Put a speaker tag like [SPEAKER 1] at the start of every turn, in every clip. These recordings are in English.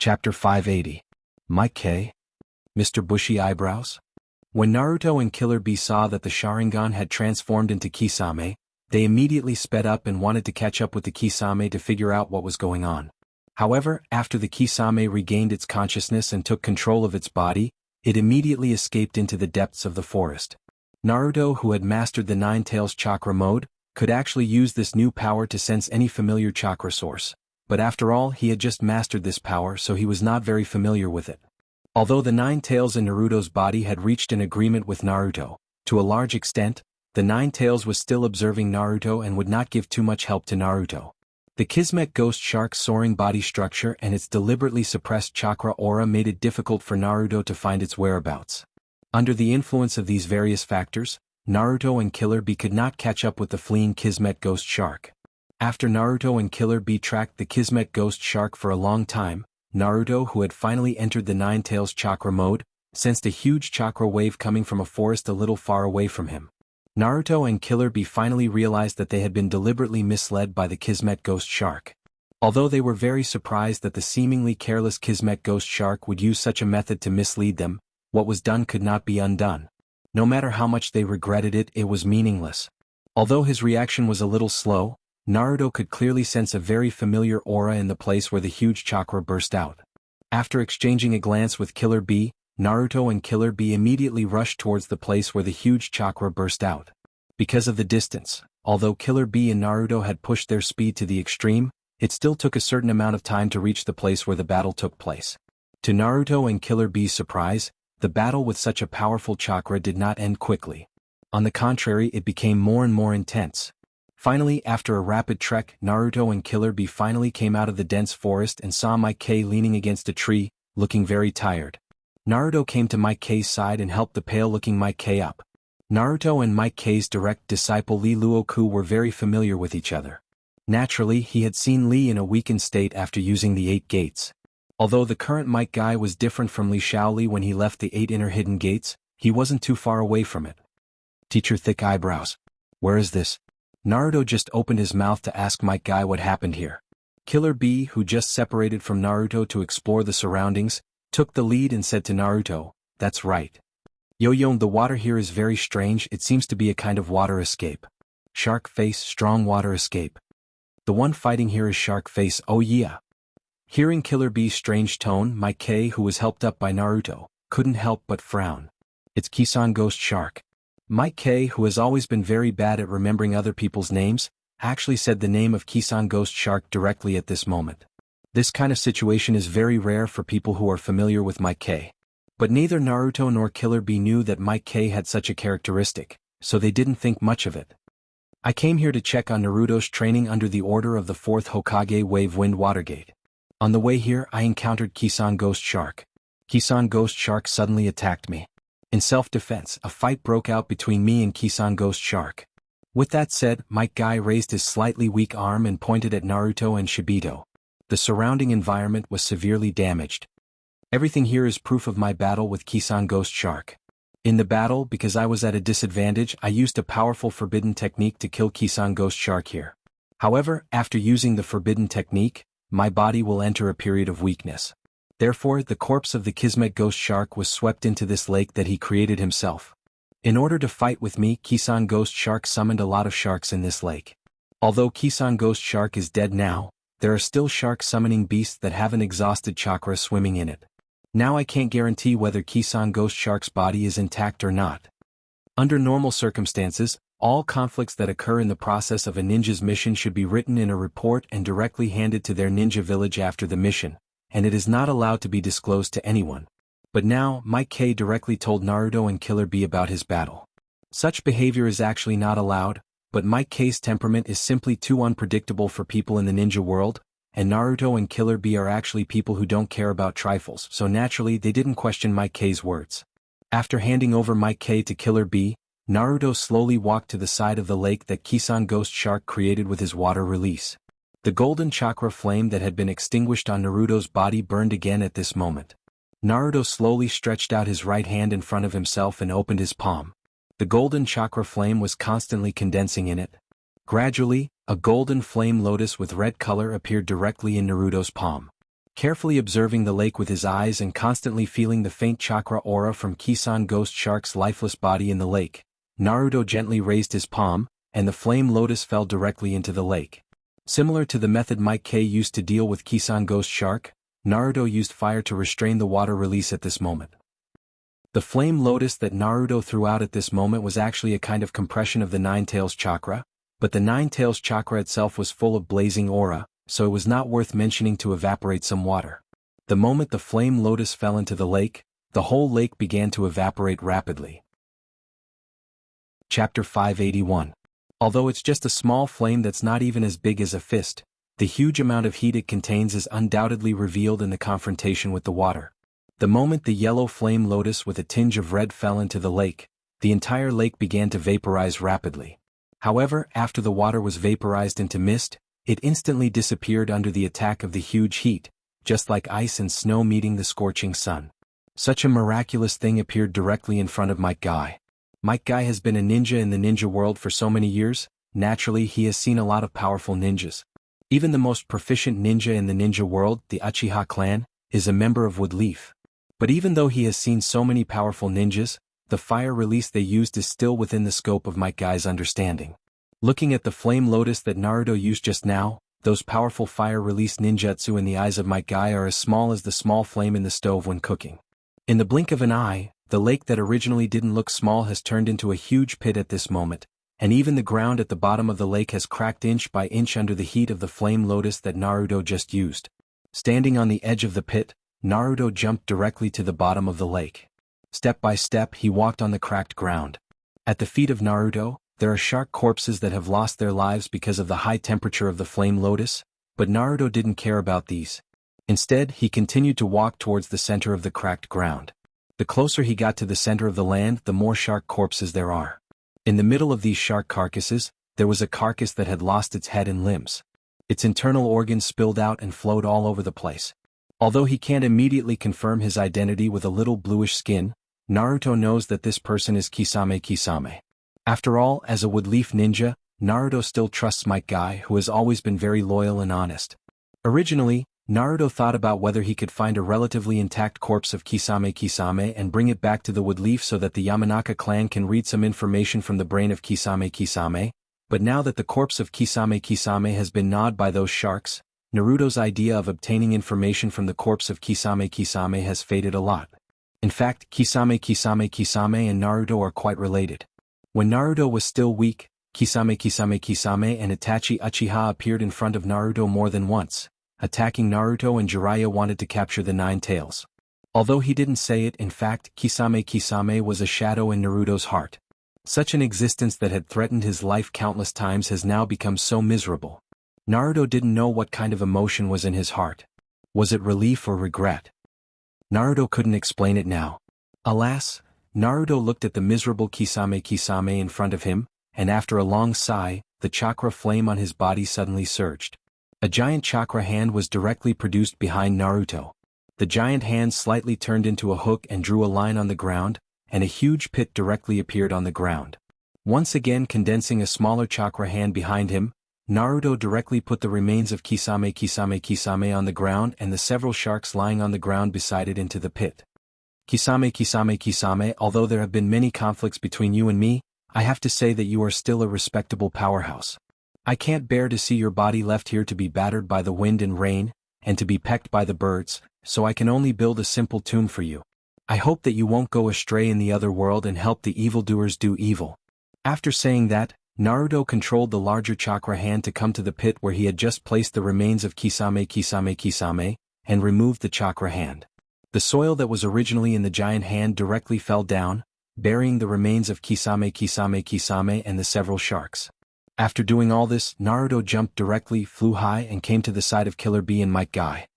[SPEAKER 1] Chapter 580. Mike K. Mr. Bushy Eyebrows? When Naruto and Killer Bee saw that the Sharingan had transformed into Kisame, they immediately sped up and wanted to catch up with the Kisame to figure out what was going on. However, after the Kisame regained its consciousness and took control of its body, it immediately escaped into the depths of the forest. Naruto, who had mastered the Nine Tails chakra mode, could actually use this new power to sense any familiar chakra source. But after all, he had just mastered this power, so he was not very familiar with it. Although the Nine Tails in Naruto's body had reached an agreement with Naruto, to a large extent, the Nine Tails was still observing Naruto and would not give too much help to Naruto. The Kismet ghost shark's soaring body structure and its deliberately suppressed chakra aura made it difficult for Naruto to find its whereabouts. Under the influence of these various factors, Naruto and Killer Bee could not catch up with the fleeing Kismet ghost shark. After Naruto and Killer Bee tracked the Kismet ghost shark for a long time, Naruto, who had finally entered the Nine Tails chakra mode, sensed a huge chakra wave coming from a forest a little far away from him. Naruto and Killer Bee finally realized that they had been deliberately misled by the Kismet ghost shark. Although they were very surprised that the seemingly careless Kismet ghost shark would use such a method to mislead them, what was done could not be undone. No matter how much they regretted it, it was meaningless. Although his reaction was a little slow, Naruto could clearly sense a very familiar aura in the place where the huge chakra burst out. After exchanging a glance with Killer Bee, Naruto and Killer Bee immediately rushed towards the place where the huge chakra burst out. Because of the distance, although Killer Bee and Naruto had pushed their speed to the extreme, it still took a certain amount of time to reach the place where the battle took place. To Naruto and Killer Bee's surprise, the battle with such a powerful chakra did not end quickly. On the contrary, it became more and more intense. Finally, after a rapid trek, Naruto and Killer Bee finally came out of the dense forest and saw Mike K leaning against a tree, looking very tired. Naruto came to Mike K's side and helped the pale-looking Mike K up. Naruto and Mike K's direct disciple Lee Luoku were very familiar with each other. Naturally, he had seen Lee in a weakened state after using the 8 gates. Although the current Mike guy was different from Lee Shaoli when he left the 8 inner hidden gates, he wasn't too far away from it. Teacher Thick Eyebrows. Where is this? Naruto just opened his mouth to ask Mike guy what happened here. Killer Bee, who just separated from Naruto to explore the surroundings, took the lead and said to Naruto, "That's right. Yo-yo, the water here is very strange, it seems to be a kind of water escape. Shark face, strong water escape. The one fighting here is Shark face, oh yeah." Hearing Killer Bee's strange tone, Mike K, who was helped up by Naruto, couldn't help but frown. It's Kisan Ghost Shark. Mike K, who has always been very bad at remembering other people's names, actually said the name of Kisan Ghost Shark directly at this moment. This kind of situation is very rare for people who are familiar with Mike K. But neither Naruto nor Killer Bee knew that Mike K had such a characteristic, so they didn't think much of it. I came here to check on Naruto's training under the order of the 4th Hokage Wave Wind Watergate. On the way here, I encountered Kisan Ghost Shark. Kisan Ghost Shark suddenly attacked me. In self-defense, a fight broke out between me and Kisan Ghost Shark. With that said, Mike Guy raised his slightly weak arm and pointed at Naruto and Shibito. The surrounding environment was severely damaged. Everything here is proof of my battle with Kisan Ghost Shark. In the battle, because I was at a disadvantage, I used a powerful forbidden technique to kill Kisan Ghost Shark here. However, after using the forbidden technique, my body will enter a period of weakness. Therefore, the corpse of the Kismet Ghost Shark was swept into this lake that he created himself. In order to fight with me, Kisan Ghost Shark summoned a lot of sharks in this lake. Although Kisan Ghost Shark is dead now, there are still shark summoning beasts that haven't exhausted chakra swimming in it. Now I can't guarantee whether Kisan Ghost Shark's body is intact or not. Under normal circumstances, all conflicts that occur in the process of a ninja's mission should be written in a report and directly handed to their ninja village after the mission, and it is not allowed to be disclosed to anyone. But now, Mike K directly told Naruto and Killer Bee about his battle. Such behavior is actually not allowed, but Mike K's temperament is simply too unpredictable for people in the ninja world, and Naruto and Killer Bee are actually people who don't care about trifles, so naturally they didn't question Mike K's words. After handing over Mike K to Killer Bee, Naruto slowly walked to the side of the lake that Kisan Ghost Shark created with his water release. The golden chakra flame that had been extinguished on Naruto's body burned again at this moment. Naruto slowly stretched out his right hand in front of himself and opened his palm. The golden chakra flame was constantly condensing in it. Gradually, a golden flame lotus with red color appeared directly in Naruto's palm. Carefully observing the lake with his eyes and constantly feeling the faint chakra aura from Kisan Ghost Shark's lifeless body in the lake, Naruto gently raised his palm, and the flame lotus fell directly into the lake. Similar to the method Mike K used to deal with Kisan Ghost Shark, Naruto used fire to restrain the water release at this moment. The flame lotus that Naruto threw out at this moment was actually a kind of compression of the Nine Tails chakra, but the Nine Tails chakra itself was full of blazing aura, so it was not worth mentioning to evaporate some water. The moment the flame lotus fell into the lake, the whole lake began to evaporate rapidly. Chapter 581. Although it's just a small flame that's not even as big as a fist, the huge amount of heat it contains is undoubtedly revealed in the confrontation with the water. The moment the yellow flame lotus with a tinge of red fell into the lake, the entire lake began to vaporize rapidly. However, after the water was vaporized into mist, it instantly disappeared under the attack of the huge heat, just like ice and snow meeting the scorching sun. Such a miraculous thing appeared directly in front of Mike Guy. Mike Guy has been a ninja in the ninja world for so many years, naturally he has seen a lot of powerful ninjas. Even the most proficient ninja in the ninja world, the Uchiha clan, is a member of Woodleaf. But even though he has seen so many powerful ninjas, the fire release they used is still within the scope of Mike Guy's understanding. Looking at the flame lotus that Naruto used just now, those powerful fire release ninjutsu in the eyes of Mike Guy are as small as the small flame in the stove when cooking. In the blink of an eye, the lake that originally didn't look small has turned into a huge pit at this moment, and even the ground at the bottom of the lake has cracked inch by inch under the heat of the flame lotus that Naruto just used. Standing on the edge of the pit, Naruto jumped directly to the bottom of the lake. Step by step he walked on the cracked ground. At the feet of Naruto, there are shark corpses that have lost their lives because of the high temperature of the flame lotus, but Naruto didn't care about these. Instead, he continued to walk towards the center of the cracked ground. The closer he got to the center of the land, the more shark corpses there are. In the middle of these shark carcasses, there was a carcass that had lost its head and limbs. Its internal organs spilled out and flowed all over the place. Although he can't immediately confirm his identity with a little bluish skin, Naruto knows that this person is Kisame. After all, as a Woodleaf ninja, Naruto still trusts Mike Guy, who has always been very loyal and honest. Originally, Naruto thought about whether he could find a relatively intact corpse of Kisame and bring it back to the Woodleaf so that the Yamanaka clan can read some information from the brain of Kisame, but now that the corpse of Kisame has been gnawed by those sharks, Naruto's idea of obtaining information from the corpse of Kisame has faded a lot. In fact, Kisame and Naruto are quite related. When Naruto was still weak, Kisame and Itachi Uchiha appeared in front of Naruto more than once, attacking Naruto, and Jiraiya wanted to capture the Nine Tails. Although he didn't say it, in fact, Kisame was a shadow in Naruto's heart. Such an existence that had threatened his life countless times has now become so miserable. Naruto didn't know what kind of emotion was in his heart. Was it relief or regret? Naruto couldn't explain it now. Alas, Naruto looked at the miserable Kisame in front of him, and after a long sigh, the chakra flame on his body suddenly surged. A giant chakra hand was directly produced behind Naruto. The giant hand slightly turned into a hook and drew a line on the ground, and a huge pit directly appeared on the ground. Once again condensing a smaller chakra hand behind him, Naruto directly put the remains of Kisame on the ground and the several sharks lying on the ground beside it into the pit. Kisame, although there have been many conflicts between you and me, I have to say that you are still a respectable powerhouse. I can't bear to see your body left here to be battered by the wind and rain, and to be pecked by the birds, so I can only build a simple tomb for you. I hope that you won't go astray in the other world and help the evildoers do evil. After saying that, Naruto controlled the larger chakra hand to come to the pit where he had just placed the remains of Kisame, and removed the chakra hand. The soil that was originally in the giant hand directly fell down, burying the remains of Kisame and the several sharks. After doing all this, Naruto jumped directly, flew high, and came to the side of Killer Bee and Mike Guy.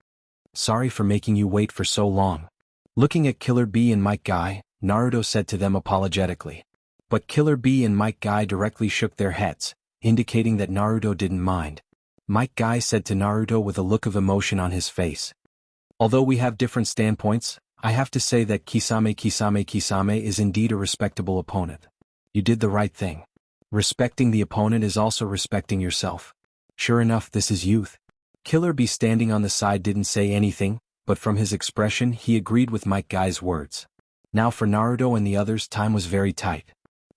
[SPEAKER 1] Sorry for making you wait for so long. Looking at Killer Bee and Mike Guy, Naruto said to them apologetically. But Killer Bee and Mike Guy directly shook their heads, indicating that Naruto didn't mind. Mike Guy said to Naruto with a look of emotion on his face. Although we have different standpoints, I have to say that Kisame is indeed a respectable opponent. You did the right thing. Respecting the opponent is also respecting yourself. Sure enough, this is youth. Killer Bee standing on the side didn't say anything, but from his expression he agreed with Might Guy's words. Now for Naruto and the others, time was very tight.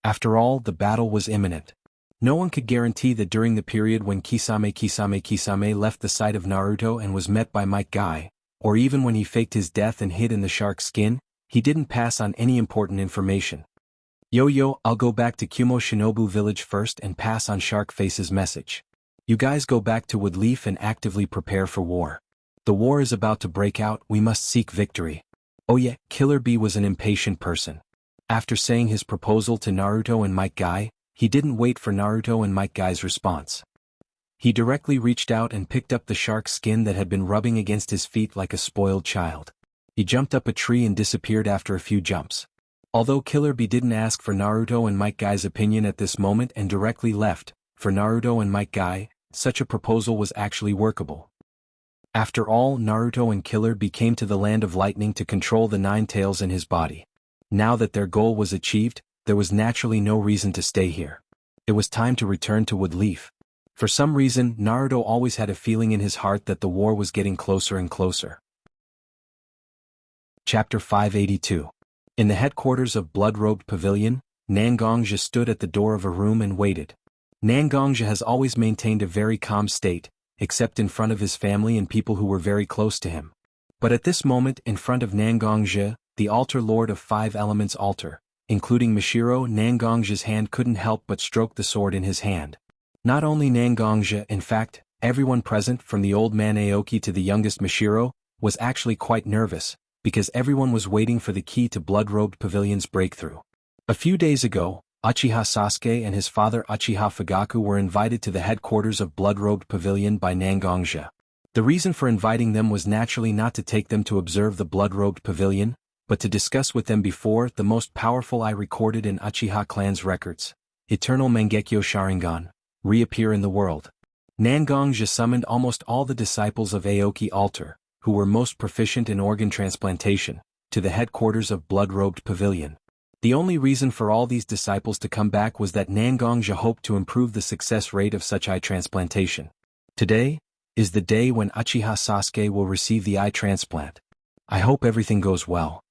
[SPEAKER 1] After all, the battle was imminent. No one could guarantee that during the period when Kisame left the side of Naruto and was met by Might Guy, or even when he faked his death and hid in the shark's skin, he didn't pass on any important information. Yo, I'll go back to Kumo Shinobu village first and pass on Shark Face's message. You guys go back to Woodleaf and actively prepare for war. The war is about to break out, we must seek victory. Oh yeah, Killer Bee was an impatient person. After saying his proposal to Naruto and Might Guy, he didn't wait for Naruto and Might Guy's response. He directly reached out and picked up the shark's skin that had been rubbing against his feet like a spoiled child. He jumped up a tree and disappeared after a few jumps. Although Killer Bee didn't ask for Naruto and Might Guy's opinion at this moment and directly left, for Naruto and Might Guy, such a proposal was actually workable. After all, Naruto and Killer Bee came to the Land of Lightning to control the Nine Tails in his body. Now that their goal was achieved, there was naturally no reason to stay here. It was time to return to Woodleaf. For some reason, Naruto always had a feeling in his heart that the war was getting closer and closer. Chapter 582. In the headquarters of Blood-Robed Pavilion, Nangongja stood at the door of a room and waited. Nangongja has always maintained a very calm state, except in front of his family and people who were very close to him. But at this moment, in front of Nangongja, the Altar Lord of Five Elements Altar, including Mishiro, Nangongja's hand couldn't help but stroke the sword in his hand. Not only Nangongja, in fact, everyone present, from the old man Aoki to the youngest Mishiro, was actually quite nervous, because everyone was waiting for the key to Blood-Robed Pavilion's breakthrough. A few days ago, Uchiha Sasuke and his father Uchiha Fugaku were invited to the headquarters of Blood-Robed Pavilion by Nangongja. The reason for inviting them was naturally not to take them to observe the Blood-Robed Pavilion, but to discuss with them before the most powerful eye recorded in Uchiha clan's records, Eternal Mangekyo Sharingan, reappear in the world. Nangongja summoned almost all the disciples of Aoki Altar, who were most proficient in organ transplantation, to the headquarters of Blood-Robed Pavilion. The only reason for all these disciples to come back was that Nangongja hoped to improve the success rate of such eye transplantation. Today is the day when Uchiha Sasuke will receive the eye transplant. I hope everything goes well.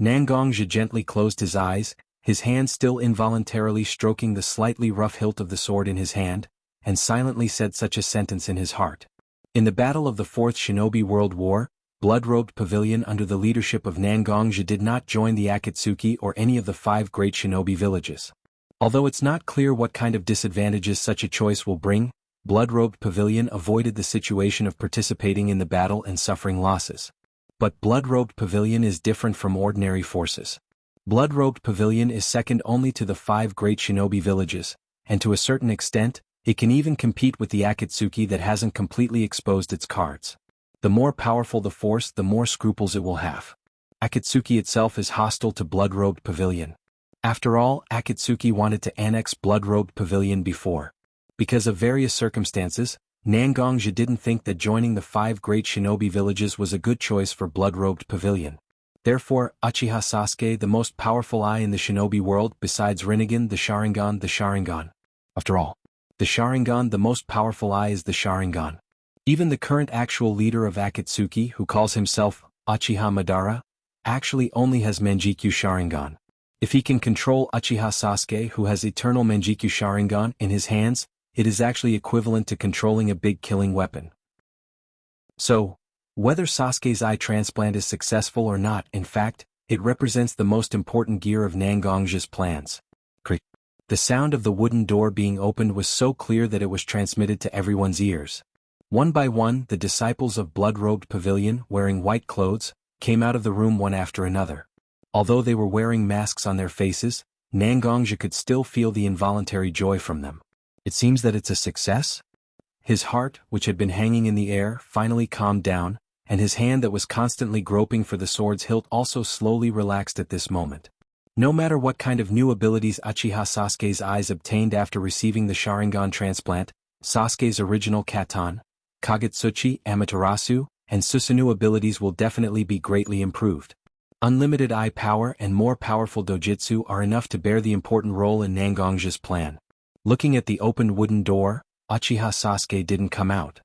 [SPEAKER 1] Nangongja gently closed his eyes, his hand still involuntarily stroking the slightly rough hilt of the sword in his hand, and silently said such a sentence in his heart. In the battle of the Fourth Shinobi World War, Blood-Robed Pavilion under the leadership of Nangongja did not join the Akatsuki or any of the 5 great shinobi villages. Although it's not clear what kind of disadvantages such a choice will bring, Blood-Robed Pavilion avoided the situation of participating in the battle and suffering losses. But Blood-Robed Pavilion is different from ordinary forces. Blood-Robed Pavilion is second only to the 5 great shinobi villages, and to a certain extent, it can even compete with the Akatsuki that hasn't completely exposed its cards. The more powerful the force, the more scruples it will have. Akatsuki itself is hostile to Blood-Robed Pavilion. After all, Akatsuki wanted to annex Blood-Robed Pavilion before. Because of various circumstances, Nangongja didn't think that joining the 5 great shinobi villages was a good choice for Blood-Robed Pavilion. Therefore, Uchiha Sasuke, the most powerful eye in the shinobi world besides Rinnegan, the Sharingan. After all, the Sharingan, the most powerful eye is the Sharingan. Even the current actual leader of Akatsuki, who calls himself Uchiha Madara, actually only has Manjikyu Sharingan. If he can control Uchiha Sasuke, who has Eternal Manjikyu Sharingan in his hands, it is actually equivalent to controlling a big killing weapon. So, whether Sasuke's eye transplant is successful or not, in fact, it represents the most important gear of Nangongja's plans. The sound of the wooden door being opened was so clear that it was transmitted to everyone's ears. One by one, the disciples of Blood-Robed Pavilion, wearing white clothes, came out of the room one after another. Although they were wearing masks on their faces, Nangongja could still feel the involuntary joy from them. It seems that it's a success? His heart, which had been hanging in the air, finally calmed down, and his hand that was constantly groping for the sword's hilt also slowly relaxed at this moment. No matter what kind of new abilities Uchiha Sasuke's eyes obtained after receiving the Sharingan transplant, Sasuke's original Katan, Kagutsuchi, Amaterasu, and Susanoo abilities will definitely be greatly improved. Unlimited eye power and more powerful dojutsu are enough to bear the important role in Nangongja's plan. Looking at the opened wooden door, Uchiha Sasuke didn't come out.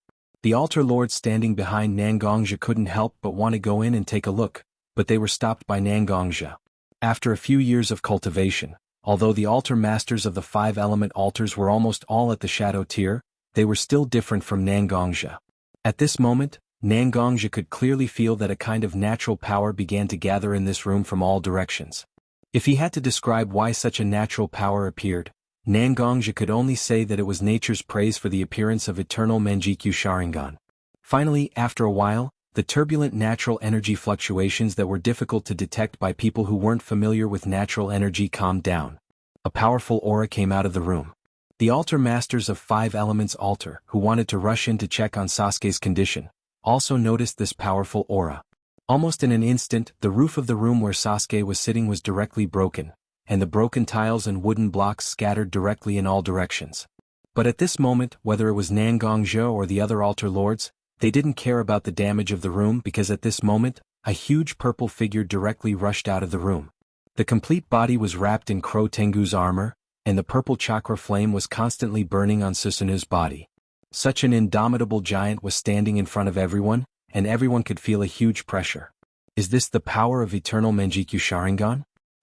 [SPEAKER 1] The altar lords standing behind Nangongja couldn't help but want to go in and take a look, but they were stopped by Nangongja. After a few years of cultivation, although the altar masters of the 5-element altars were almost all at the shadow tier, they were still different from Nangongja. At this moment, Nangongja could clearly feel that a kind of natural power began to gather in this room from all directions. If he had to describe why such a natural power appeared, Nangongja could only say that it was nature's praise for the appearance of eternal Manjikyu Sharingan. Finally, after a while, the turbulent natural energy fluctuations that were difficult to detect by people who weren't familiar with natural energy calmed down. A powerful aura came out of the room. The altar masters of 5 Elements Altar, who wanted to rush in to check on Sasuke's condition, also noticed this powerful aura. Almost in an instant, the roof of the room where Sasuke was sitting was directly broken, and the broken tiles and wooden blocks scattered directly in all directions. But at this moment, whether it was Nangongja or the other altar lords, they didn't care about the damage of the room because at this moment, a huge purple figure directly rushed out of the room. The complete body was wrapped in Crow Tengu's armor, and the purple chakra flame was constantly burning on Susanu's body. Such an indomitable giant was standing in front of everyone, and everyone could feel a huge pressure. Is this the power of eternal Manjikyu Sharingan?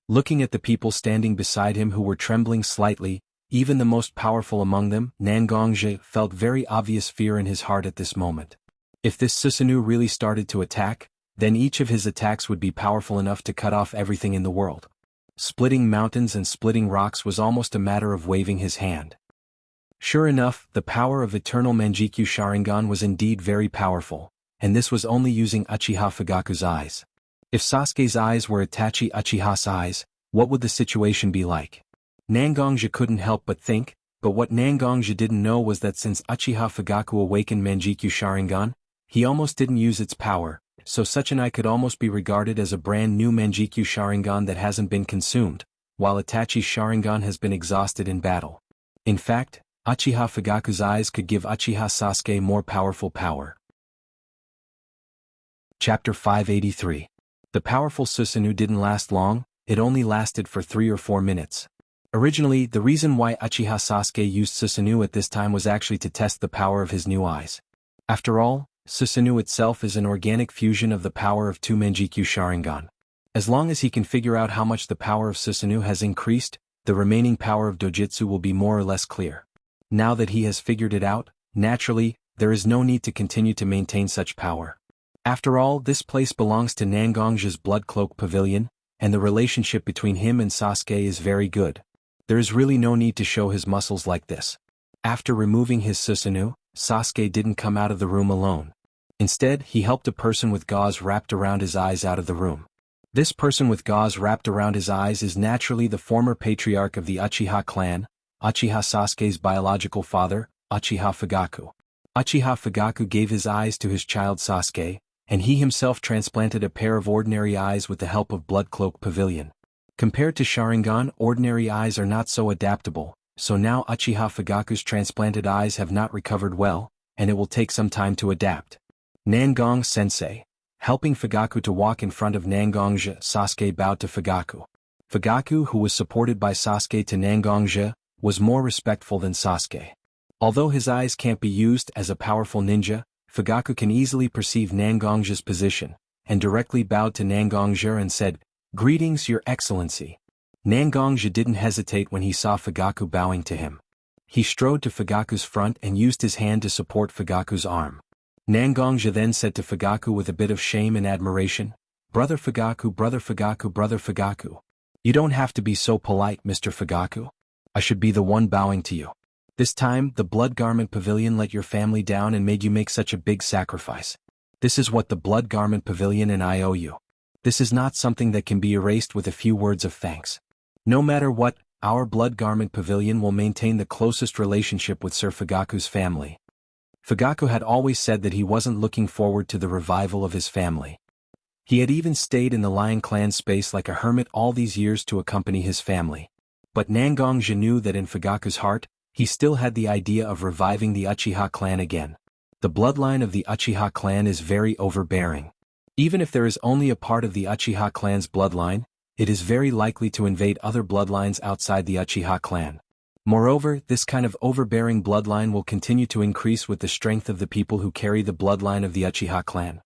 [SPEAKER 1] Looking at the people standing beside him who were trembling slightly, even the most powerful among them, Nangongja felt very obvious fear in his heart at this moment. If this Susanu really started to attack, then each of his attacks would be powerful enough to cut off everything in the world. Splitting mountains and splitting rocks was almost a matter of waving his hand. Sure enough, the power of eternal Manjikyu Sharingan was indeed very powerful, and this was only using Uchiha Fugaku's eyes. If Sasuke's eyes were Itachi Uchiha's eyes, what would the situation be like? Nangongja couldn't help but think, but what Nangongja didn't know was that since Uchiha Fugaku awakened Manjikyu Sharingan, he almost didn't use its power, so such an eye could almost be regarded as a brand new Manjikyu Sharingan that hasn't been consumed, while Itachi's Sharingan has been exhausted in battle. In fact, Uchiha Fugaku's eyes could give Uchiha Sasuke more powerful power. Chapter 583. The powerful Susanoo didn't last long, it only lasted for 3 or 4 minutes. Originally, the reason why Uchiha Sasuke used Susanoo at this time was actually to test the power of his new eyes. After all, Susanoo itself is an organic fusion of the power of 2 Manjikyu Sharingan. As long as he can figure out how much the power of Susanoo has increased, the remaining power of Dojutsu will be more or less clear. Now that he has figured it out, naturally, there is no need to continue to maintain such power. After all, this place belongs to Nangongja's Blood Cloak Pavilion, and the relationship between him and Sasuke is very good. There is really no need to show his muscles like this. After removing his Susanoo, Sasuke didn't come out of the room alone. Instead, he helped a person with gauze wrapped around his eyes out of the room. This person with gauze wrapped around his eyes is naturally the former patriarch of the Uchiha clan, Uchiha Sasuke's biological father, Uchiha Fugaku. Uchiha Fugaku gave his eyes to his child Sasuke, and he himself transplanted a pair of ordinary eyes with the help of Blood Cloak Pavilion. Compared to Sharingan, ordinary eyes are not so adaptable, so now Uchiha Fugaku's transplanted eyes have not recovered well, and it will take some time to adapt. Nangong Sensei. Helping Fugaku to walk in front of Nangongja, Sasuke bowed to Fugaku. Fugaku, who was supported by Sasuke to Nangongja, was more respectful than Sasuke. Although his eyes can't be used as a powerful ninja, Fugaku can easily perceive Nangongja's position, and directly bowed to Nangongja and said, "Greetings, Your Excellency." Nangongja didn't hesitate when he saw Fugaku bowing to him. He strode to Fugaku's front and used his hand to support Fugaku's arm. Nangongja then said to Fugaku with a bit of shame and admiration, "Brother Fugaku, Brother Fugaku, Brother Fugaku. You don't have to be so polite, Mr. Fugaku. I should be the one bowing to you. This time, the Blood Garment Pavilion let your family down and made you make such a big sacrifice. This is what the Blood Garment Pavilion and I owe you. This is not something that can be erased with a few words of thanks. No matter what, our Blood Garment Pavilion will maintain the closest relationship with Sir Fugaku's family." Fugaku had always said that he wasn't looking forward to the revival of his family. He had even stayed in the Lion Clan space like a hermit all these years to accompany his family. But Nangongja knew that in Fugaku's heart, he still had the idea of reviving the Uchiha clan again. The bloodline of the Uchiha clan is very overbearing. Even if there is only a part of the Uchiha clan's bloodline, it is very likely to invade other bloodlines outside the Uchiha clan. Moreover, this kind of overbearing bloodline will continue to increase with the strength of the people who carry the bloodline of the Uchiha clan.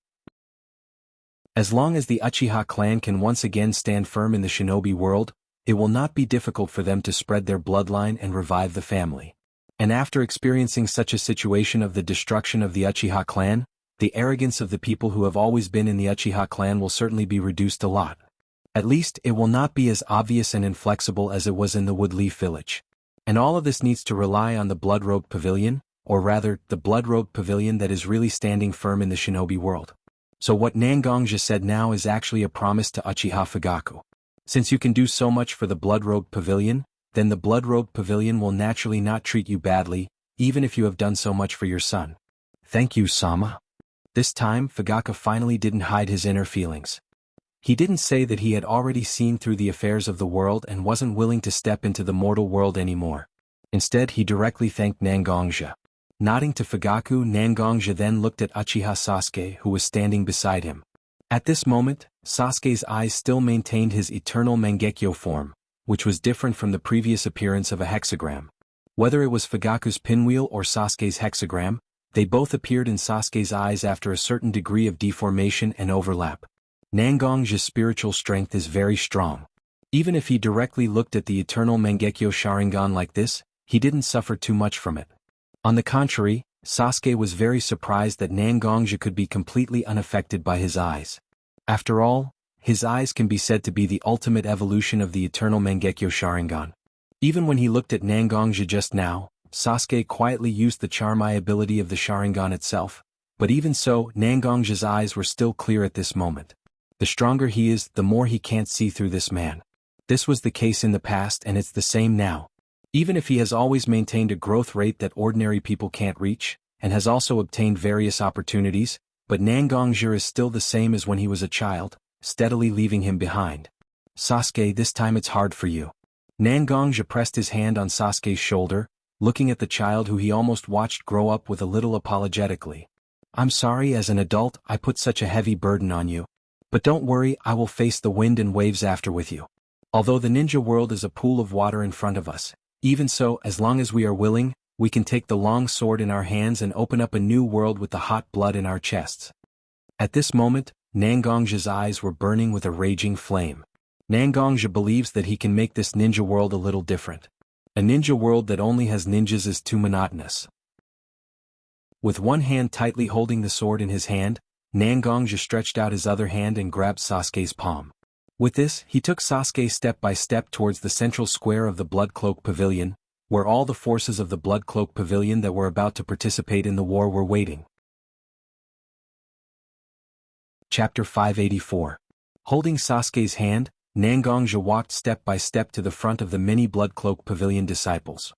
[SPEAKER 1] As long as the Uchiha clan can once again stand firm in the shinobi world, it will not be difficult for them to spread their bloodline and revive the family. And after experiencing such a situation of the destruction of the Uchiha clan, the arrogance of the people who have always been in the Uchiha clan will certainly be reduced a lot. At least, it will not be as obvious and inflexible as it was in the Woodleaf village. And all of this needs to rely on the blood-robed pavilion, or rather, the blood-robed pavilion that is really standing firm in the shinobi world. So what Nangongja said now is actually a promise to Uchiha Fugaku. Since you can do so much for the blood-robed pavilion, then the blood-robed pavilion will naturally not treat you badly, even if you have done so much for your son. Thank you, Sama. This time, Fugaku finally didn't hide his inner feelings. He didn't say that he had already seen through the affairs of the world and wasn't willing to step into the mortal world anymore. Instead, he directly thanked Nangongja. Nodding to Fugaku, Nangongja then looked at Uchiha Sasuke, who was standing beside him. At this moment, Sasuke's eyes still maintained his eternal Mangekyo form, which was different from the previous appearance of a hexagram. Whether it was Fugaku's pinwheel or Sasuke's hexagram, they both appeared in Sasuke's eyes after a certain degree of deformation and overlap. Nangongja's spiritual strength is very strong. Even if he directly looked at the eternal Mangekyo Sharingan like this, he didn't suffer too much from it. On the contrary, Sasuke was very surprised that Nangongja could be completely unaffected by his eyes. After all, his eyes can be said to be the ultimate evolution of the eternal Mangekyo Sharingan. Even when he looked at Nangongja just now, Sasuke quietly used the charm eye ability of the Sharingan itself, but even so, Nangongja's eyes were still clear at this moment. The stronger he is, the more he can't see through this man. This was the case in the past and it's the same now. Even if he has always maintained a growth rate that ordinary people can't reach, and has also obtained various opportunities, but Nangongja is still the same as when he was a child, steadily leaving him behind. Sasuke, this time it's hard for you. Nangongja pressed his hand on Sasuke's shoulder, looking at the child who he almost watched grow up with a little apologetically. I'm sorry, as an adult I put such a heavy burden on you. But don't worry, I will face the wind and waves after with you. Although the ninja world is a pool of water in front of us, even so, as long as we are willing, we can take the long sword in our hands and open up a new world with the hot blood in our chests. At this moment, Nangongja's eyes were burning with a raging flame. Nangongja believes that he can make this ninja world a little different. A ninja world that only has ninjas is too monotonous. With one hand tightly holding the sword in his hand, Nangongja stretched out his other hand and grabbed Sasuke's palm. With this, he took Sasuke step by step towards the central square of the Blood Cloak Pavilion, where all the forces of the Blood Cloak Pavilion that were about to participate in the war were waiting. Chapter 584. Holding Sasuke's hand, Nangongja walked step by step to the front of the many Blood Cloak Pavilion disciples.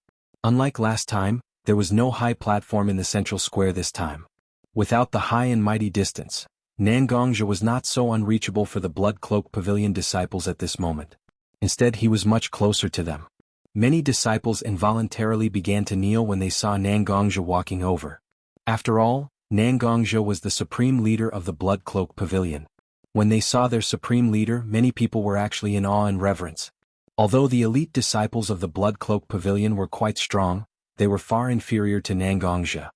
[SPEAKER 1] Unlike last time, there was no high platform in the central square this time. Without the high and mighty distance, Nangongja was not so unreachable for the Blood Cloak Pavilion disciples at this moment. Instead, he was much closer to them. Many disciples involuntarily began to kneel when they saw Nangongja walking over. After all, Nangongja was the supreme leader of the Blood Cloak Pavilion. When they saw their supreme leader, many people were actually in awe and reverence. Although the elite disciples of the Blood Cloak Pavilion were quite strong, they were far inferior to Nangongja.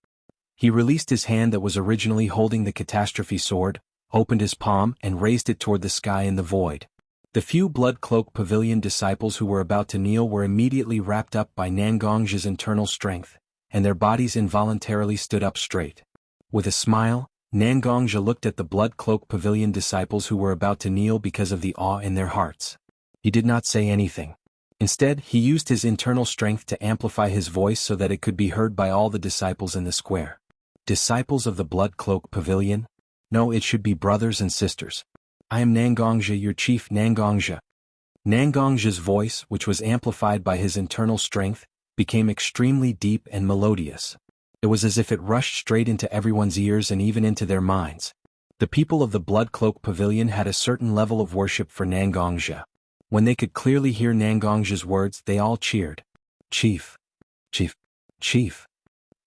[SPEAKER 1] He released his hand that was originally holding the catastrophe sword, opened his palm and raised it toward the sky in the void. The few Blood Cloak Pavilion disciples who were about to kneel were immediately wrapped up by Nangongja's internal strength, and their bodies involuntarily stood up straight. With a smile, Nangongja looked at the Blood Cloak Pavilion disciples who were about to kneel because of the awe in their hearts. He did not say anything. Instead, he used his internal strength to amplify his voice so that it could be heard by all the disciples in the square. Disciples of the Blood Cloak Pavilion? No, it should be brothers and sisters. I am Nangongja, your chief Nangongja. Nangongja's voice, which was amplified by his internal strength, became extremely deep and melodious. It was as if it rushed straight into everyone's ears and even into their minds. The people of the Blood Cloak Pavilion had a certain level of worship for Nangongja. When they could clearly hear Nangongja's words, they all cheered. Chief! Chief! Chief!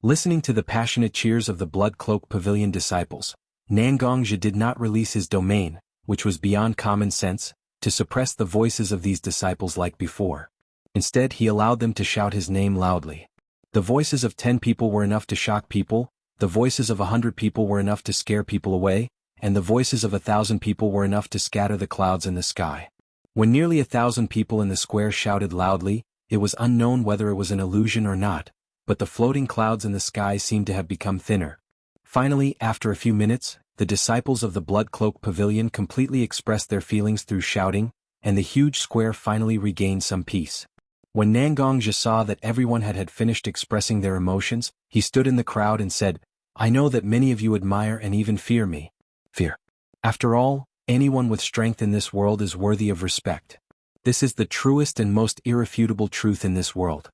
[SPEAKER 1] Listening to the passionate cheers of the Blood Cloak Pavilion disciples, Nangongja did not release his domain, which was beyond common sense, to suppress the voices of these disciples like before. Instead, he allowed them to shout his name loudly. The voices of 10 people were enough to shock people, the voices of 100 people were enough to scare people away, and the voices of 1,000 people were enough to scatter the clouds in the sky. When nearly 1,000 people in the square shouted loudly, it was unknown whether it was an illusion or not, but the floating clouds in the sky seemed to have become thinner. Finally, after a few minutes, the disciples of the Blood Cloak Pavilion completely expressed their feelings through shouting, and the huge square finally regained some peace. When Nangongja saw that everyone had finished expressing their emotions, he stood in the crowd and said, "I know that many of you admire and even fear me. Fear. After all, anyone with strength in this world is worthy of respect. This is the truest and most irrefutable truth in this world."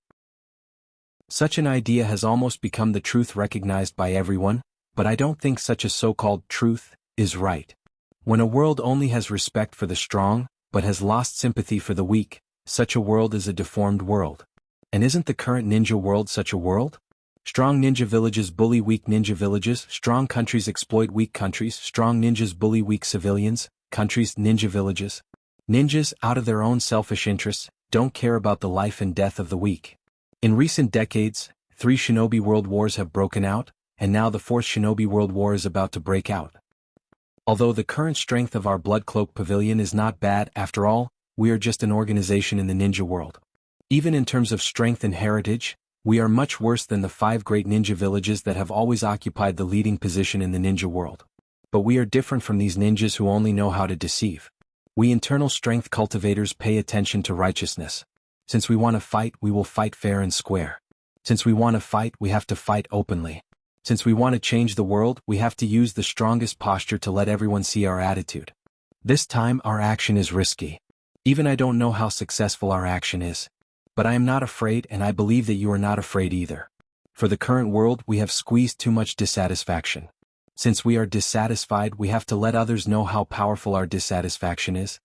[SPEAKER 1] Such an idea has almost become the truth recognized by everyone, but I don't think such a so-called truth is right. When a world only has respect for the strong, but has lost sympathy for the weak, such a world is a deformed world. And isn't the current ninja world such a world? Strong ninja villages bully weak ninja villages, strong countries exploit weak countries, strong ninjas bully weak civilians, countries, ninja villages. Ninjas, out of their own selfish interests, don't care about the life and death of the weak. In recent decades, 3 shinobi world wars have broken out, and now the 4th shinobi world war is about to break out. Although the current strength of our Blood Cloak Pavilion is not bad, after all, we are just an organization in the ninja world. Even in terms of strength and heritage, we are much worse than the 5 great ninja villages that have always occupied the leading position in the ninja world. But we are different from these ninjas who only know how to deceive. We internal strength cultivators pay attention to righteousness. Since we want to fight, we will fight fair and square. Since we want to fight, we have to fight openly. Since we want to change the world, we have to use the strongest posture to let everyone see our attitude. This time our action is risky. Even I don't know how successful our action is. But I am not afraid, and I believe that you are not afraid either. For the current world, we have squeezed too much dissatisfaction. Since we are dissatisfied, we have to let others know how powerful our dissatisfaction is.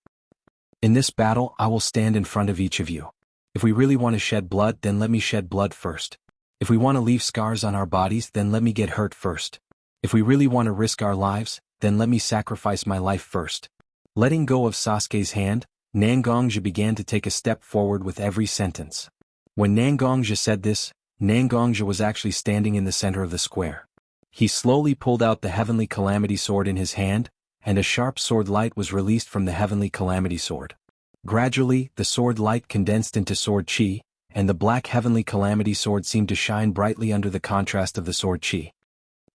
[SPEAKER 1] In this battle, I will stand in front of each of you. If we really want to shed blood, then let me shed blood first. If we want to leave scars on our bodies, then let me get hurt first. If we really want to risk our lives, then let me sacrifice my life first. Letting go of Sasuke's hand, Nangongja began to take a step forward with every sentence. When Nangongja said this, Nangongja was actually standing in the center of the square. He slowly pulled out the Heavenly Calamity Sword in his hand, and a sharp sword light was released from the Heavenly Calamity Sword. Gradually, the sword light condensed into sword chi, and the black Heavenly Calamity Sword seemed to shine brightly under the contrast of the sword chi.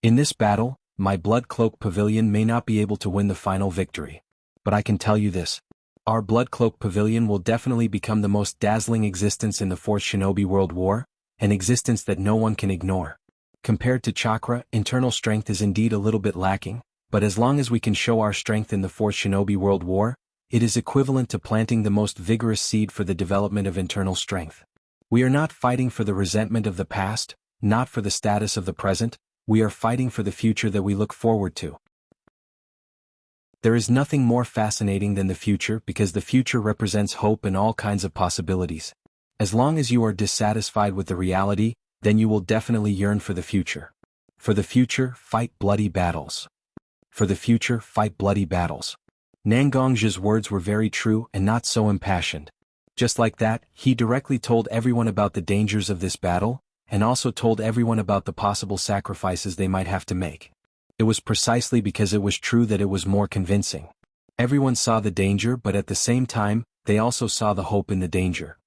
[SPEAKER 1] In this battle, my Blood Cloak Pavilion may not be able to win the final victory. But I can tell you this. Our Blood Cloak Pavilion will definitely become the most dazzling existence in the 4th Shinobi World War, an existence that no one can ignore. Compared to chakra, internal strength is indeed a little bit lacking, but as long as we can show our strength in the 4th Shinobi World War, it is equivalent to planting the most vigorous seed for the development of internal strength. We are not fighting for the resentment of the past, not for the status of the present, we are fighting for the future that we look forward to. There is nothing more fascinating than the future because the future represents hope and all kinds of possibilities. As long as you are dissatisfied with the reality, then you will definitely yearn for the future. For the future, fight bloody battles. For the future, fight bloody battles. Nangongja's words were very true and not so impassioned. Just like that, he directly told everyone about the dangers of this battle, and also told everyone about the possible sacrifices they might have to make. It was precisely because it was true that it was more convincing. Everyone saw the danger, but at the same time, they also saw the hope in the danger.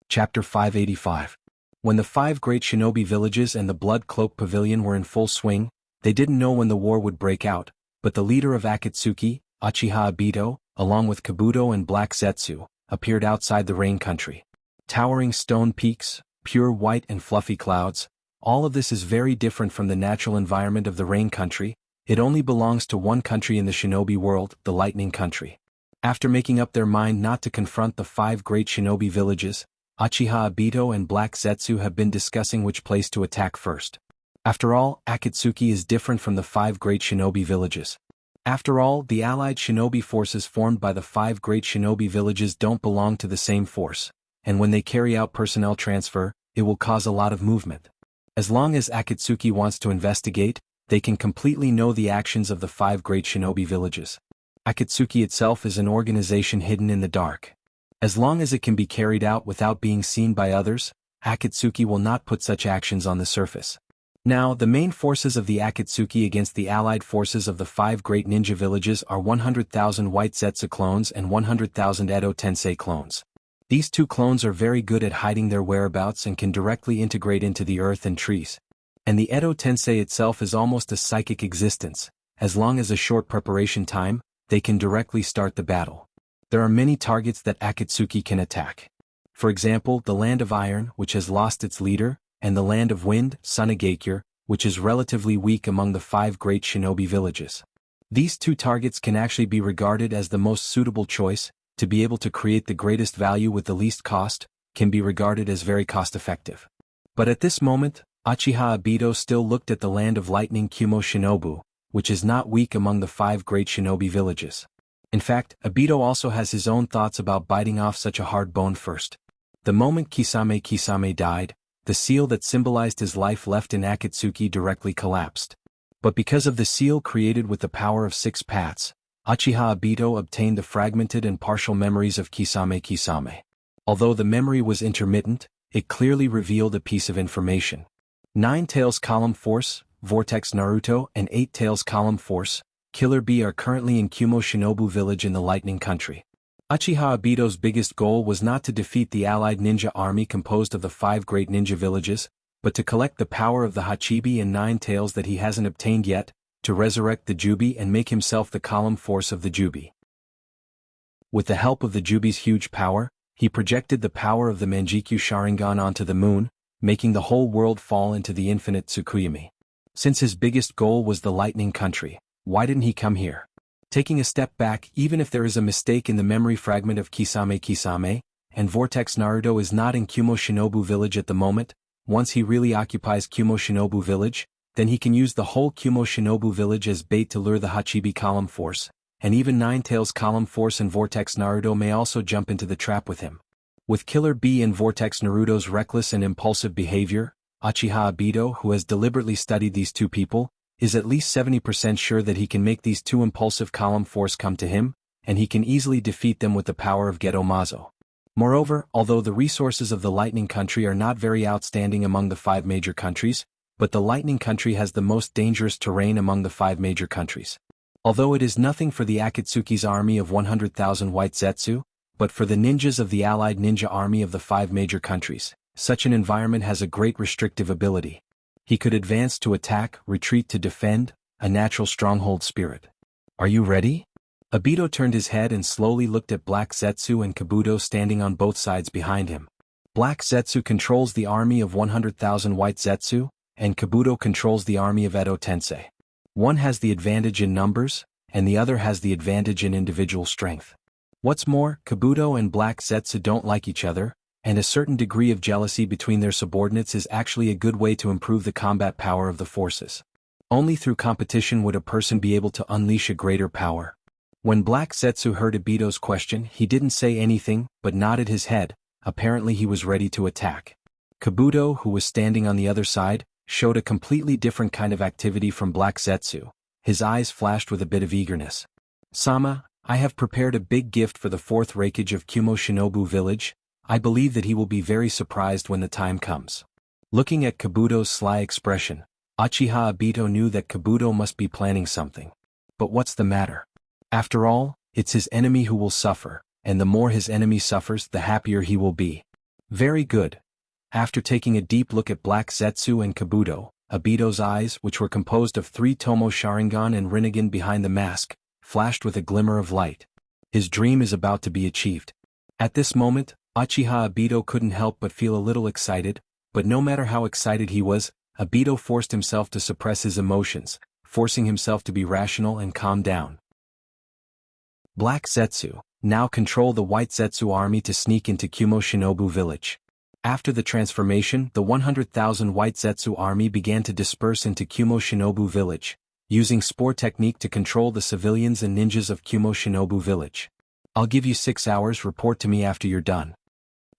[SPEAKER 1] Chapter 585. When the 5 great shinobi villages and the Blood Cloak Pavilion were in full swing, they didn't know when the war would break out, but the leader of Akatsuki, Uchiha Obito, along with Kabuto and Black Zetsu, appeared outside the rain country. Towering stone peaks, pure white and fluffy clouds, all of this is very different from the natural environment of the rain country. It only belongs to one country in the shinobi world, the lightning country. After making up their mind not to confront the 5 great shinobi villages, Uchiha Obito and Black Zetsu have been discussing which place to attack first. After all, Akatsuki is different from the 5 great shinobi villages. After all, the allied shinobi forces formed by the 5 great shinobi villages don't belong to the same force, and when they carry out personnel transfer, it will cause a lot of movement. As long as Akatsuki wants to investigate, they can completely know the actions of the 5 great shinobi villages. Akatsuki itself is an organization hidden in the dark. As long as it can be carried out without being seen by others, Akatsuki will not put such actions on the surface. Now, the main forces of the Akatsuki against the allied forces of the 5 great ninja villages are 100,000 White Zetsu clones and 100,000 Edo Tensei clones. These 2 clones are very good at hiding their whereabouts and can directly integrate into the earth and trees. And the Edo Tensei itself is almost a psychic existence. As long as a short preparation time, they can directly start the battle. There are many targets that Akatsuki can attack. For example, the Land of Iron, which has lost its leader, and the Land of Wind, Sunagakure, which is relatively weak among the 5 great shinobi villages. These 2 targets can actually be regarded as the most suitable choice. To be able to create the greatest value with the least cost, can be regarded as very cost-effective. But at this moment, Uchiha Obito still looked at the Land of Lightning Kumo Shinobu, which is not weak among the 5 great shinobi villages. In fact, Obito also has his own thoughts about biting off such a hard bone first. The moment Kisame died, the seal that symbolized his life left in Akatsuki directly collapsed. But because of the seal created with the power of 6 paths, Uchiha Obito obtained the fragmented and partial memories of Kisame. Although the memory was intermittent, it clearly revealed a piece of information. 9 Tails Column Force, Vortex Naruto, and 8 Tails Column Force, Killer Bee are currently in Kumo Shinobu Village in the Lightning Country. Uchiha Obito's biggest goal was not to defeat the allied ninja army composed of the 5 great ninja villages, but to collect the power of the Hachibi and 9 Tails that he hasn't obtained yet, to resurrect the Jubi and make himself the column force of the Jubi. With the help of the Jubi's huge power, he projected the power of the Manjikyu Sharingan onto the moon, making the whole world fall into the infinite Tsukuyomi. Since his biggest goal was the Lightning Country, why didn't he come here? Taking a step back, even if there is a mistake in the memory fragment of Kisame, and Vortex Naruto is not in Kumo Shinobu Village at the moment, once he really occupies Kumo Shinobu Village, then he can use the whole Kumo Shinobu Village as bait to lure the Hachibi Column Force, and even 9 Tails Column Force and Vortex Naruto may also jump into the trap with him. With Killer Bee and Vortex Naruto's reckless and impulsive behavior, Uchiha Obito, who has deliberately studied these 2 people, is at least 70% sure that he can make these 2 impulsive column force come to him, and he can easily defeat them with the power of Geto Mazo. Moreover, although the resources of the Lightning Country are not very outstanding among the 5 major countries, but the Lightning Country has the most dangerous terrain among the 5 major countries. Although it is nothing for the Akatsuki's army of 100,000 White Zetsu, but for the ninjas of the allied ninja army of the 5 major countries, such an environment has a great restrictive ability. He could advance to attack, retreat to defend, a natural stronghold spirit. Are you ready? Obito turned his head and slowly looked at Black Zetsu and Kabuto standing on both sides behind him. Black Zetsu controls the army of 100,000 White Zetsu, and Kabuto controls the army of Edo Tensei. One has the advantage in numbers, and the other has the advantage in individual strength. What's more, Kabuto and Black Zetsu don't like each other, and a certain degree of jealousy between their subordinates is actually a good way to improve the combat power of the forces. Only through competition would a person be able to unleash a greater power. When Black Zetsu heard Obito's question, he didn't say anything, but nodded his head. Apparently he was ready to attack. Kabuto, who was standing on the other side, showed a completely different kind of activity from Black Zetsu. His eyes flashed with a bit of eagerness. Sama, I have prepared a big gift for the 4th Raikage of Kumo Shinobu Village. I believe that he will be very surprised when the time comes. Looking at Kabuto's sly expression, Uchiha Obito knew that Kabuto must be planning something. But what's the matter? After all, it's his enemy who will suffer, and the more his enemy suffers, the happier he will be. Very good. After taking a deep look at Black Zetsu and Kabuto, Obito's eyes, which were composed of 3 Tomo Sharingan and Rinnegan behind the mask, flashed with a glimmer of light. His dream is about to be achieved. At this moment, Uchiha Obito couldn't help but feel a little excited, but no matter how excited he was, Obito forced himself to suppress his emotions, forcing himself to be rational and calm down. Black Zetsu, now control the White Zetsu army to sneak into Kumo Shinobu Village. After the transformation, the 100,000 White Zetsu army began to disperse into Kumo Shinobu Village, using spore technique to control the civilians and ninjas of Kumo Shinobu Village. I'll give you 6 hours, report to me after you're done.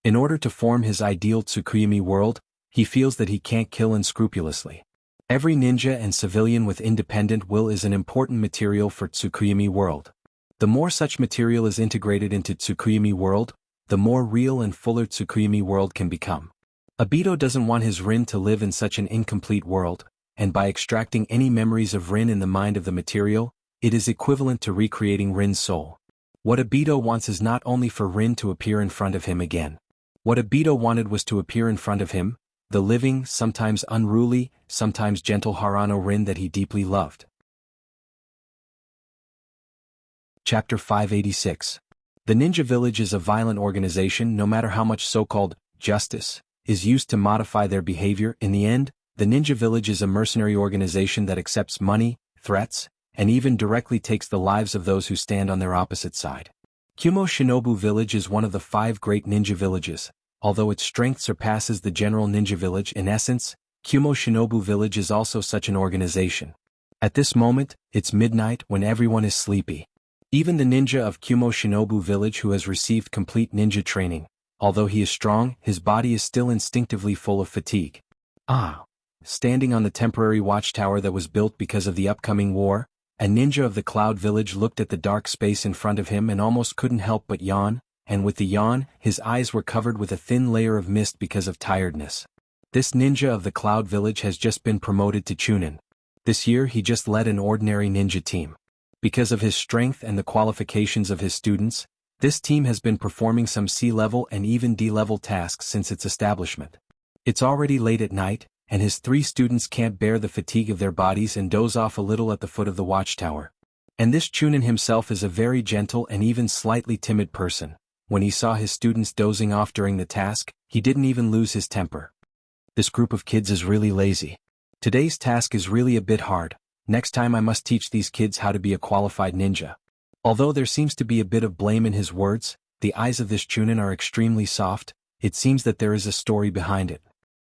[SPEAKER 1] In order to form his ideal Tsukuyomi world, he feels that he can't kill unscrupulously. Every ninja and civilian with independent will is an important material for Tsukuyomi world. The more such material is integrated into Tsukuyomi world, the more real and fuller Tsukuyomi world can become. Obito doesn't want his Rin to live in such an incomplete world, and by extracting any memories of Rin in the mind of the material, it is equivalent to recreating Rin's soul. What Obito wants is not only for Rin to appear in front of him again. What Obito wanted was to appear in front of him, the living, sometimes unruly, sometimes gentle Harano Rin that he deeply loved. Chapter 586. The Ninja Village is a violent organization. No matter how much so-called justice is used to modify their behavior, in the end, the Ninja Village is a mercenary organization that accepts money, threats, and even directly takes the lives of those who stand on their opposite side. Kumo Shinobu Village is one of the 5 great ninja villages. Although its strength surpasses the general ninja village in essence, Kumo Shinobu Village is also such an organization. At this moment, it's midnight when everyone is sleepy. Even the ninja of Kumo Shinobu Village who has received complete ninja training, although he is strong, his body is still instinctively full of fatigue. Standing on the temporary watchtower that was built because of the upcoming war, a ninja of the Cloud Village looked at the dark space in front of him and almost couldn't help but yawn, and with the yawn, his eyes were covered with a thin layer of mist because of tiredness. This ninja of the Cloud Village has just been promoted to Chunin. This year he just led an ordinary ninja team. Because of his strength and the qualifications of his students, this team has been performing some C-level and even D-level tasks since its establishment. It's already late at night, and his 3 students can't bear the fatigue of their bodies and doze off a little at the foot of the watchtower. And this Chunin himself is a very gentle and even slightly timid person. When he saw his students dozing off during the task, he didn't even lose his temper. This group of kids is really lazy. Today's task is really a bit hard. Next time I must teach these kids how to be a qualified ninja. Although there seems to be a bit of blame in his words, the eyes of this Chunin are extremely soft. It seems that there is a story behind it.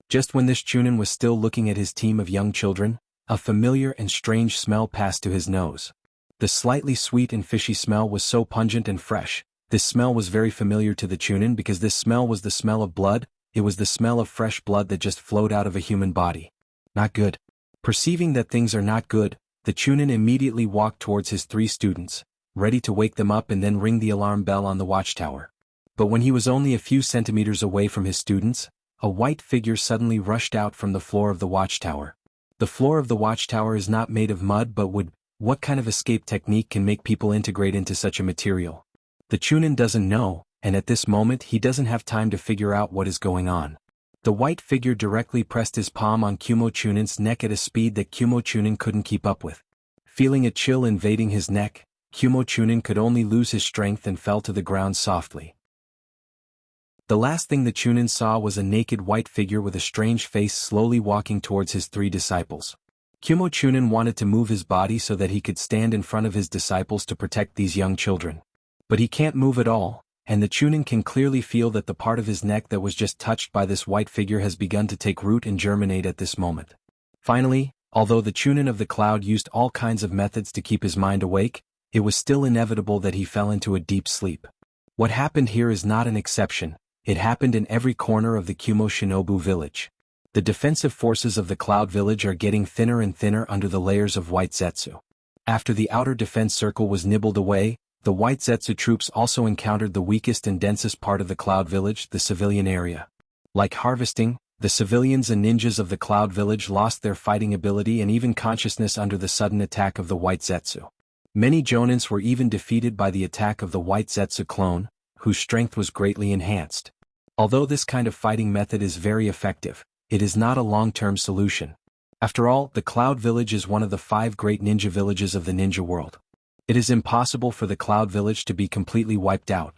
[SPEAKER 1] Just when this Chunin was still looking at his team of young children, a familiar and strange smell passed to his nose. The slightly sweet and fishy smell was so pungent and fresh. This smell was very familiar to the Chunin because this smell was the smell of blood. It was the smell of fresh blood that just flowed out of a human body. Not good. Perceiving that things are not good, the Chunin immediately walked towards his 3 students, ready to wake them up and then ring the alarm bell on the watchtower. But when he was only a few centimeters away from his students, a white figure suddenly rushed out from the floor of the watchtower. The floor of the watchtower is not made of mud but wood. What kind of escape technique can make people integrate into such a material? The Chunin doesn't know, and at this moment he doesn't have time to figure out what is going on. The white figure directly pressed his palm on Kumo Chunin's neck at a speed that Kumo Chunin couldn't keep up with. Feeling a chill invading his neck, Kumo Chunin could only lose his strength and fell to the ground softly. The last thing the Chunin saw was a naked white figure with a strange face slowly walking towards his 3 disciples. Kumo Chunin wanted to move his body so that he could stand in front of his disciples to protect these young children. But he can't move at all, and the Chunin can clearly feel that the part of his neck that was just touched by this white figure has begun to take root and germinate at this moment. Finally, although the Chunin of the cloud used all kinds of methods to keep his mind awake, it was still inevitable that he fell into a deep sleep. What happened here is not an exception. It happened in every corner of the Kumo Shinobu village. The defensive forces of the Cloud Village are getting thinner and thinner under the layers of white Zetsu. After the outer defense circle was nibbled away, the white Zetsu troops also encountered the weakest and densest part of the Cloud Village, the civilian area. Like harvesting, the civilians and ninjas of the Cloud Village lost their fighting ability and even consciousness under the sudden attack of the white Zetsu. Many Jonins were even defeated by the attack of the white Zetsu clone, whose strength was greatly enhanced. Although this kind of fighting method is very effective, it is not a long-term solution. After all, the Cloud Village is one of the 5 great ninja villages of the ninja world. It is impossible for the Cloud Village to be completely wiped out.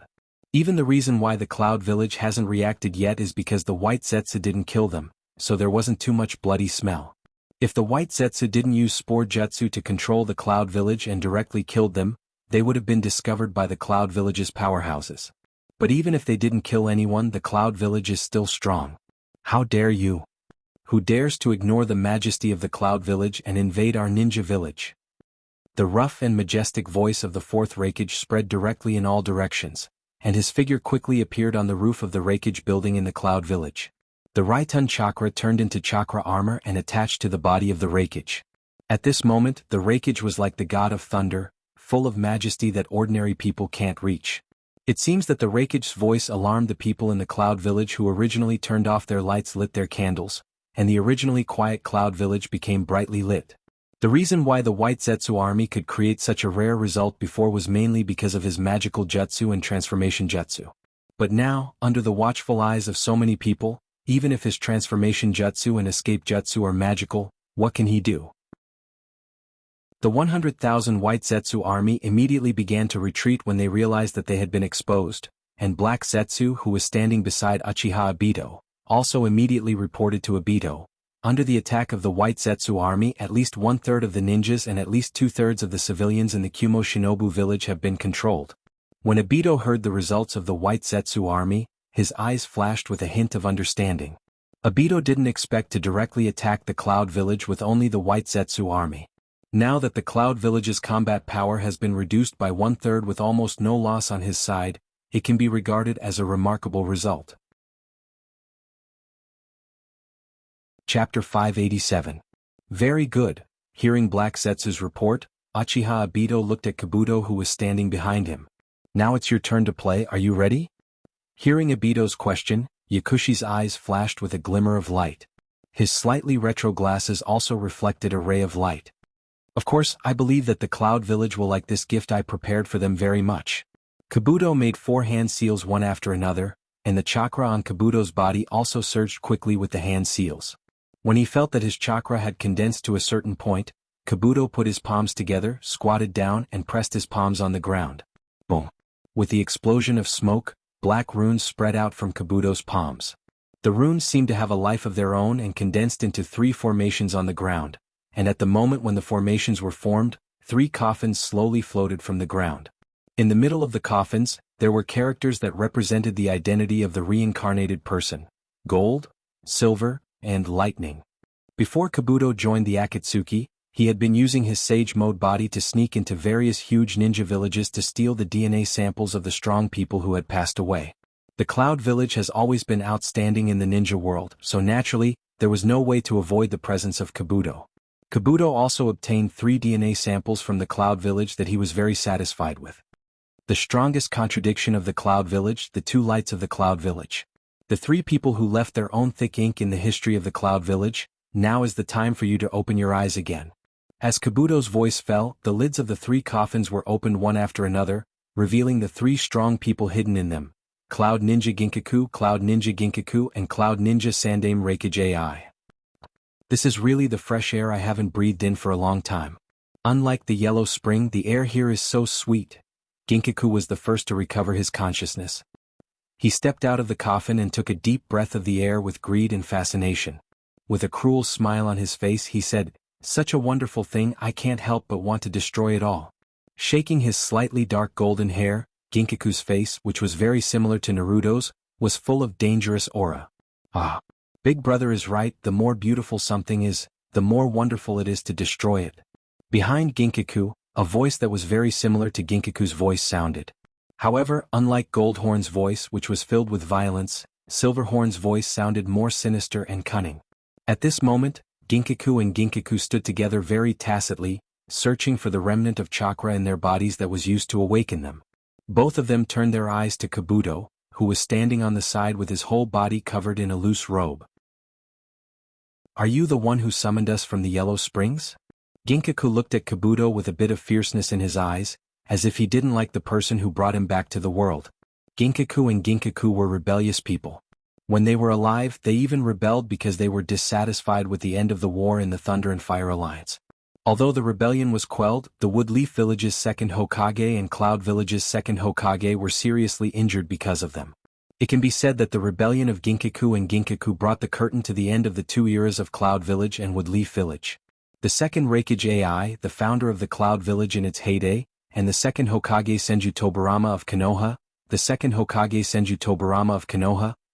[SPEAKER 1] Even the reason why the Cloud Village hasn't reacted yet is because the white Zetsu didn't kill them, so there wasn't too much bloody smell. If the white Zetsu didn't use Spore Jutsu to control the Cloud Village and directly killed them, they would have been discovered by the Cloud Village's powerhouses. But even if they didn't kill anyone, the Cloud Village is still strong. How dare you? Who dares to ignore the majesty of the Cloud Village and invade our ninja village? The rough and majestic voice of the 4th Raikage spread directly in all directions, and his figure quickly appeared on the roof of the Raikage building in the Cloud Village. The Raitun chakra turned into chakra armor and attached to the body of the Raikage. At this moment, the Raikage was like the god of thunder, full of majesty that ordinary people can't reach. It seems that the Rakich's voice alarmed the people in the Cloud Village who originally turned off their lights, lit their candles, and the originally quiet Cloud Village became brightly lit. The reason why the White Zetsu army could create such a rare result before was mainly because of his magical jutsu and transformation jutsu. But now, under the watchful eyes of so many people, even if his transformation jutsu and escape jutsu are magical, what can he do? The 100,000 White Zetsu army immediately began to retreat when they realized that they had been exposed, and Black Zetsu, who was standing beside Uchiha Obito, also immediately reported to Obito. Under the attack of the White Zetsu army, at least 1/3 of the ninjas and at least 2/3 of the civilians in the Kumo Shinobu village have been controlled. When Obito heard the results of the White Zetsu army, his eyes flashed with a hint of understanding. Obito didn't expect to directly attack the Cloud Village with only the White Zetsu army. Now that the Cloud Village's combat power has been reduced by 1/3 with almost no loss on his side, it can be regarded as a remarkable result. Chapter 587. Very good. Hearing Black Zetsu's report, Uchiha Obito looked at Kabuto who was standing behind him. Now it's your turn to play, are you ready? Hearing Obito's question, Yakushi's eyes flashed with a glimmer of light. His slightly retro glasses also reflected a ray of light. Of course, I believe that the Cloud Village will like this gift I prepared for them very much. Kabuto made 4 hand seals one after another, and the chakra on Kabuto's body also surged quickly with the hand seals. When he felt that his chakra had condensed to a certain point, Kabuto put his palms together, squatted down and pressed his palms on the ground. Boom! With the explosion of smoke, black runes spread out from Kabuto's palms. The runes seemed to have a life of their own and condensed into 3 formations on the ground, and at the moment when the formations were formed, 3 coffins slowly floated from the ground. In the middle of the coffins, there were characters that represented the identity of the reincarnated person: gold, silver, and lightning. Before Kabuto joined the Akatsuki, he had been using his Sage Mode body to sneak into various huge ninja villages to steal the DNA samples of the strong people who had passed away. The Cloud Village has always been outstanding in the ninja world, so naturally, there was no way to avoid the presence of Kabuto. Kabuto also obtained 3 DNA samples from the Cloud Village that he was very satisfied with. The strongest contradiction of the Cloud Village, the 2 lights of the Cloud Village. The 3 people who left their own thick ink in the history of the Cloud Village, now is the time for you to open your eyes again. As Kabuto's voice fell, the lids of the 3 coffins were opened one after another, revealing the 3 strong people hidden in them: Cloud Ninja Ginkaku, and Cloud Ninja Sandame Raikage AI. This is really the fresh air I haven't breathed in for a long time. Unlike the yellow spring, the air here is so sweet. Ginkaku was the first to recover his consciousness. He stepped out of the coffin and took a deep breath of the air with greed and fascination. With a cruel smile on his face he said, "Such a wonderful thing, I can't help but want to destroy it all." Shaking his slightly dark golden hair, Ginkaku's face, which was very similar to Naruto's, was full of dangerous aura. Ah! Big Brother is right, the more beautiful something is, the more wonderful it is to destroy it. Behind Ginkaku, a voice that was very similar to Ginkaku's voice sounded. However, unlike Goldhorn's voice, which was filled with violence, Silverhorn's voice sounded more sinister and cunning. At this moment, Ginkaku and Ginkaku stood together very tacitly, searching for the remnant of chakra in their bodies that was used to awaken them. Both of them turned their eyes to Kabuto, who was standing on the side with his whole body covered in a loose robe. "Are you the one who summoned us from the Yellow Springs?" Ginkaku looked at Kabuto with a bit of fierceness in his eyes, as if he didn't like the person who brought him back to the world. Ginkaku were rebellious people. When they were alive, they even rebelled because they were dissatisfied with the end of the war in the Thunder and Fire Alliance. Although the rebellion was quelled, the Woodleaf Village's second Hokage and Cloud Village's second Hokage were seriously injured because of them. It can be said that the rebellion of Ginkaku brought the curtain to the end of the 2 eras of Cloud Village and Woodleaf Village. The second Raikage AI, the founder of the Cloud Village in its heyday, and the second Hokage Senju Tobarama of Konoha,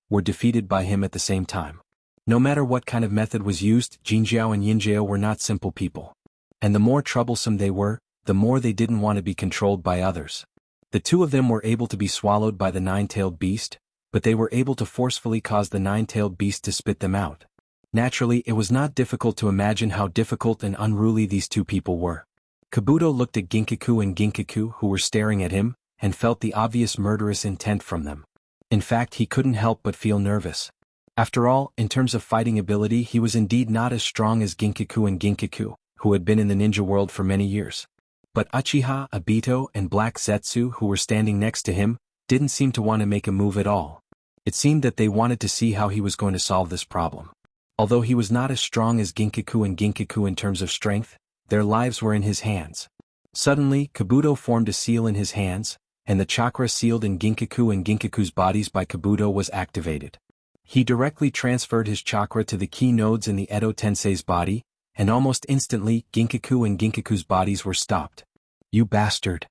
[SPEAKER 1] were defeated by him at the same time. No matter what kind of method was used, Jinjiao and Yinjiao were not simple people. And the more troublesome they were, the more they didn't want to be controlled by others. The 2 of them were able to be swallowed by the 9-tailed beast, but they were able to forcefully cause the 9-tailed beast to spit them out. Naturally, it was not difficult to imagine how difficult and unruly these 2 people were. Kabuto looked at Ginkaku, who were staring at him, and felt the obvious murderous intent from them. In fact, he couldn't help but feel nervous. After all, in terms of fighting ability, he was indeed not as strong as Ginkaku and Ginkaku, who had been in the ninja world for many years. But Uchiha, Obito, and Black Zetsu, who were standing next to him, didn't seem to want to make a move at all. It seemed that they wanted to see how he was going to solve this problem. Although he was not as strong as Ginkaku and Ginkaku in terms of strength, their lives were in his hands. Suddenly, Kabuto formed a seal in his hands, and the chakra sealed in Ginkaku and Ginkaku's bodies by Kabuto was activated. He directly transferred his chakra to the key nodes in the Edo Tensei's body, and almost instantly Ginkaku and Ginkaku's bodies were stopped. "You bastard."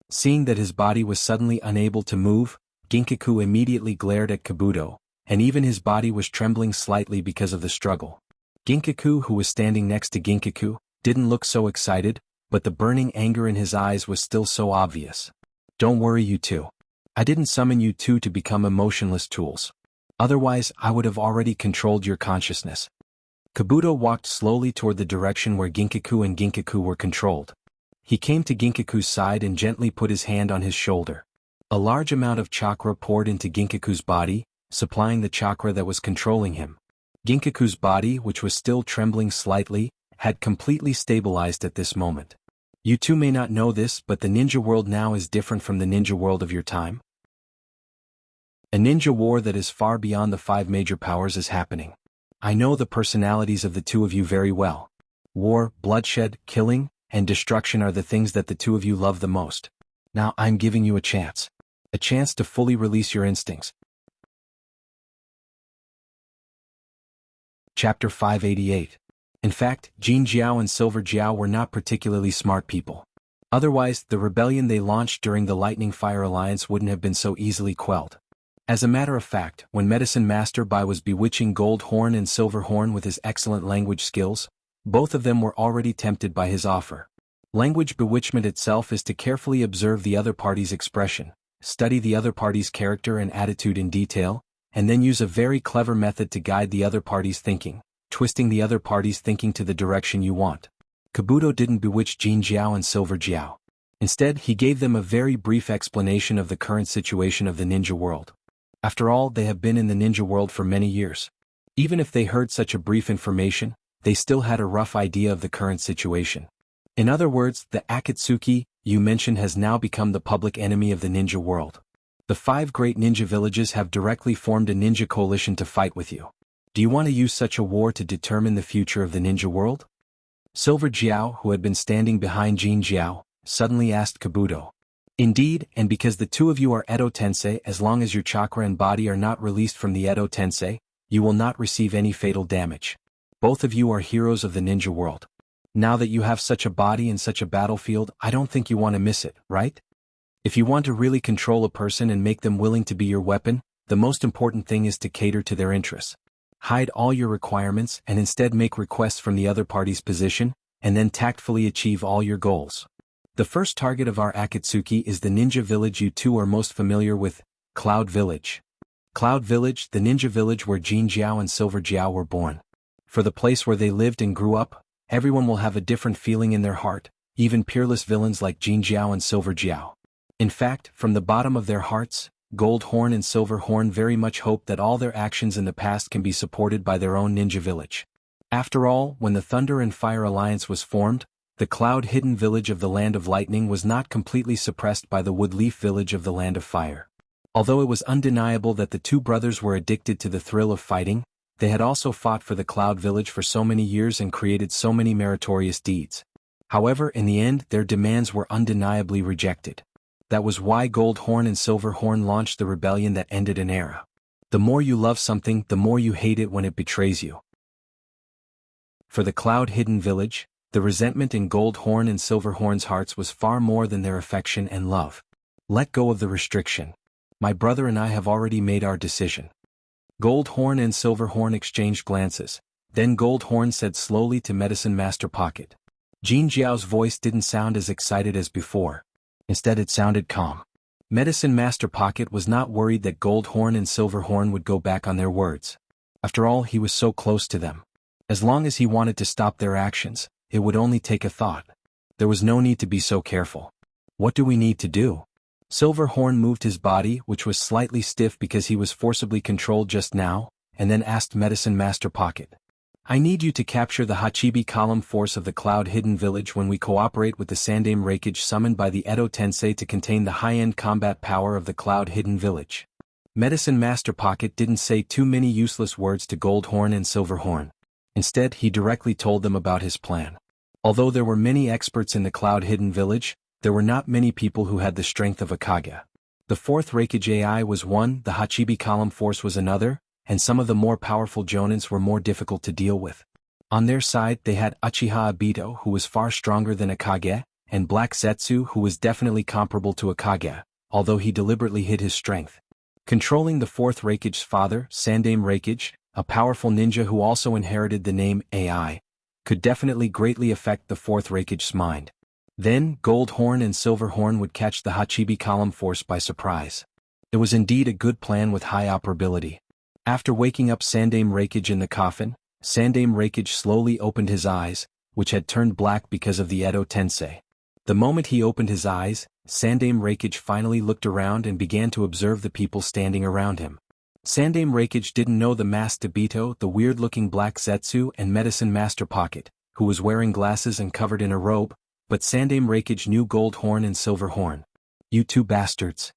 [SPEAKER 1] Seeing that his body was suddenly unable to move, Ginkaku immediately glared at Kabuto, and even his body was trembling slightly because of the struggle. Ginkaku, who was standing next to Ginkaku, didn't look so excited, but the burning anger in his eyes was still so obvious. "Don't worry, you two. I didn't summon you two to become emotionless tools. Otherwise, I would have already controlled your consciousness." Kabuto walked slowly toward the direction where Ginkaku and Ginkaku were controlled. He came to Ginkaku's side and gently put his hand on his shoulder. A large amount of chakra poured into Ginkaku's body, supplying the chakra that was controlling him. Ginkaku's body, which was still trembling slightly, had completely stabilized at this moment. You two may not know this, but the ninja world now is different from the ninja world of your time. A ninja war that is far beyond the 5 major powers is happening. I know the personalities of the two of you very well. War, bloodshed, killing, and destruction are the things that the two of you love the most. Now I'm giving you a chance. A chance to fully release your instincts. Chapter 588. In fact, Jin Jiao and Silver Jiao were not particularly smart people. Otherwise, the rebellion they launched during the Lightning Fire Alliance wouldn't have been so easily quelled. As a matter of fact, when Medicine Master Bai was bewitching Gold Horn and Silver Horn with his excellent language skills, both of them were already tempted by his offer. Language bewitchment itself is to carefully observe the other party's expression, study the other party's character and attitude in detail, and then use a very clever method to guide the other party's thinking, twisting the other party's thinking to the direction you want. Kabuto didn't bewitch Jin Jiao and Silver Jiao. Instead, he gave them a very brief explanation of the current situation of the ninja world. After all, they have been in the ninja world for many years. Even if they heard such a brief information, they still had a rough idea of the current situation. In other words, the Akatsuki you mentioned has now become the public enemy of the ninja world. The 5 great ninja villages have directly formed a ninja coalition to fight with you. Do you want to use such a war to determine the future of the ninja world? Silver Jiao, who had been standing behind Jin Jiao, suddenly asked Kabuto. Indeed, and because the two of you are Edo Tensei, as long as your chakra and body are not released from the Edo Tensei, you will not receive any fatal damage. Both of you are heroes of the ninja world. Now that you have such a body and such a battlefield, I don't think you want to miss it, right? If you want to really control a person and make them willing to be your weapon, the most important thing is to cater to their interests. Hide all your requirements and instead make requests from the other party's position, and then tactfully achieve all your goals. The first target of our Akatsuki is the ninja village you two are most familiar with, Cloud Village. Cloud Village, the ninja village where Jin Jiao and Silver Jiao were born. For the place where they lived and grew up, everyone will have a different feeling in their heart, even peerless villains like Jin Jiao and Silver Jiao. In fact, from the bottom of their hearts, Gold Horn and Silver Horn very much hope that all their actions in the past can be supported by their own ninja village. After all, when the Thunder and Fire Alliance was formed, the cloud-hidden village of the Land of Lightning was not completely suppressed by the Woodleaf village of the Land of Fire. Although it was undeniable that the two brothers were addicted to the thrill of fighting, they had also fought for the Cloud Village for so many years and created so many meritorious deeds. However, in the end, their demands were undeniably rejected. That was why Gold Horn and Silver Horn launched the rebellion that ended an era. The more you love something, the more you hate it when it betrays you. For the cloud-hidden village, the resentment in Gold Horn and Silver Horn's hearts was far more than their affection and love. Let go of the restriction. My brother and I have already made our decision. Gold Horn and Silver Horn exchanged glances. Then Gold Horn said slowly to Medicine Master Pocket. Jin Jiao's voice didn't sound as excited as before. Instead it sounded calm. Medicine Master Pocket was not worried that Gold Horn and Silver Horn would go back on their words. After all, he was so close to them. As long as he wanted to stop their actions, it would only take a thought. There was no need to be so careful. What do we need to do? Silverhorn moved his body, which was slightly stiff because he was forcibly controlled just now, and then asked Medicine Master Pocket. I need you to capture the Hachibi column force of the Cloud Hidden Village when we cooperate with the Sandame Reikage summoned by the Edo Tensei to contain the high-end combat power of the Cloud Hidden Village. Medicine Master Pocket didn't say too many useless words to Goldhorn and Silverhorn. Instead, he directly told them about his plan. Although there were many experts in the Cloud Hidden Village, there were not many people who had the strength of a Kage. The fourth Reikage AI was one, the Hachibi column force was another, and some of the more powerful Jonins were more difficult to deal with. On their side they had Uchiha Obito, who was far stronger than a Kage, and Black Zetsu, who was definitely comparable to a Kage, although he deliberately hid his strength. Controlling the fourth Reikage's father, Sandame Reikage, a powerful ninja who also inherited the name AI, could definitely greatly affect the fourth Reikage's mind. Then, Goldhorn and Silverhorn would catch the Hachibi column force by surprise. It was indeed a good plan with high operability. After waking up Sandame Reikage in the coffin, Sandame Reikage slowly opened his eyes, which had turned black because of the Edo Tensei. The moment he opened his eyes, Sandame Reikage finally looked around and began to observe the people standing around him. Sandame Reikage didn't know the masked Obito, the weird-looking Black Zetsu, and Medicine Master Pocket, who was wearing glasses and covered in a robe, but Sandame Reikage knew Goldhorn and Silverhorn. You two bastards.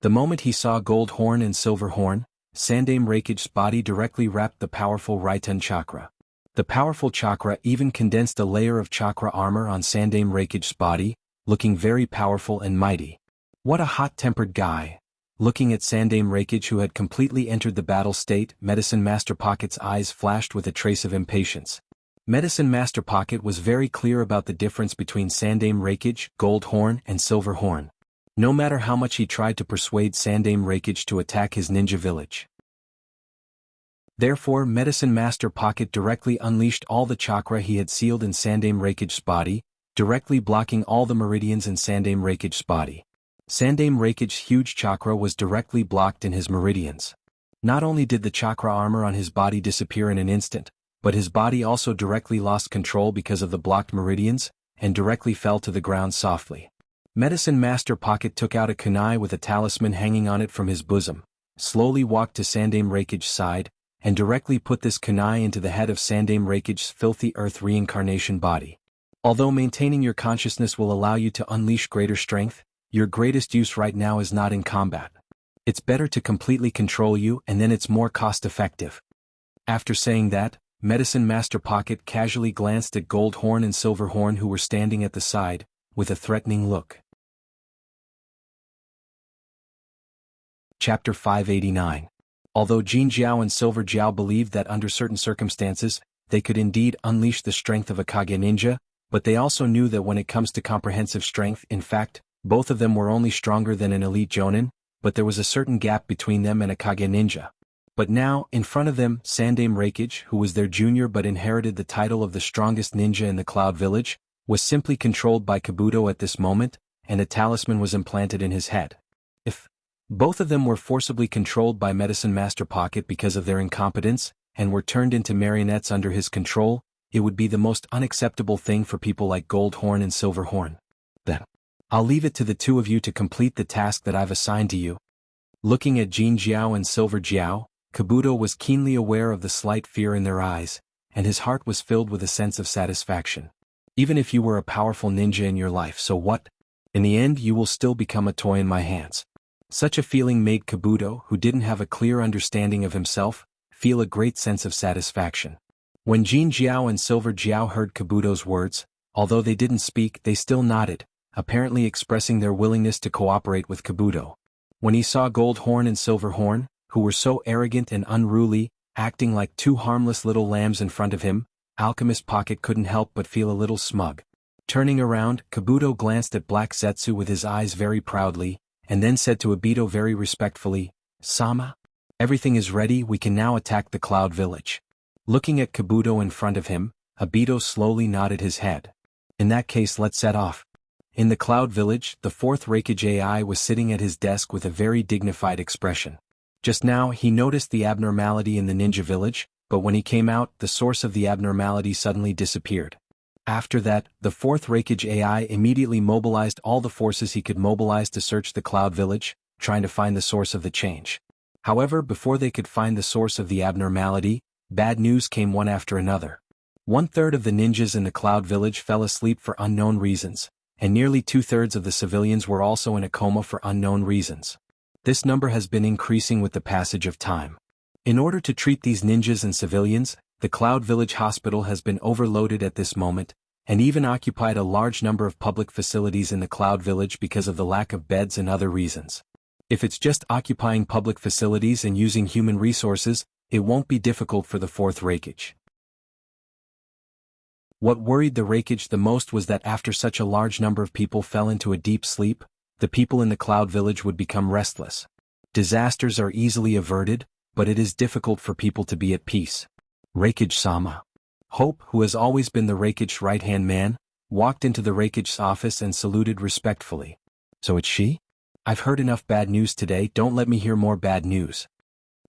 [SPEAKER 1] The moment he saw Goldhorn and Silverhorn, Sandame Reikage's body directly wrapped the powerful Raiten chakra. The powerful chakra even condensed a layer of chakra armor on Sandame Reikage's body, looking very powerful and mighty. What a hot-tempered guy. Looking at Sandame Reikage, who had completely entered the battle state, Medicine Master Pocket's eyes flashed with a trace of impatience. Medicine Master Pocket was very clear about the difference between Sandame Reikage, Goldhorn, and Silverhorn. No matter how much he tried to persuade Sandame Reikage to attack his ninja village. Therefore, Medicine Master Pocket directly unleashed all the chakra he had sealed in Sandame Reikage's body, directly blocking all the meridians in Sandame Reikage's body. Sandame Reikage's huge chakra was directly blocked in his meridians. Not only did the chakra armor on his body disappear in an instant, but his body also directly lost control because of the blocked meridians, and directly fell to the ground softly. Medicine Master Pocket took out a kunai with a talisman hanging on it from his bosom, slowly walked to Sandame Reikage's side, and directly put this kunai into the head of Sandame Reikage's filthy earth reincarnation body. Although maintaining your consciousness will allow you to unleash greater strength, your greatest use right now is not in combat. It's better to completely control you, and then it's more cost-effective. After saying that, Medicine Master Pocket casually glanced at Goldhorn and Silverhorn, who were standing at the side, with a threatening look. Chapter 589. Although Jin Jiao and Silver Jiao believed that under certain circumstances, they could indeed unleash the strength of a Kage ninja, but they also knew that when it comes to comprehensive strength, in fact, both of them were only stronger than an elite Jonin, but there was a certain gap between them and a Kage ninja. But now, in front of them, Sandame Reikage, who was their junior but inherited the title of the strongest ninja in the Cloud Village, was simply controlled by Kabuto at this moment, and a talisman was implanted in his head. If both of them were forcibly controlled by Medicine Master Pocket because of their incompetence, and were turned into marionettes under his control, it would be the most unacceptable thing for people like Goldhorn and Silverhorn. Then, I'll leave it to the two of you to complete the task that I've assigned to you. Looking at Jin Jiao and Silver Jiao, Kabuto was keenly aware of the slight fear in their eyes, and his heart was filled with a sense of satisfaction. Even if you were a powerful ninja in your life, so what? In the end, you will still become a toy in my hands. Such a feeling made Kabuto, who didn't have a clear understanding of himself, feel a great sense of satisfaction. When Jin Jiao and Silver Jiao heard Kabuto's words, although they didn't speak, they still nodded, apparently expressing their willingness to cooperate with Kabuto. When he saw Goldhorn and Silverhorn, who were so arrogant and unruly, acting like two harmless little lambs in front of him, Alchemist Pocket couldn't help but feel a little smug. Turning around, Kabuto glanced at Black Zetsu with his eyes very proudly, and then said to Obito very respectfully, "Sama? Everything is ready, we can now attack the Cloud Village." Looking at Kabuto in front of him, Obito slowly nodded his head. "In that case, let's set off." In the Cloud Village, the fourth Reikage AI was sitting at his desk with a very dignified expression. Just now, he noticed the abnormality in the ninja village, but when he came out, the source of the abnormality suddenly disappeared. After that, the fourth Reikage AI immediately mobilized all the forces he could mobilize to search the Cloud Village, trying to find the source of the change. However, before they could find the source of the abnormality, bad news came one after another. 1/3 of the ninjas in the Cloud Village fell asleep for unknown reasons, and nearly 2/3 of the civilians were also in a coma for unknown reasons. This number has been increasing with the passage of time. In order to treat these ninjas and civilians, the Cloud Village Hospital has been overloaded at this moment, and even occupied a large number of public facilities in the Cloud Village because of the lack of beds and other reasons. If it's just occupying public facilities and using human resources, it won't be difficult for the fourth Reikage. What worried the Reikage the most was that after such a large number of people fell into a deep sleep, the people in the Cloud Village would become restless. Disasters are easily averted, but it is difficult for people to be at peace. Reikage-sama. Hope, who has always been the Reikage's right-hand man, walked into the Reikage's office and saluted respectfully. "So it's she? I've heard enough bad news today, don't let me hear more bad news."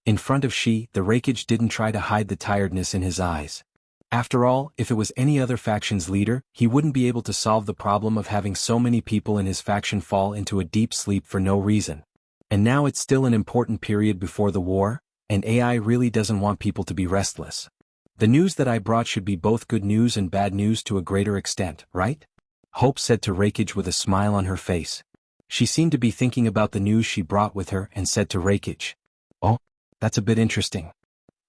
[SPEAKER 1] In front of she, the Reikage didn't try to hide the tiredness in his eyes. After all, if it was any other faction's leader, he wouldn't be able to solve the problem of having so many people in his faction fall into a deep sleep for no reason. And now it's still an important period before the war, and AI really doesn't want people to be restless. The news that I brought should be both good news and bad news to a greater extent, right? Hope said to Reikage with a smile on her face. She seemed to be thinking about the news she brought with her and said to Reikage, "Oh, that's a bit interesting."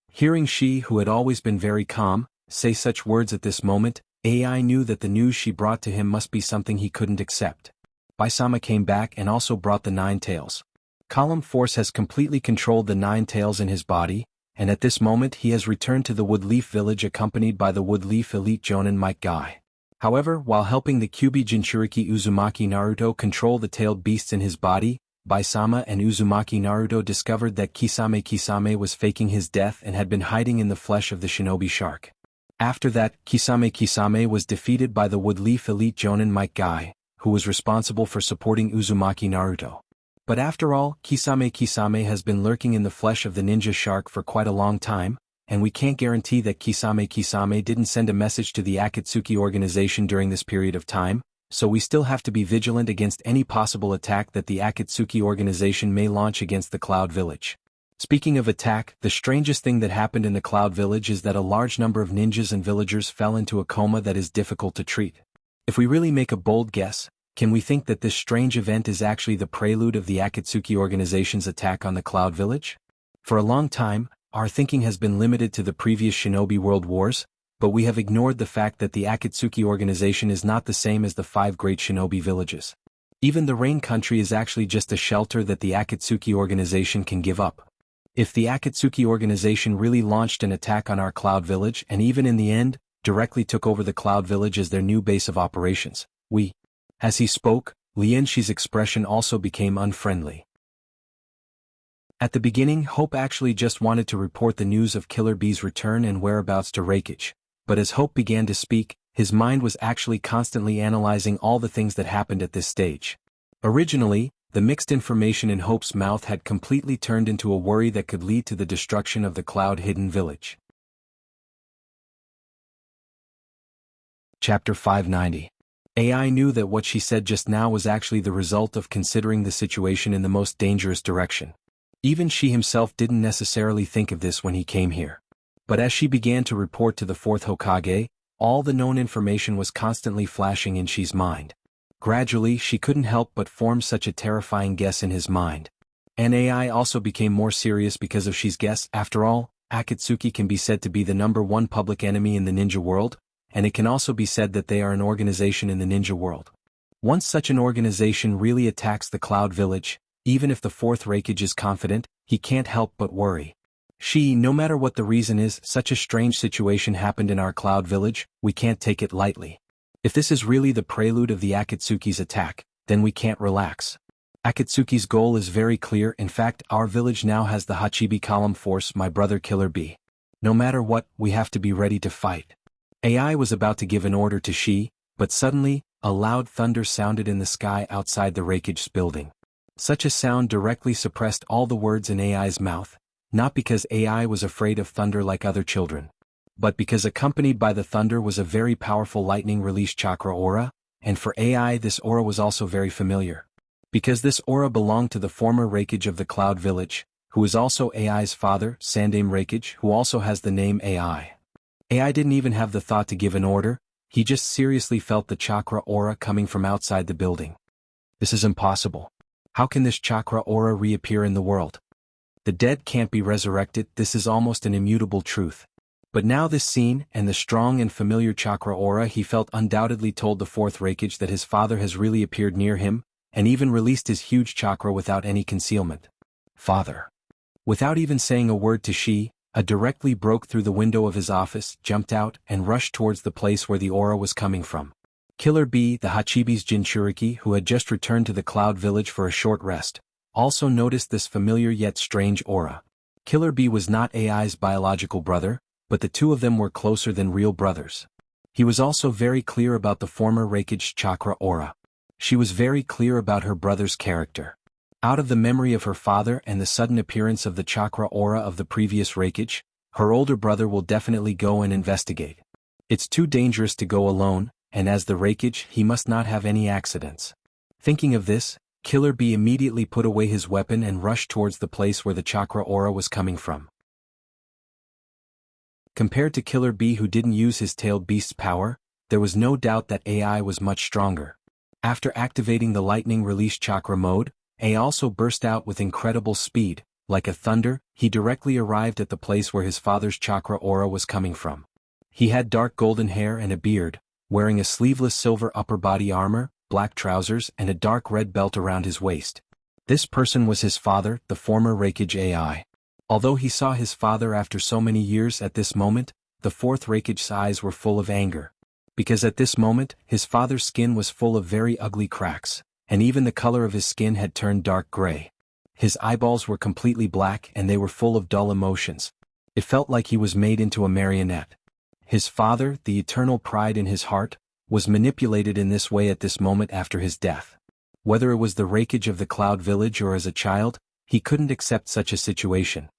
[SPEAKER 1] Hearing she, who had always been very calm, say such words at this moment, AI knew that the news she brought to him must be something he couldn't accept. Baisama came back and also brought the 9 tails. Column Force has completely controlled the 9 tails in his body, and at this moment he has returned to the Woodleaf Village accompanied by the Woodleaf Elite Jonin Mike Guy. However, while helping the Kyuubi Jinchuriki Uzumaki Naruto control the tailed beasts in his body, Baisama and Uzumaki Naruto discovered that Kisame was faking his death and had been hiding in the flesh of the shinobi shark. After that, Kisame was defeated by the Woodleaf Elite Jonin Mike Guy, who was responsible for supporting Uzumaki Naruto. But after all, Kisame has been lurking in the flesh of the ninja shark for quite a long time, and we can't guarantee that Kisame didn't send a message to the Akatsuki organization during this period of time, so we still have to be vigilant against any possible attack that the Akatsuki organization may launch against the Cloud Village. Speaking of attack, the strangest thing that happened in the Cloud Village is that a large number of ninjas and villagers fell into a coma that is difficult to treat. If we really make a bold guess, can we think that this strange event is actually the prelude of the Akatsuki organization's attack on the Cloud Village? For a long time, our thinking has been limited to the previous Shinobi World Wars, but we have ignored the fact that the Akatsuki organization is not the same as the 5 great Shinobi villages. Even the Rain Country is actually just a shelter that the Akatsuki organization can give up. If the Akatsuki organization really launched an attack on our Cloud Village and even in the end, directly took over the Cloud Village as their new base of operations, As he spoke, Lien Shi's expression also became unfriendly. At the beginning, Hope actually just wanted to report the news of Killer Bee's return and whereabouts to Reikage, but as Hope began to speak, his mind was actually constantly analyzing all the things that happened at this stage. Originally, the mixed information in Hope's mouth had completely turned into a worry that could lead to the destruction of the Cloud Hidden Village. Chapter 590. AI knew that what she said just now was actually the result of considering the situation in the most dangerous direction. Even she himself didn't necessarily think of this when he came here. But as she began to report to the 4th Hokage, all the known information was constantly flashing in Shi's mind. Gradually, she couldn't help but form such a terrifying guess in his mind. And AI also became more serious because of Shi's guess. After all, Akatsuki can be said to be the #1 public enemy in the ninja world, and it can also be said that they are an organization in the ninja world. Once such an organization really attacks the Cloud Village, even if the 4th Reikage is confident, he can't help but worry. No matter what the reason is, such a strange situation happened in our Cloud Village, we can't take it lightly. If this is really the prelude of the Akatsuki's attack, then we can't relax. Akatsuki's goal is very clear. In fact, our village now has the Hachibi Column Force, my brother Killer Bee. No matter what, we have to be ready to fight. AI was about to give an order to Shi, but suddenly, a loud thunder sounded in the sky outside the Reikage's building. Such a sound directly suppressed all the words in AI's mouth, not because AI was afraid of thunder like other children. but because accompanied by the thunder was a very powerful lightning release chakra aura, and for AI this aura was also very familiar. Because this aura belonged to the former Reikage of the Cloud Village, who is also AI's father, Sandame Reikage, who also has the name AI. AI didn't even have the thought to give an order, he just seriously felt the chakra aura coming from outside the building. This is impossible. How can this chakra aura reappear in the world? The dead can't be resurrected, this is almost an immutable truth. But now this scene, and the strong and familiar chakra aura he felt undoubtedly told the fourth Reikage that his father has really appeared near him, and even released his huge chakra without any concealment. Father. Without even saying a word to Shi, directly broke through the window of his office, jumped out, and rushed towards the place where the aura was coming from. Killer B, the Hachibi's Jinchuriki, who had just returned to the Cloud Village for a short rest, also noticed this familiar yet strange aura. Killer B was not AI's biological brother, but the two of them were closer than real brothers. He was also very clear about the former Reikage chakra aura. She was very clear about her brother's character. Out of the memory of her father and the sudden appearance of the chakra aura of the previous Reikage, her older brother will definitely go and investigate. It's too dangerous to go alone, and as the Reikage he must not have any accidents. Thinking of this, Killer B immediately put away his weapon and rushed towards the place where the chakra aura was coming from. Compared to Killer B who didn't use his tailed beast's power, there was no doubt that AI was much stronger. After activating the lightning release chakra mode, A also burst out with incredible speed, like a thunder, he directly arrived at the place where his father's chakra aura was coming from. He had dark golden hair and a beard, wearing a sleeveless silver upper body armor, black trousers and a dark red belt around his waist. This person was his father, the former Reikage AI. Although he saw his father after so many years at this moment, the fourth Reikage's eyes were full of anger. Because at this moment, his father's skin was full of very ugly cracks, and even the color of his skin had turned dark gray. His eyeballs were completely black and they were full of dull emotions. It felt like he was made into a marionette. His father, the eternal pride in his heart, was manipulated in this way at this moment after his death. Whether it was the Reikage of the Cloud Village or as a child, he couldn't accept such a situation.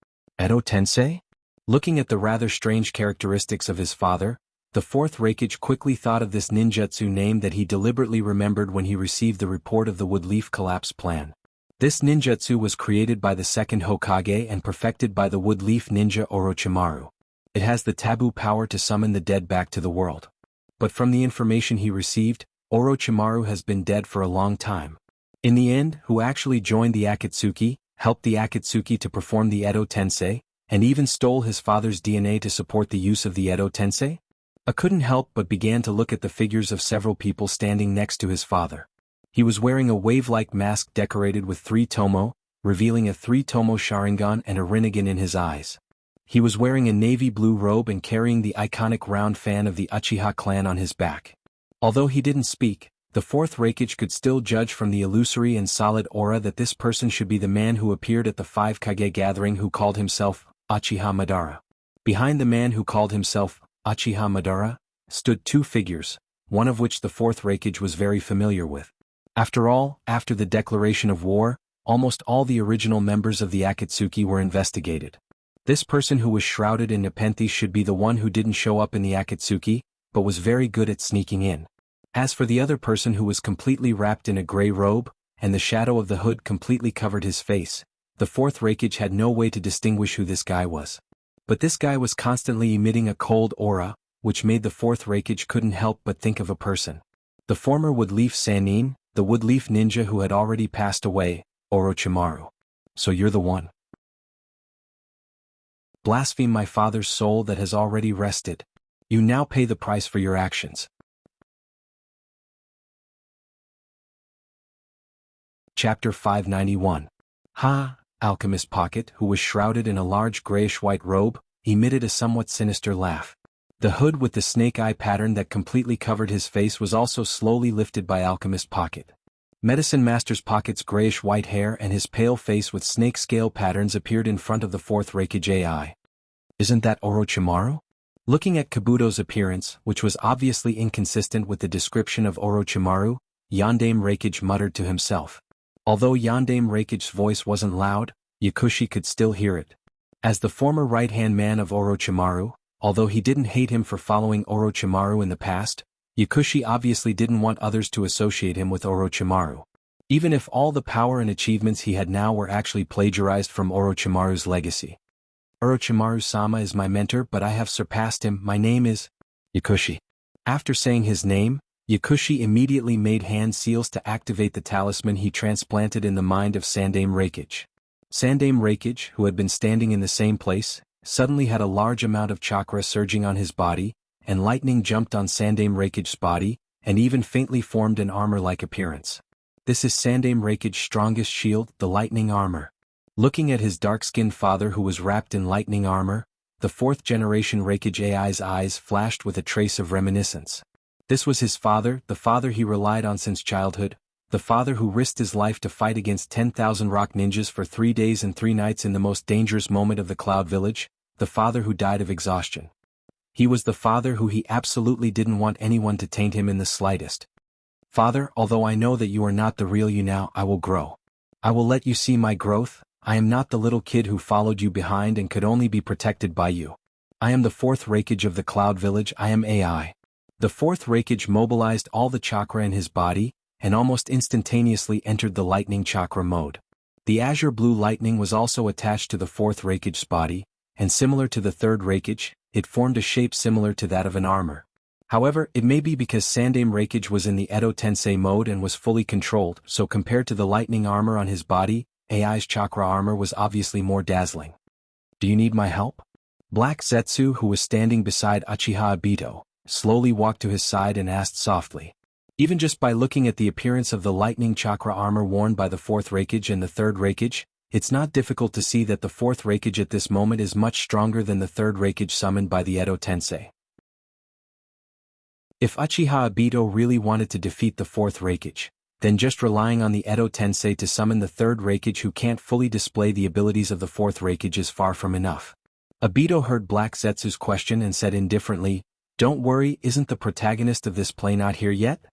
[SPEAKER 1] Edo Tensei? Looking at the rather strange characteristics of his father, the fourth Reikage quickly thought of this ninjutsu name that he deliberately remembered when he received the report of the Woodleaf Collapse plan. This ninjutsu was created by the second Hokage and perfected by the Woodleaf ninja Orochimaru. It has the taboo power to summon the dead back to the world. But from the information he received, Orochimaru has been dead for a long time. In the end, who actually joined the Akatsuki, helped the Akatsuki to perform the Edo Tensei, and even stole his father's DNA to support the use of the Edo Tensei? I couldn't help but began to look at the figures of several people standing next to his father. He was wearing a wave-like mask decorated with 3 tomo, revealing a 3 tomo Sharingan and a Rinnegan in his eyes. He was wearing a navy blue robe and carrying the iconic round fan of the Uchiha clan on his back. Although he didn't speak, the fourth Reikage could still judge from the illusory and solid aura that this person should be the man who appeared at the 5 Kage gathering who called himself Uchiha Madara. Behind the man who called himself Uchiha Madara stood 2 figures, one of which the fourth Reikage was very familiar with. After all, after the declaration of war, almost all the original members of the Akatsuki were investigated. This person who was shrouded in Nepenthe should be the one who didn't show up in the Akatsuki, but was very good at sneaking in. As for the other person who was completely wrapped in a gray robe, and the shadow of the hood completely covered his face, the fourth Reikage had no way to distinguish who this guy was. But this guy was constantly emitting a cold aura, which made the fourth Reikage couldn't help but think of a person. The former Woodleaf Sannin, the Woodleaf ninja who had already passed away, Orochimaru. So you're the one. Blaspheme my father's soul that has already rested. You now pay the price for your actions. Chapter 591. Alchemist Pocket, who was shrouded in a large grayish-white robe, emitted a somewhat sinister laugh. The hood with the snake eye pattern that completely covered his face was also slowly lifted by Alchemist Pocket. Medicine Master's Pocket's grayish-white hair and his pale face with snake scale patterns appeared in front of the fourth Reikage AI. Isn't that Orochimaru? Looking at Kabuto's appearance, which was obviously inconsistent with the description of Orochimaru, Yondaime Reikage muttered to himself. Although Yondaime Reikage's voice wasn't loud, Yakushi could still hear it. As the former right-hand man of Orochimaru, Although he didn't hate him for following Orochimaru in the past, Yakushi obviously didn't want others to associate him with Orochimaru. Even if all the power and achievements he had now were actually plagiarized from Orochimaru's legacy. Orochimaru-sama is my mentor, but I have surpassed him. My name is Yakushi. After saying his name, Yakushi immediately made hand seals to activate the talisman he transplanted in the mind of Sandame Reikage. Sandame Reikage, who had been standing in the same place, suddenly had a large amount of chakra surging on his body, and lightning jumped on Sandame Reikage's body, and even faintly formed an armor-like appearance. This is Sandame Reikage's strongest shield, the lightning armor. Looking at his dark-skinned father who was wrapped in lightning armor, the fourth-generation Reikage AI's eyes flashed with a trace of reminiscence. This was his father, the father he relied on since childhood, the father who risked his life to fight against 10,000 rock ninjas for 3 days and 3 nights in the most dangerous moment of the Cloud Village, the father who died of exhaustion. He was the father who he absolutely didn't want anyone to taint him in the slightest. Father, although I know that you are not the real you now, I will grow. I will let you see my growth. I am not the little kid who followed you behind and could only be protected by you. I am the fourth Reikage of the Cloud Village. I am AI. The fourth Reikage mobilized all the chakra in his body, and almost instantaneously entered the lightning chakra mode. The azure blue lightning was also attached to the fourth Reikage's body, and similar to the third Reikage, it formed a shape similar to that of an armor. However, it may be because Sandame Reikage was in the Edo Tensei mode and was fully controlled, so compared to the lightning armor on his body, AI's chakra armor was obviously more dazzling. Do you need my help? Black Zetsu, who was standing beside Uchiha Obito, slowly walked to his side and asked softly. Even just by looking at the appearance of the lightning chakra armor worn by the fourth Reikage and the third Reikage, it's not difficult to see that the fourth Reikage at this moment is much stronger than the third Reikage summoned by the Edo Tensei. If Uchiha Obito really wanted to defeat the fourth Reikage, then just relying on the Edo Tensei to summon the third Reikage who can't fully display the abilities of the fourth Reikage is far from enough. Obito heard Black Zetsu's question and said indifferently, "Don't worry, isn't the protagonist of this play not here yet?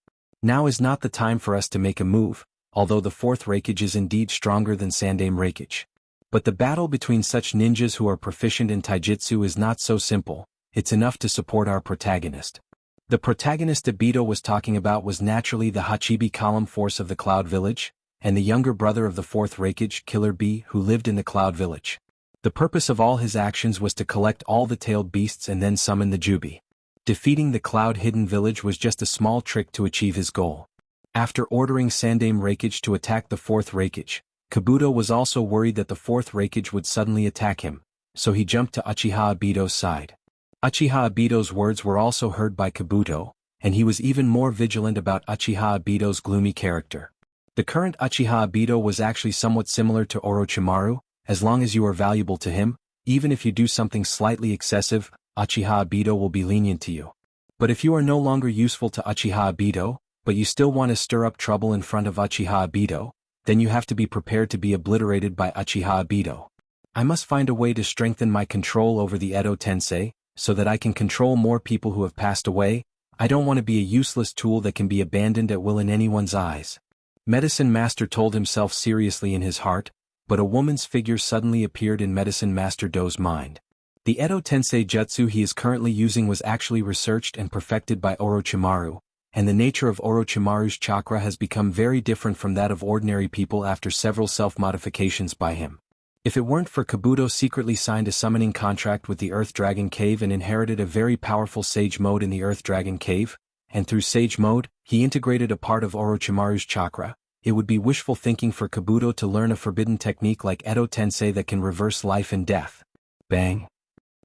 [SPEAKER 1] Now is not the time for us to make a move, although the fourth Reikage is indeed stronger than Sandame Reikage. But the battle between such ninjas who are proficient in taijutsu is not so simple, it's enough to support our protagonist." The protagonist Obito was talking about was naturally the Hachibi column force of the Cloud Village, and the younger brother of the fourth Reikage, Killer Bee, who lived in the Cloud Village. The purpose of all his actions was to collect all the tailed beasts and then summon the Jubi. Defeating the Cloud Hidden Village was just a small trick to achieve his goal. After ordering Sandame Reikage to attack the fourth Reikage, Kabuto was also worried that the fourth Reikage would suddenly attack him, so he jumped to Uchiha Obito's side. Uchiha Obito's words were also heard by Kabuto, and he was even more vigilant about Uchiha Obito's gloomy character. The current Uchiha Obito was actually somewhat similar to Orochimaru. As long as you are valuable to him, even if you do something slightly excessive, Uchiha Obito will be lenient to you. But if you are no longer useful to Uchiha Obito, but you still want to stir up trouble in front of Uchiha Obito, then you have to be prepared to be obliterated by Uchiha Obito. I must find a way to strengthen my control over the Edo Tensei, so that I can control more people who have passed away. I don't want to be a useless tool that can be abandoned at will in anyone's eyes. Medicine Master told himself seriously in his heart, but a woman's figure suddenly appeared in Medicine Master Do's mind. The Edo Tensei jutsu he is currently using was actually researched and perfected by Orochimaru, and the nature of Orochimaru's chakra has become very different from that of ordinary people after several self-modifications by him. If it weren't for Kabuto secretly signed a summoning contract with the Earth Dragon Cave and inherited a very powerful Sage Mode in the Earth Dragon Cave, and through Sage Mode, he integrated a part of Orochimaru's chakra, it would be wishful thinking for Kabuto to learn a forbidden technique like Edo Tensei that can reverse life and death. Bang!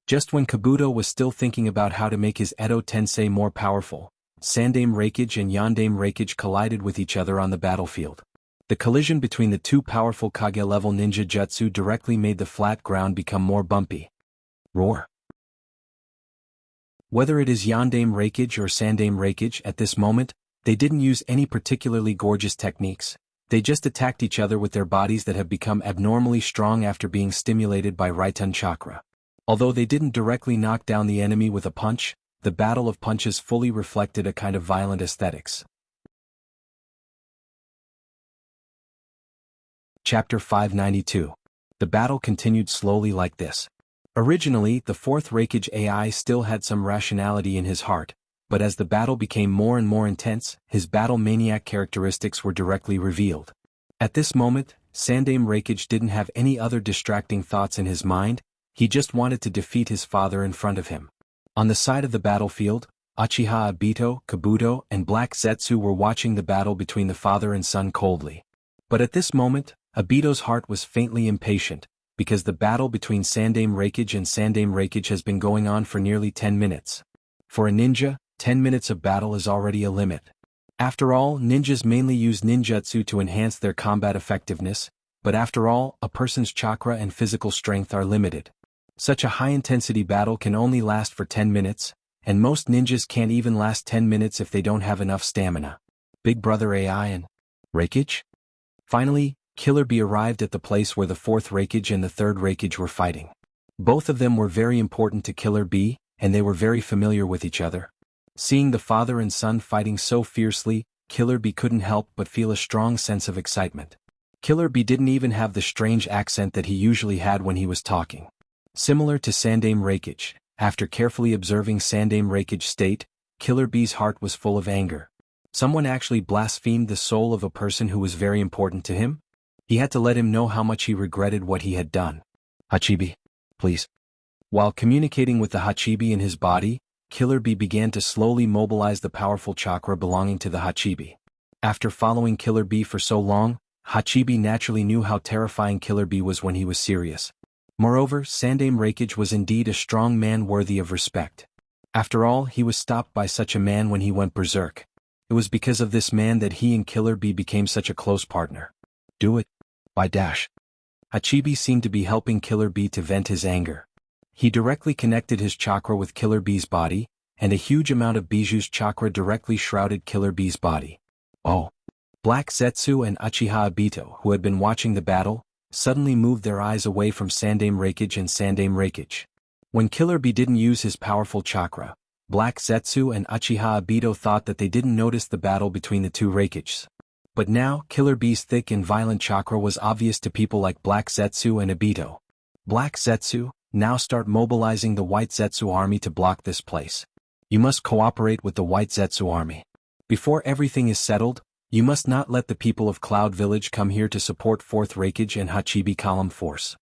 [SPEAKER 1] Just when Kabuto was still thinking about how to make his Edo Tensei more powerful, Sandame Reikage and Yandame Reikage collided with each other on the battlefield. The collision between the two powerful Kage-level ninja jutsu directly made the flat ground become more bumpy. Roar! Whether it is Yandame Reikage or Sandame Reikage at this moment, they didn't use any particularly gorgeous techniques. They just attacked each other with their bodies that have become abnormally strong after being stimulated by Raiten chakra. Although they didn't directly knock down the enemy with a punch, the battle of punches fully reflected a kind of violent aesthetics. Chapter 592. The battle continued slowly like this. Originally, the fourth Reikage AI still had some rationality in his heart, but as the battle became more and more intense, his battle maniac characteristics were directly revealed. At this moment, Sandaime Reikage didn't have any other distracting thoughts in his mind, he just wanted to defeat his father in front of him. On the side of the battlefield, Uchiha Obito, Kabuto, and Black Zetsu were watching the battle between the father and son coldly. But at this moment, Obito's heart was faintly impatient, because the battle between Sandaime Reikage and Sandaime Reikage has been going on for nearly 10 minutes. For a ninja, 10 minutes of battle is already a limit. After all, ninjas mainly use ninjutsu to enhance their combat effectiveness, but after all, a person's chakra and physical strength are limited. Such a high-intensity battle can only last for 10 minutes, and most ninjas can't even last 10 minutes if they don't have enough stamina. Big Brother AI and Reikage? Finally, Killer Bee arrived at the place where the fourth Reikage and the third Reikage were fighting. Both of them were very important to Killer Bee, and they were very familiar with each other. Seeing the father and son fighting so fiercely, Killer Bee couldn't help but feel a strong sense of excitement. Killer Bee didn't even have the strange accent that he usually had when he was talking. Similar to Sandaime Reikage, after carefully observing Sandaime Reikage's state, Killer Bee's heart was full of anger. Someone actually blasphemed the soul of a person who was very important to him? He had to let him know how much he regretted what he had done. Hachibi, please. While communicating with the Hachibi in his body, Killer Bee began to slowly mobilize the powerful chakra belonging to the Hachibi. After following Killer Bee for so long, Hachibi naturally knew how terrifying Killer Bee was when he was serious. Moreover, Sandaime Reikage was indeed a strong man worthy of respect. After all, he was stopped by such a man when he went berserk. It was because of this man that he and Killer Bee became such a close partner. Do it. By dash. Hachibi seemed to be helping Killer Bee to vent his anger. He directly connected his chakra with Killer Bee's body, and a huge amount of Bijuu's chakra directly shrouded Killer Bee's body. Oh! Black Zetsu and Uchiha Obito, who had been watching the battle, suddenly moved their eyes away from Sandaime Reikage and Sandaime Reikage. When Killer Bee didn't use his powerful chakra, Black Zetsu and Uchiha Obito thought that they didn't notice the battle between the two Reikages. But now, Killer Bee's thick and violent chakra was obvious to people like Black Zetsu and Obito. Black Zetsu, now start mobilizing the White Zetsu army to block this place. You must cooperate with the White Zetsu army. Before everything is settled, you must not let the people of Cloud Village come here to support 4th Reikage and Hachibi Column Force.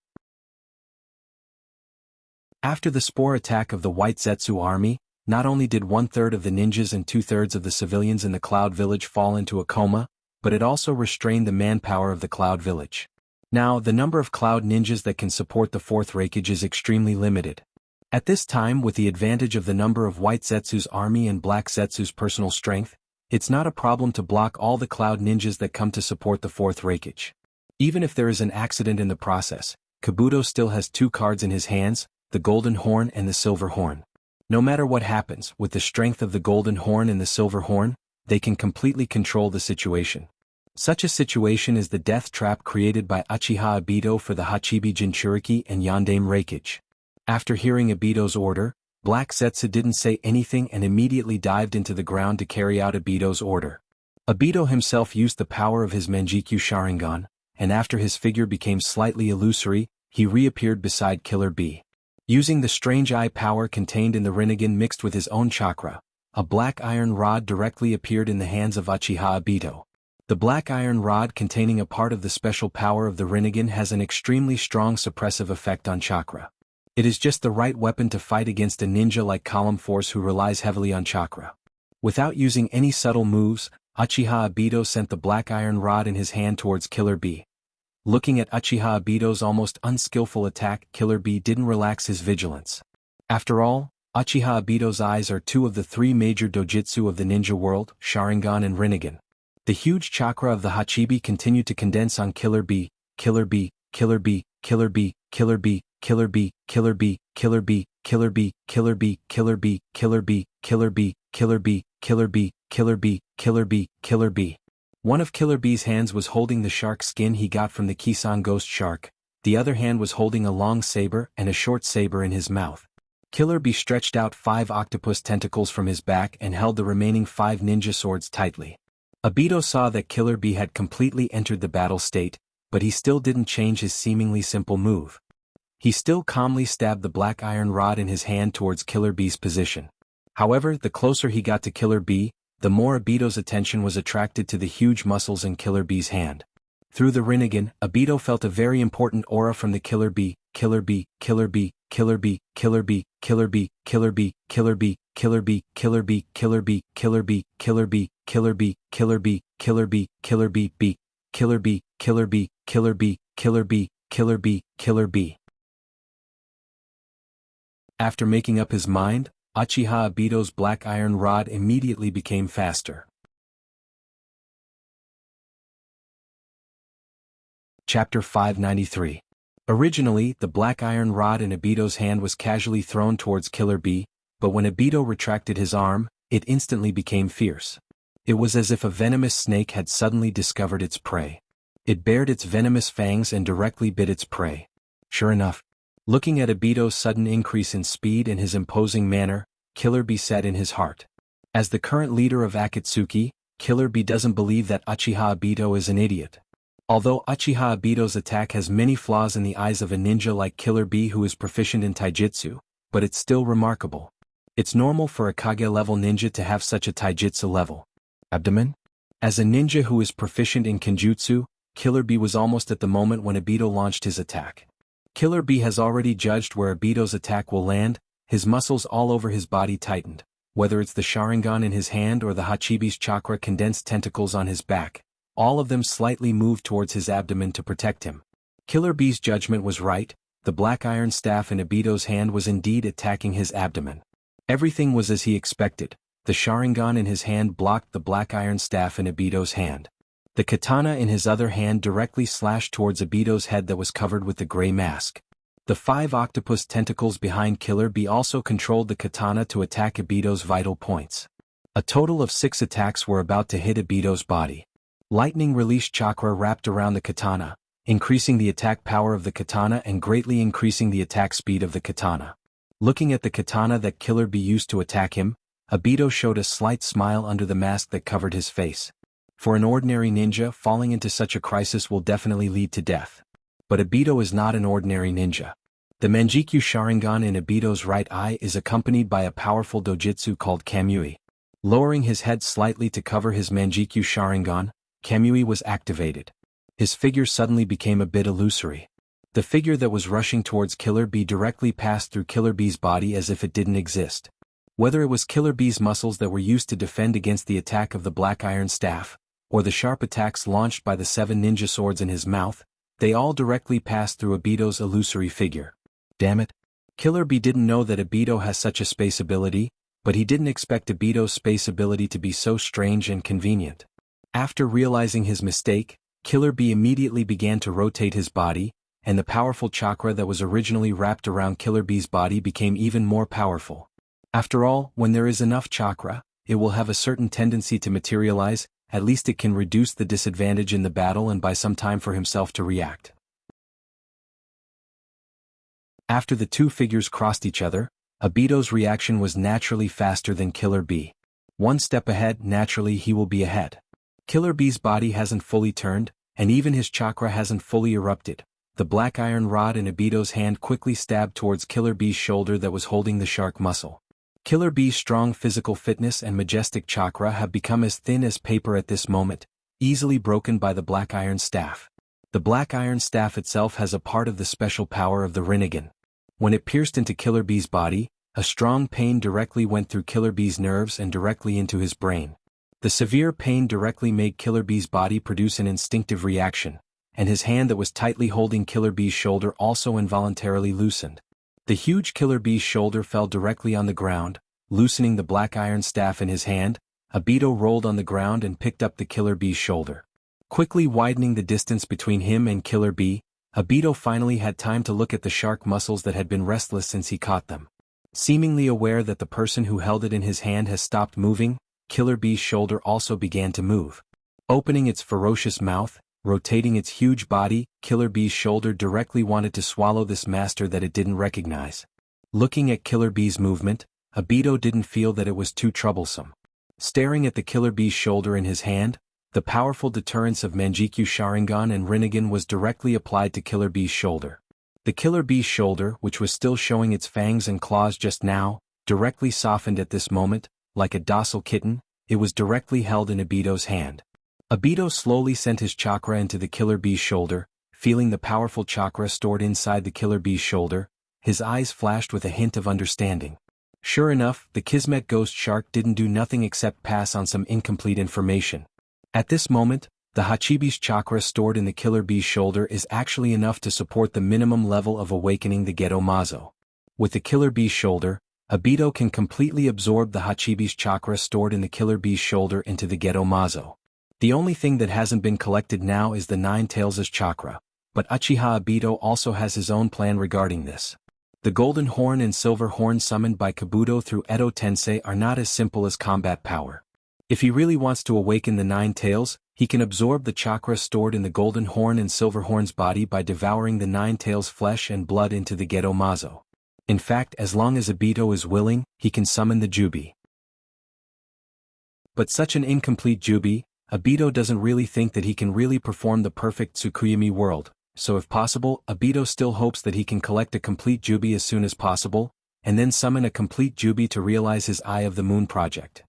[SPEAKER 1] After the spore attack of the White Zetsu army, not only did 1/3 of the ninjas and 2/3 of the civilians in the Cloud Village fall into a coma, but it also restrained the manpower of the Cloud Village. Now, the number of Cloud ninjas that can support the 4th Reikage is extremely limited. At this time, with the advantage of the number of White Zetsu's army and Black Zetsu's personal strength, it's not a problem to block all the Cloud ninjas that come to support the 4th Reikage. Even if there is an accident in the process, Kabuto still has 2 cards in his hands, the Golden Horn and the Silver Horn. No matter what happens, with the strength of the Golden Horn and the Silver Horn, they can completely control the situation. Such a situation is the death trap created by Uchiha Obito for the Hachibi Jinchuriki and Yondaime Reikage. After hearing Obito's order, Black Zetsu didn't say anything and immediately dived into the ground to carry out Obito's order. Obito himself used the power of his Manjikyu Sharingan, and after his figure became slightly illusory, he reappeared beside Killer Bee. Using the strange eye power contained in the Rinnegan mixed with his own chakra, a black iron rod directly appeared in the hands of Uchiha Obito. The black iron rod containing a part of the special power of the Rinnegan has an extremely strong suppressive effect on chakra. It is just the right weapon to fight against a ninja like Column Force who relies heavily on chakra. Without using any subtle moves, Uchiha Obito sent the black iron rod in his hand towards Killer Bee. Looking at Uchiha Obito's almost unskillful attack, Killer Bee didn't relax his vigilance. After all, Uchiha Obito's eyes are 2 of the 3 major dojutsu of the ninja world, Sharingan and Rinnegan. The huge chakra of the Hachibi continued to condense on Killer Bee, Killer Bee, Killer Bee, Killer Bee, Killer Bee, Killer Bee, Killer Bee, Killer Bee, Killer Bee, Killer Bee, Killer Bee, Killer Bee, Killer Bee, Killer Bee, Killer Bee, Killer Bee, Killer Bee, Killer Bee. One of Killer Bee's hands was holding the shark skin he got from the Kisan ghost shark, the other hand was holding a long saber and a short saber in his mouth. Killer Bee stretched out 5 octopus tentacles from his back and held the remaining 5 ninja swords tightly. Obito saw that Killer Bee had completely entered the battle state, but he still didn't change his seemingly simple move. He still calmly stabbed the black iron rod in his hand towards Killer Bee's position. However, the closer he got to Killer Bee, the more Obito's attention was attracted to the huge muscles in Killer Bee's hand. Through the Rinnegan, Obito felt a very important aura from the Killer Bee, Killer Bee, Killer Bee, Killer Bee, Killer Bee, Killer Bee, Killer Bee, Killer Bee, Killer Bee, Killer Bee, Killer Bee, Killer Bee, Killer Bee, Killer Bee, Killer Bee, Killer Bee, Killer Bee, Bee, Killer Bee, Killer Bee, Killer Bee, Killer Bee, Killer Bee, Killer Bee. After making up his mind, Uchiha Obito's black iron rod immediately became faster. Chapter 593. Originally, the black iron rod in Obito's hand was casually thrown towards Killer Bee, but when Obito retracted his arm, it instantly became fierce. It was as if a venomous snake had suddenly discovered its prey. It bared its venomous fangs and directly bit its prey. Sure enough, looking at Obito's sudden increase in speed and his imposing manner, Killer Bee said in his heart. As the current leader of Akatsuki, Killer Bee doesn't believe that Uchiha Obito is an idiot. Although Uchiha Obito's attack has many flaws in the eyes of a ninja like Killer Bee who is proficient in taijutsu, but it's still remarkable. It's normal for a Kage-level ninja to have such a taijutsu level. Abdomen? As a ninja who is proficient in kenjutsu, Killer Bee was almost at the moment when Obito launched his attack. Killer Bee has already judged where Obito's attack will land. His muscles all over his body tightened, whether it's the Sharingan in his hand or the Hachibi's chakra condensed tentacles on his back. All of them slightly moved towards his abdomen to protect him. Killer Bee's judgment was right, the black iron staff in Obito's hand was indeed attacking his abdomen. Everything was as he expected. The Sharingan in his hand blocked the black iron staff in Obito's hand. The katana in his other hand directly slashed towards Obito's head that was covered with the gray mask. The 5 octopus tentacles behind Killer Bee also controlled the katana to attack Obito's vital points. A total of 6 attacks were about to hit Obito's body. Lightning release chakra wrapped around the katana, increasing the attack power of the katana and greatly increasing the attack speed of the katana. Looking at the katana that Killer Bee used to attack him, Obito showed a slight smile under the mask that covered his face. For an ordinary ninja, falling into such a crisis will definitely lead to death. But Obito is not an ordinary ninja. The Manjikyu Sharingan in Obito's right eye is accompanied by a powerful dojutsu called Kamui. Lowering his head slightly to cover his Manjikyu Sharingan, Kamui was activated. His figure suddenly became a bit illusory. The figure that was rushing towards Killer Bee directly passed through Killer Bee's body as if it didn't exist. Whether it was Killer Bee's muscles that were used to defend against the attack of the black iron staff, or the sharp attacks launched by the 7 ninja swords in his mouth, they all directly passed through Obito's illusory figure. Damn it. Killer Bee didn't know that Obito has such a space ability, but he didn't expect Obito's space ability to be so strange and convenient. After realizing his mistake, Killer Bee immediately began to rotate his body, and the powerful chakra that was originally wrapped around Killer Bee's body became even more powerful. After all, when there is enough chakra, it will have a certain tendency to materialize. At least it can reduce the disadvantage in the battle and buy some time for himself to react. After the 2 figures crossed each other, Obito's reaction was naturally faster than Killer Bee. 1 step ahead, naturally he will be ahead. Killer Bee's body hasn't fully turned, and even his chakra hasn't fully erupted. The black iron rod in Obito's hand quickly stabbed towards Killer Bee's shoulder that was holding the shark muscle. Killer Bee's strong physical fitness and majestic chakra have become as thin as paper at this moment, easily broken by the black iron staff. The black iron staff itself has a part of the special power of the Rinnegan. When it pierced into Killer Bee's body, a strong pain directly went through Killer Bee's nerves and directly into his brain. The severe pain directly made Killer Bee's body produce an instinctive reaction, and his hand that was tightly holding Killer Bee's shoulder also involuntarily loosened. The huge Killer Bee's shoulder fell directly on the ground, loosening the black iron staff in his hand. Obito rolled on the ground and picked up the Killer Bee's shoulder. Quickly widening the distance between him and Killer Bee, Obito finally had time to look at the shark muscles that had been restless since he caught them. Seemingly aware that the person who held it in his hand has stopped moving, Killer Bee's shoulder also began to move. Opening its ferocious mouth, rotating its huge body, Killer Bee's shoulder directly wanted to swallow this master that it didn't recognize. Looking at Killer Bee's movement, Obito didn't feel that it was too troublesome. Staring at the Killer Bee's shoulder in his hand, the powerful deterrence of Manjikyu Sharingan and Rinnegan was directly applied to Killer Bee's shoulder. The killer bee's shoulder, which was still showing its fangs and claws just now, directly softened at this moment, like a docile kitten. It was directly held in Obito's hand. Obito slowly sent his chakra into the killer bee's shoulder, feeling the powerful chakra stored inside the killer bee's shoulder. His eyes flashed with a hint of understanding. Sure enough, the Kismet ghost shark didn't do nothing except pass on some incomplete information. At this moment, the Hachibi's chakra stored in the killer bee's shoulder is actually enough to support the minimum level of awakening the Geto Mazo. With the killer bee's shoulder, Obito can completely absorb the Hachibi's chakra stored in the killer bee's shoulder into the Geto Mazo. The only thing that hasn't been collected now is the Nine Tails' chakra, but Uchiha Obito also has his own plan regarding this. The Golden Horn and Silver Horn summoned by Kabuto through Edo Tensei are not as simple as combat power. If he really wants to awaken the Nine Tails, he can absorb the chakra stored in the Golden Horn and Silver Horn's body by devouring the Nine Tails' flesh and blood into the Geto Mazo. In fact, as long as Obito is willing, he can summon the Jubi. But such an incomplete Jubi, Obito doesn't really think that he can really perform the perfect Tsukuyomi world, so if possible, Obito still hopes that he can collect a complete Jubi as soon as possible, and then summon a complete Jubi to realize his Eye of the Moon project.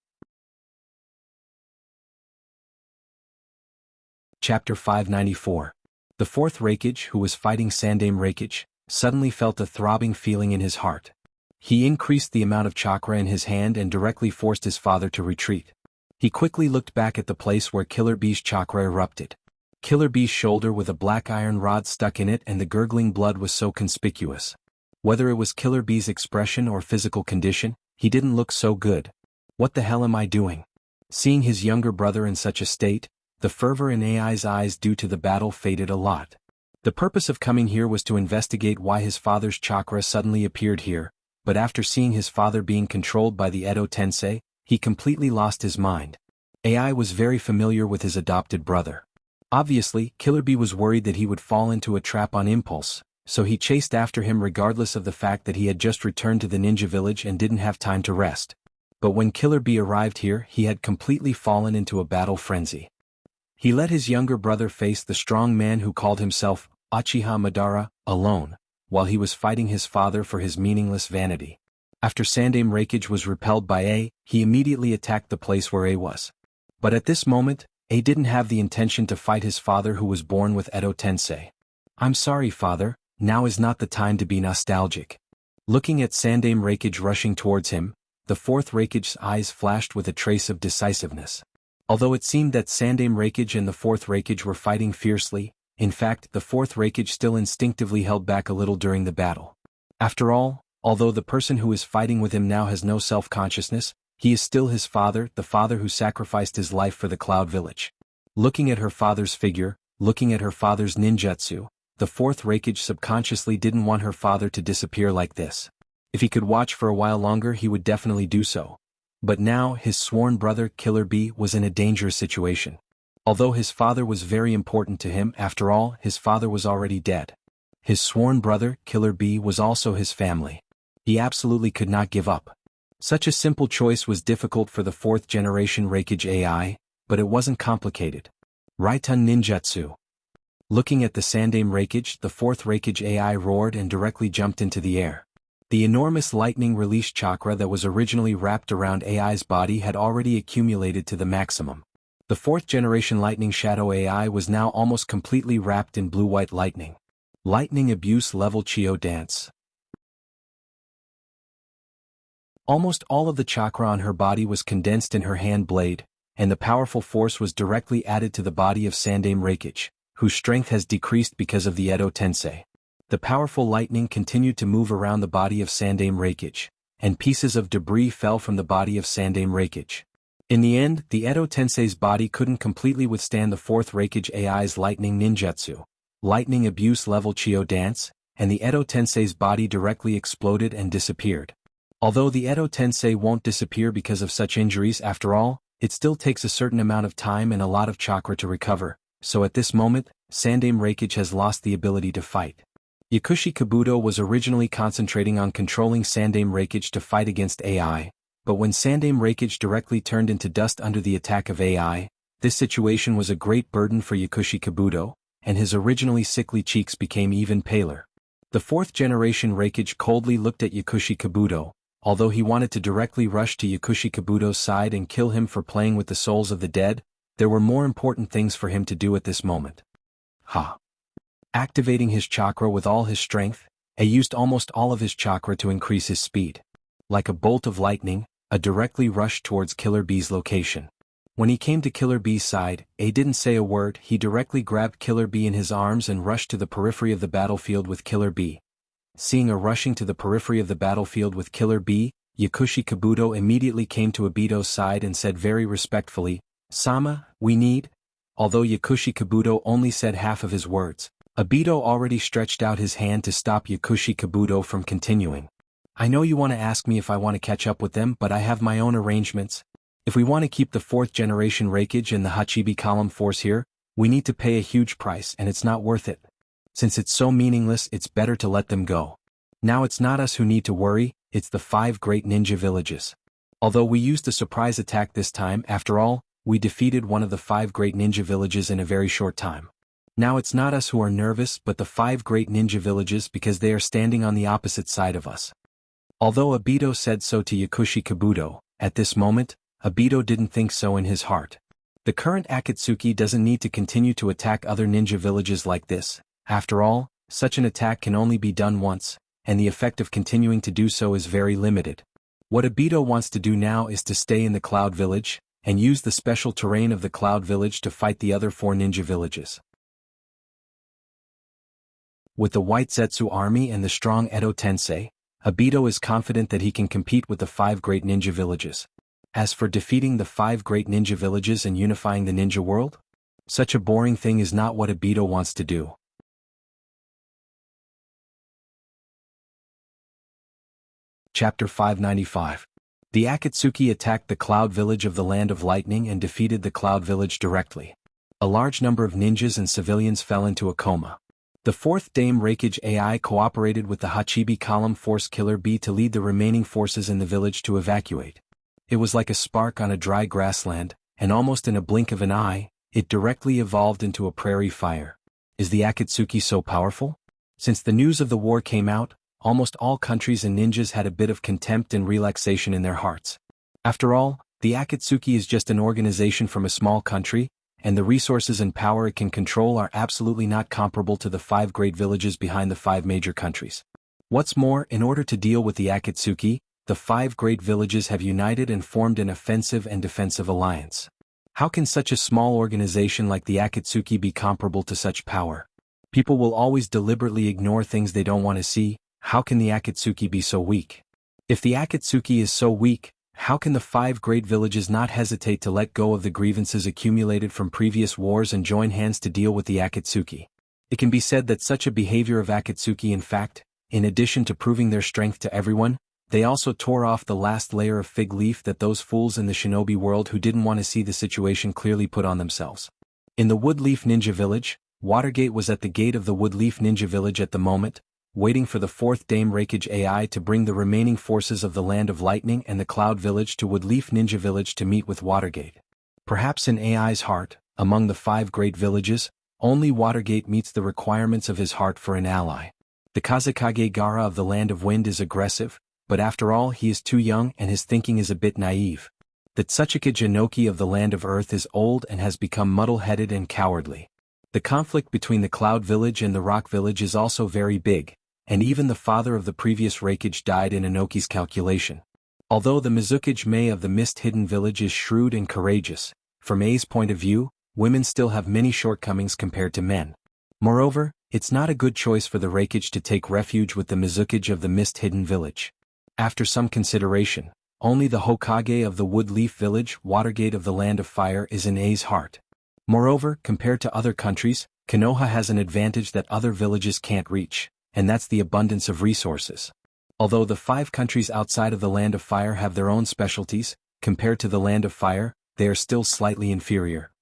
[SPEAKER 1] Chapter 594. The fourth Raikage, who was fighting Sandaime Raikage, suddenly felt a throbbing feeling in his heart. He increased the amount of chakra in his hand and directly forced his father to retreat. He quickly looked back at the place where Killer Bee's chakra erupted. Killer Bee's shoulder with a black iron rod stuck in it and the gurgling blood was so conspicuous. Whether it was Killer Bee's expression or physical condition, he didn't look so good. What the hell am I doing? Seeing his younger brother in such a state, the fervor in AI's eyes due to the battle faded a lot. The purpose of coming here was to investigate why his father's chakra suddenly appeared here, but after seeing his father being controlled by the Edo Tensei, he completely lost his mind. AI was very familiar with his adopted brother. Obviously, Killer Bee was worried that he would fall into a trap on impulse, so he chased after him regardless of the fact that he had just returned to the ninja village and didn't have time to rest. But when Killer Bee arrived here, he had completely fallen into a battle frenzy. He let his younger brother face the strong man who called himself Uchiha Madara, alone, while he was fighting his father for his meaningless vanity. After Sandaime Raikage was repelled by A, he immediately attacked the place where A was. But at this moment, A didn't have the intention to fight his father who was born with Edo Tensei. "I'm sorry, father, now is not the time to be nostalgic." Looking at Sandaime Raikage rushing towards him, the fourth Raikage's eyes flashed with a trace of decisiveness. Although it seemed that Sandaime Raikage and the fourth Raikage were fighting fiercely, in fact, the fourth Raikage still instinctively held back a little during the battle. After all, although the person who is fighting with him now has no self-consciousness, he is still his father, the father who sacrificed his life for the Cloud Village. Looking at her father's figure, looking at her father's ninjutsu, the fourth Raikage subconsciously didn't want her father to disappear like this. If he could watch for a while longer, he would definitely do so. But now, his sworn brother Killer Bee was in a dangerous situation. Although his father was very important to him, after all, his father was already dead. His sworn brother, Killer Bee, was also his family. He absolutely could not give up. Such a simple choice was difficult for the fourth-generation Raikage AI, but it wasn't complicated. Raitun Ninjutsu. Looking at the Sandaime Raikage, the fourth Raikage AI roared and directly jumped into the air. The enormous lightning release chakra that was originally wrapped around AI's body had already accumulated to the maximum. The fourth-generation Lightning Shadow AI was now almost completely wrapped in blue-white lightning. Lightning Abuse Level Chio Dance. Almost all of the chakra on her body was condensed in her hand blade, and the powerful force was directly added to the body of Sandaime Raikage, whose strength has decreased because of the Edo Tensei. The powerful lightning continued to move around the body of Sandaime Raikage, and pieces of debris fell from the body of Sandaime Raikage. In the end, the Edo Tensei's body couldn't completely withstand the fourth Raikage AI's lightning ninjutsu, lightning abuse level Chio dance, and the Edo Tensei's body directly exploded and disappeared. Although the Edo Tensei won't disappear because of such injuries after all, it still takes a certain amount of time and a lot of chakra to recover, so at this moment, Sandaime Raikage has lost the ability to fight. Yakushi Kabuto was originally concentrating on controlling Sandaime Raikage to fight against AI, but when Sandaime Raikage directly turned into dust under the attack of AI, this situation was a great burden for Yakushi Kabuto, and his originally sickly cheeks became even paler. The fourth-generation Reikage coldly looked at Yakushi Kabuto, although he wanted to directly rush to Yakushi Kabuto's side and kill him for playing with the souls of the dead. There were more important things for him to do at this moment. Activating his chakra with all his strength, he used almost all of his chakra to increase his speed. Like a bolt of lightning, he directly rushed towards Killer Bee's location. When he came to Killer Bee's side, he didn't say a word. He directly grabbed Killer Bee in his arms and rushed to the periphery of the battlefield with Killer Bee. Seeing a rushing to the periphery of the battlefield with Killer Bee, Yakushi Kabuto immediately came to Obito's side and said very respectfully, "Sama, we need..." Although Yakushi Kabuto only said half of his words, Obito already stretched out his hand to stop Yakushi Kabuto from continuing. "I know you want to ask me if I want to catch up with them, but I have my own arrangements. If we want to keep the fourth-generation Reikage and the Hachibi column force here, we need to pay a huge price and it's not worth it. Since it's so meaningless, it's better to let them go. Now it's not us who need to worry, it's the 5 great ninja villages. Although we used a surprise attack this time, after all, we defeated one of the 5 great ninja villages in a very short time. Now it's not us who are nervous but the 5 great ninja villages because they are standing on the opposite side of us." Although Obito said so to Yakushi Kabuto, at this moment, Obito didn't think so in his heart. The current Akatsuki doesn't need to continue to attack other ninja villages like this. After all, such an attack can only be done once, and the effect of continuing to do so is very limited. What Obito wants to do now is to stay in the Cloud Village, and use the special terrain of the Cloud Village to fight the other 4 ninja villages. With the White Zetsu army and the strong Edo Tensei, Obito is confident that he can compete with the 5 great ninja villages. As for defeating the 5 great ninja villages and unifying the ninja world, such a boring thing is not what Obito wants to do. Chapter 595. The Akatsuki attacked the Cloud Village of the Land of Lightning and defeated the Cloud Village directly. A large number of ninjas and civilians fell into a coma. The 4th Dame Reikage AI cooperated with the Hachibi column force Killer Bee to lead the remaining forces in the village to evacuate. It was like a spark on a dry grassland, and almost in a blink of an eye, it directly evolved into a prairie fire. Is the Akatsuki so powerful? Since the news of the war came out, almost all countries and ninjas had a bit of contempt and relaxation in their hearts. After all, the Akatsuki is just an organization from a small country, and the resources and power it can control are absolutely not comparable to the 5 great villages behind the 5 major countries. What's more, in order to deal with the Akatsuki, the 5 great villages have united and formed an offensive and defensive alliance. How can such a small organization like the Akatsuki be comparable to such power? People will always deliberately ignore things they don't want to see. How can the Akatsuki be so weak? If the Akatsuki is so weak, how can the 5 great villages not hesitate to let go of the grievances accumulated from previous wars and join hands to deal with the Akatsuki? It can be said that such a behavior of Akatsuki, in fact, in addition to proving their strength to everyone, they also tore off the last layer of fig leaf that those fools in the shinobi world who didn't want to see the situation clearly put on themselves. In the Woodleaf Ninja Village, Watergate was at the gate of the Woodleaf Ninja Village at the moment, waiting for the 4th Dame Reikage AI to bring the remaining forces of the Land of Lightning and the Cloud Village to Woodleaf Ninja Village to meet with Watergate. Perhaps in AI's heart, among the 5 great villages, only Watergate meets the requirements of his heart for an ally. The Kazekage Gaara of the Land of Wind is aggressive, but after all he is too young and his thinking is a bit naive. The Tsuchika Jinoki of the Land of Earth is old and has become muddle-headed and cowardly. The conflict between the Cloud Village and the Rock Village is also very big, and even the father of the previous Reikage died in Inoki's calculation. Although the Mizukage Mei of the Mist-Hidden Village is shrewd and courageous, from Mei's point of view, women still have many shortcomings compared to men. Moreover, it's not a good choice for the Reikage to take refuge with the Mizukage of the Mist-Hidden Village. After some consideration, only the Hokage of the Woodleaf Village, Watergate of the Land of Fire, is in A's heart. Moreover, compared to other countries, Konoha has an advantage that other villages can't reach, and that's the abundance of resources. Although the 5 countries outside of the Land of Fire have their own specialties, compared to the Land of Fire, they are still slightly inferior.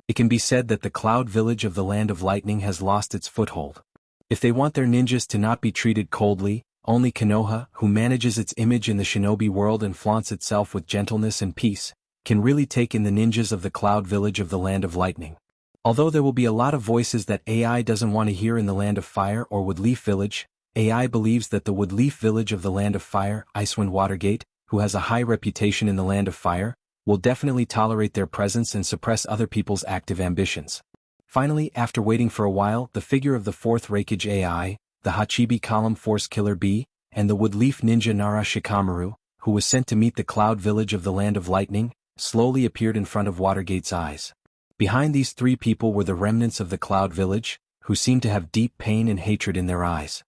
[SPEAKER 1] It can be said that the Cloud Village of the Land of Lightning has lost its foothold. If they want their ninjas to not be treated coldly, only Konoha, who manages its image in the shinobi world and flaunts itself with gentleness and peace, can really take in the ninjas of the Cloud Village of the Land of Lightning. Although there will be a lot of voices that AI doesn't want to hear in the Land of Fire or Woodleaf Village, AI believes that the Woodleaf Village of the Land of Fire, Icewind Watergate, who has a high reputation in the Land of Fire, will definitely tolerate their presence and suppress other people's active ambitions. Finally, after waiting for a while, the figure of the fourth Reikage AI, the Hachibi Column Force Killer B, and the Woodleaf Ninja Nara Shikamaru, who was sent to meet the Cloud Village of the Land of Lightning, slowly appeared in front of Watergate's eyes. Behind these three people were the remnants of the Cloud Village, who seemed to have deep pain and hatred in their eyes.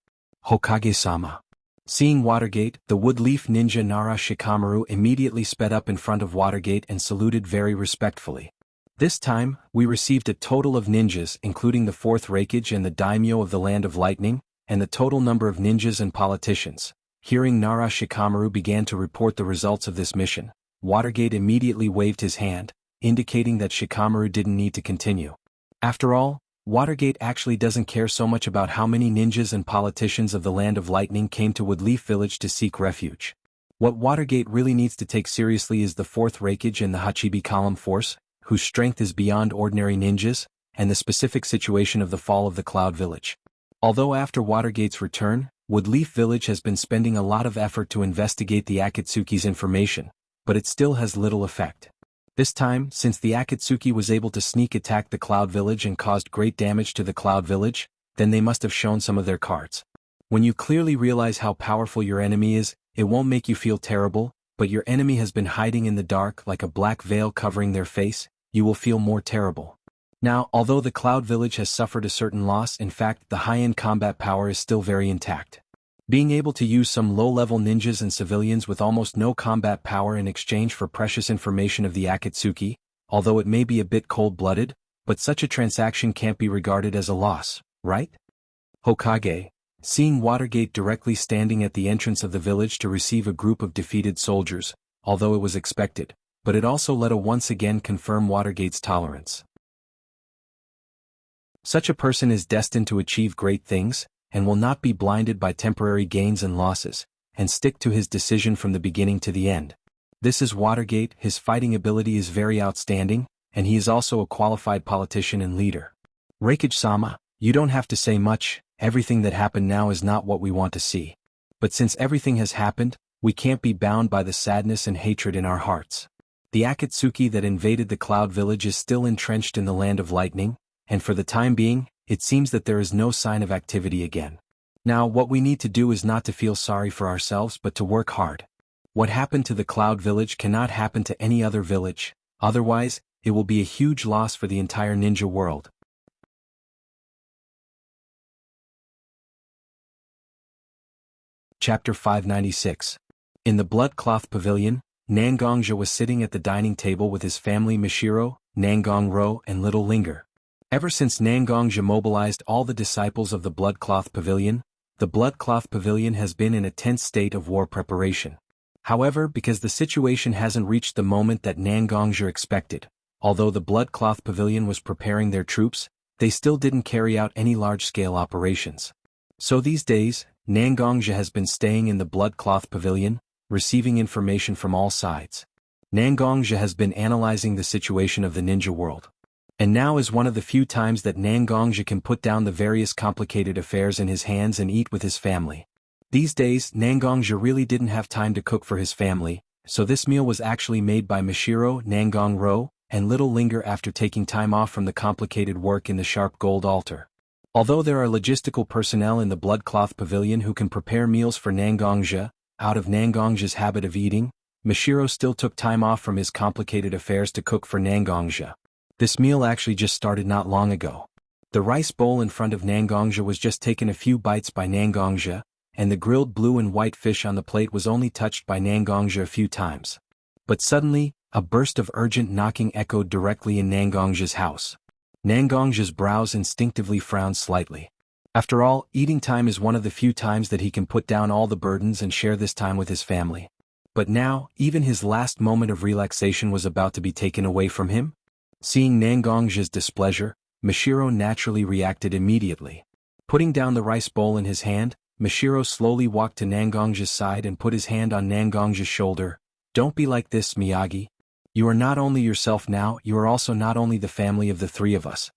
[SPEAKER 1] Hokage-sama. Seeing Watergate, the Woodleaf Ninja Nara Shikamaru immediately sped up in front of Watergate and saluted very respectfully. This time, we received a total of ninjas including the fourth Reikage and the daimyo of the Land of Lightning, and the total number of ninjas and politicians. Hearing Nara Shikamaru began to report the results of this mission, Watergate immediately waved his hand, indicating that Shikamaru didn't need to continue. After all, Watergate actually doesn't care so much about how many ninjas and politicians of the Land of Lightning came to Woodleaf Village to seek refuge. What Watergate really needs to take seriously is the fourth Reikage and the Hachibi Column Force, whose strength is beyond ordinary ninjas, and the specific situation of the fall of the Cloud Village. Although after Watergate's return, Woodleaf Village has been spending a lot of effort to investigate the Akatsuki's information, but it still has little effect. This time, since the Akatsuki was able to sneak attack the Cloud Village and caused great damage to the Cloud Village, then they must have shown some of their cards. When you clearly realize how powerful your enemy is, it won't make you feel terrible, but your enemy has been hiding in the dark like a black veil covering their face, you will feel more terrible. Now, although the Cloud Village has suffered a certain loss, in fact, the high-end combat power is still very intact. Being able to use some low-level ninjas and civilians with almost no combat power in exchange for precious information of the Akatsuki, although it may be a bit cold-blooded, but such a transaction can't be regarded as a loss, right? Hokage, seeing Watergate directly standing at the entrance of the village to receive a group of defeated soldiers, although it was expected, but it also let us once again confirm Watergate's tolerance. Such a person is destined to achieve great things, and will not be blinded by temporary gains and losses, and stick to his decision from the beginning to the end. This is Watergate. His fighting ability is very outstanding, and he is also a qualified politician and leader. Reikage-sama, you don't have to say much, everything that happened now is not what we want to see. But since everything has happened, we can't be bound by the sadness and hatred in our hearts. The Akatsuki that invaded the Cloud Village is still entrenched in the Land of Lightning, and for the time being, it seems that there is no sign of activity again. Now, what we need to do is not to feel sorry for ourselves but to work hard. What happened to the Cloud Village cannot happen to any other village, otherwise, it will be a huge loss for the entire ninja world. Chapter 596. In the Bloodcloth Pavilion, Nangongja was sitting at the dining table with his family Mishiro, Nangong-ro, and Little Linger. Ever since Nangongja mobilized all the disciples of the Bloodcloth Pavilion, the Bloodcloth Pavilion has been in a tense state of war preparation. However, because the situation hasn't reached the moment that Nangongja expected, although the Bloodcloth Pavilion was preparing their troops, they still didn't carry out any large-scale operations. So these days, Nangongja has been staying in the Bloodcloth Pavilion, receiving information from all sides. Nangongja has been analyzing the situation of the ninja world. And now is one of the few times that Nangongja can put down the various complicated affairs in his hands and eat with his family. These days, Nangongja really didn't have time to cook for his family, so this meal was actually made by Mishiro, Nangong-ro, and Little Linger after taking time off from the complicated work in the sharp gold altar. Although there are logistical personnel in the Bloodcloth Pavilion who can prepare meals for Nangongja, out of Nangongja's habit of eating, Mishiro still took time off from his complicated affairs to cook for Nangongja. This meal actually just started not long ago. The rice bowl in front of Nangongja was just taken a few bites by Nangongja, and the grilled blue and white fish on the plate was only touched by Nangongja a few times. But suddenly, a burst of urgent knocking echoed directly in Nangongja's house. Nangongja's brows instinctively frowned slightly. After all, eating time is one of the few times that he can put down all the burdens and share this time with his family. But now, even his last moment of relaxation was about to be taken away from him? Seeing Nangongja's displeasure, Mishiro naturally reacted immediately. Putting down the rice bowl in his hand, Mishiro slowly walked to Nangongja's side and put his hand on Nangongja's shoulder. "Don't be like this, Miyagi. You are not only yourself now, you are also not only the family of the three of us.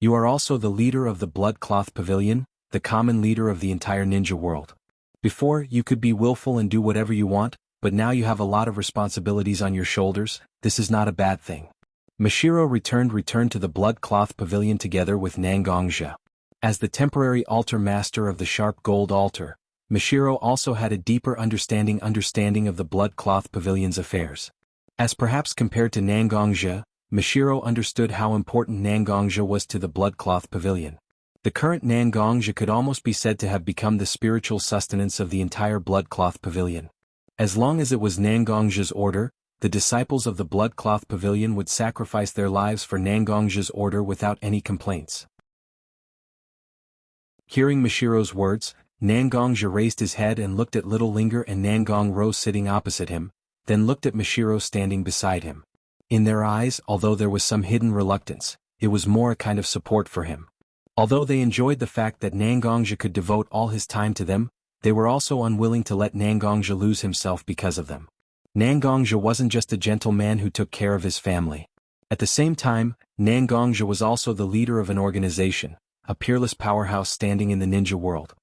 [SPEAKER 1] You are also the leader of the Blood Cloth Pavilion, the common leader of the entire ninja world. Before, you could be willful and do whatever you want, but now you have a lot of responsibilities on your shoulders. This is not a bad thing. Mashiro returned to the Blood Cloth Pavilion together with Nangongja. As the temporary altar master of the Sharp Gold Altar, Mashiro also had a deeper understanding of the Blood Cloth Pavilion's affairs. As perhaps compared to Nangongja, Mashiro understood how important Nangongja was to the Blood Cloth Pavilion. The current Nangongja could almost be said to have become the spiritual sustenance of the entire Blood Cloth Pavilion. As long as it was Nangongja's order, the disciples of the Blood Cloth Pavilion would sacrifice their lives for Nangongja's order without any complaints. Hearing Mashiro's words, Nangongja raised his head and looked at Little Linger and Nangong-ro sitting opposite him, then looked at Mashiro standing beside him. In their eyes, although there was some hidden reluctance, it was more a kind of support for him. Although they enjoyed the fact that Nangongja could devote all his time to them, they were also unwilling to let Nangongja lose himself because of them. Nangongja wasn't just a gentle man who took care of his family. At the same time, Nangongja was also the leader of an organization, a peerless powerhouse standing in the ninja world.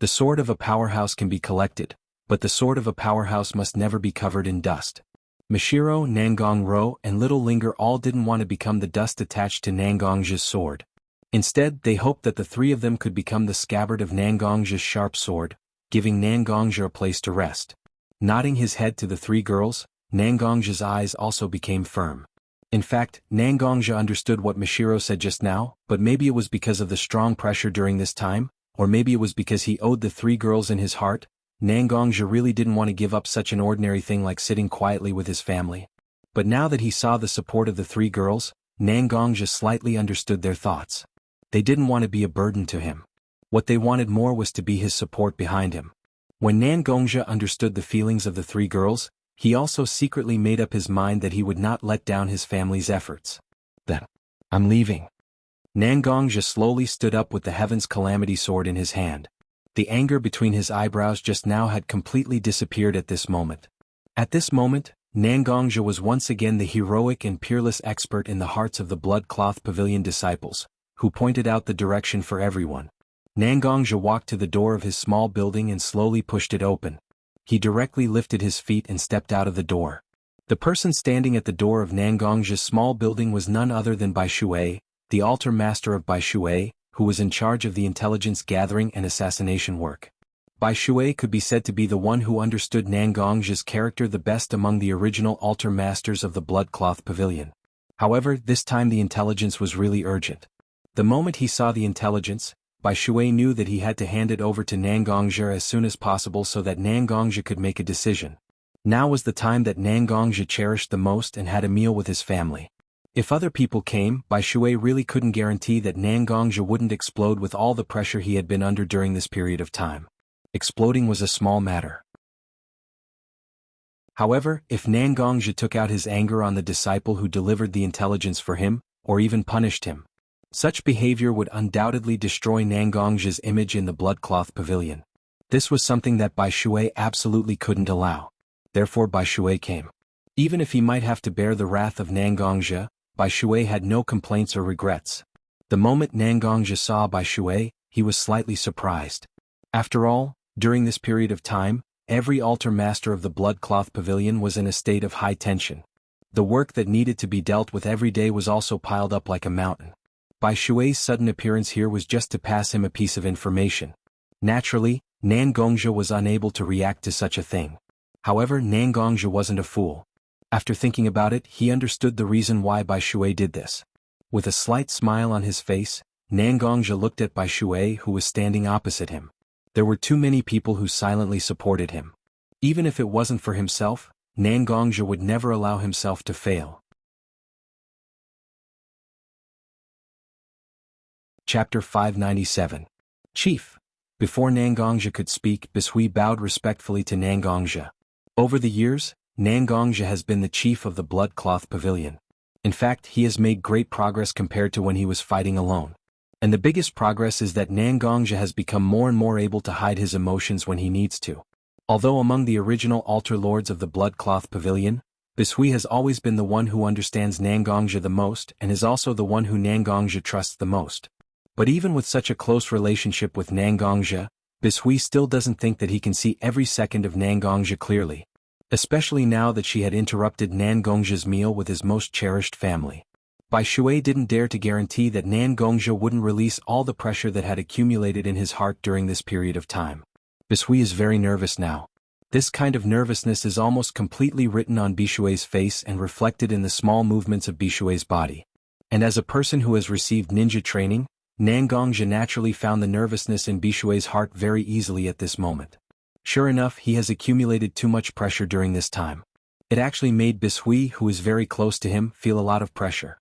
[SPEAKER 1] The sword of a powerhouse can be collected, but the sword of a powerhouse must never be covered in dust. Mashiro, Nangong-ro, and Little Linger all didn't want to become the dust attached to Nangongja's sword. Instead, they hoped that the three of them could become the scabbard of Nangongja's sharp sword, giving Nangongja a place to rest. Nodding his head to the three girls, Nangongja's eyes also became firm. In fact, Nangongja understood what Mashiro said just now, but maybe it was because of the strong pressure during this time, or maybe it was because he owed the three girls in his heart. Nangongja really didn't want to give up such an ordinary thing like sitting quietly with his family. But now that he saw the support of the three girls, Nangongja slightly understood their thoughts. They didn't want to be a burden to him. What they wanted more was to be his support behind him. When Nangongja understood the feelings of the three girls, he also secretly made up his mind that he would not let down his family's efforts. Then, I'm leaving. Nangongja slowly stood up with the Heaven's Calamity Sword in his hand. The anger between his eyebrows just now had completely disappeared at this moment. At this moment, Nangongja was once again the heroic and peerless expert in the hearts of the Blood Cloth Pavilion disciples, who pointed out the direction for everyone. Nangongja walked to the door of his small building and slowly pushed it open. He directly lifted his feet and stepped out of the door. The person standing at the door of Nangongja's small building was none other than Bai Shui, the altar master of Bai Shui, who was in charge of the intelligence gathering and assassination work. Bai Shui could be said to be the one who understood Nangongja's character the best among the original altar masters of the Blood Cloth Pavilion. However, this time the intelligence was really urgent. The moment he saw the intelligence, Bai Shui knew that he had to hand it over to Nangongja as soon as possible so that Nangongja could make a decision. Now was the time that Nangongja cherished the most and had a meal with his family. If other people came, Bai Shui really couldn't guarantee that Nangongja wouldn't explode with all the pressure he had been under during this period of time. Exploding was a small matter. However, if Nangongja took out his anger on the disciple who delivered the intelligence for him, or even punished him, such behavior would undoubtedly destroy Nangongja's image in the Blood Cloth Pavilion. This was something that Bai Shui absolutely couldn't allow. Therefore Bai Shui came. Even if he might have to bear the wrath of Nangongja, Bai Shui had no complaints or regrets. The moment Nangongja saw Bai Shui, he was slightly surprised. After all, during this period of time, every altar master of the Blood Cloth Pavilion was in a state of high tension. The work that needed to be dealt with every day was also piled up like a mountain. Bai Shui's sudden appearance here was just to pass him a piece of information. Naturally, Nangongja was unable to react to such a thing. However, Nangongja wasn't a fool. After thinking about it, he understood the reason why Bai Shui did this. With a slight smile on his face, Nangongja looked at Bai Shui who was standing opposite him. There were too many people who silently supported him. Even if it wasn't for himself, Nangongja would never allow himself to fail. Chapter 597. Chief. Before Nangongja could speak, Bishui bowed respectfully to Nangongja. Over the years, Nangongja has been the chief of the Blood Cloth Pavilion. In fact, he has made great progress compared to when he was fighting alone. And the biggest progress is that Nangongja has become more and more able to hide his emotions when he needs to. Although among the original altar lords of the Blood Cloth Pavilion, Bishui has always been the one who understands Nangongja the most and is also the one who Nangongja trusts the most. But even with such a close relationship with Nangongja, Bishui still doesn't think that he can see every second of Nangongja clearly. Especially now that she had interrupted Nangongja's meal with his most cherished family. Bai Shui didn't dare to guarantee that Nangongja wouldn't release all the pressure that had accumulated in his heart during this period of time. Bishui is very nervous now. This kind of nervousness is almost completely written on Bishui's face and reflected in the small movements of Bishui's body. And as a person who has received ninja training, Nangongja naturally found the nervousness in Bishui's heart very easily at this moment. Sure enough, he has accumulated too much pressure during this time. It actually made Bishui, who is very close to him, feel a lot of pressure.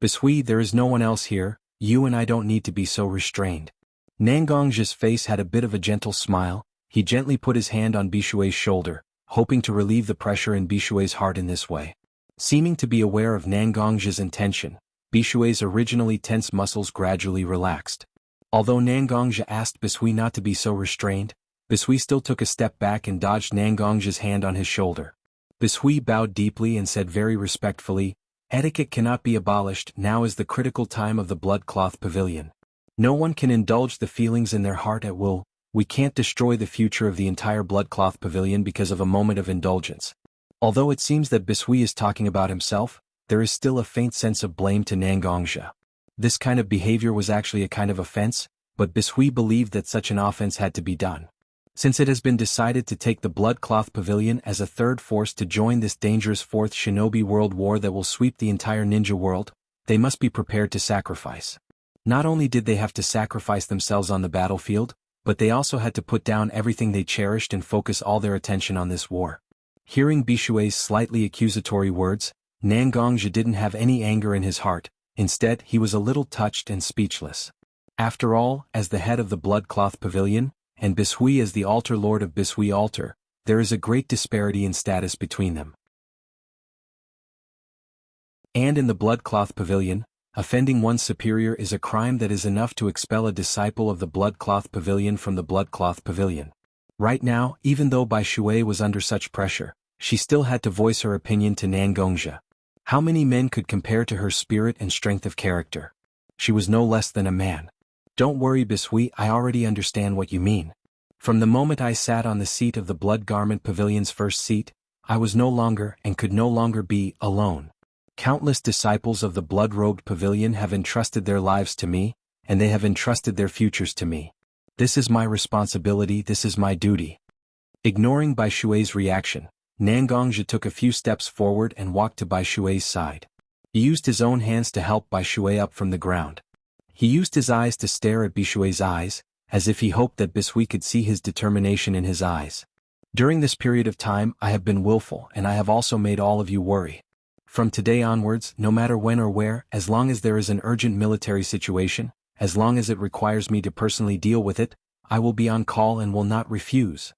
[SPEAKER 1] Bishui, there is no one else here, you and I don't need to be so restrained. Nangongja's face had a bit of a gentle smile. He gently put his hand on Bishui's shoulder, hoping to relieve the pressure in Bishui's heart in this way. Seeming to be aware of Nangongja's intention, Bishui's originally tense muscles gradually relaxed. Although Nangongja asked Bishui not to be so restrained, Bishui still took a step back and dodged Nangongja's hand on his shoulder. Bishui bowed deeply and said very respectfully, "Etiquette cannot be abolished, now is the critical time of the blood cloth pavilion. No one can indulge the feelings in their heart at will. We can't destroy the future of the entire bloodcloth pavilion because of a moment of indulgence." Although it seems that Bishui is talking about himself, there is still a faint sense of blame to Nangongja. This kind of behavior was actually a kind of offense, but Bishui believed that such an offense had to be done. Since it has been decided to take the bloodcloth pavilion as a third force to join this dangerous fourth shinobi world war that will sweep the entire ninja world, they must be prepared to sacrifice. Not only did they have to sacrifice themselves on the battlefield, but they also had to put down everything they cherished and focus all their attention on this war. Hearing Bishui's slightly accusatory words, Nangongja didn't have any anger in his heart, instead he was a little touched and speechless. After all, as the head of the bloodcloth pavilion, and Bishui as the altar lord of Bishui altar, there is a great disparity in status between them. And in the bloodcloth pavilion, offending one's superior is a crime that is enough to expel a disciple of the bloodcloth pavilion from the bloodcloth pavilion. Right now, even though Bai Shui was under such pressure, she still had to voice her opinion to Nangongja. How many men could compare to her spirit and strength of character? She was no less than a man. Don't worry, Bishui, I already understand what you mean. From the moment I sat on the seat of the blood garment pavilion's first seat, I was no longer and could no longer be alone. Countless disciples of the blood-robed pavilion have entrusted their lives to me, and they have entrusted their futures to me. This is my responsibility, this is my duty. Ignoring Bai Shui's reaction, Nangongja took a few steps forward and walked to Bai Shui's side. He used his own hands to help Bai Shui up from the ground. He used his eyes to stare at Bishui's eyes, as if he hoped that Bishui could see his determination in his eyes. During this period of time I have been willful and I have also made all of you worry. From today onwards, no matter when or where, as long as there is an urgent military situation, as long as it requires me to personally deal with it, I will be on call and will not refuse.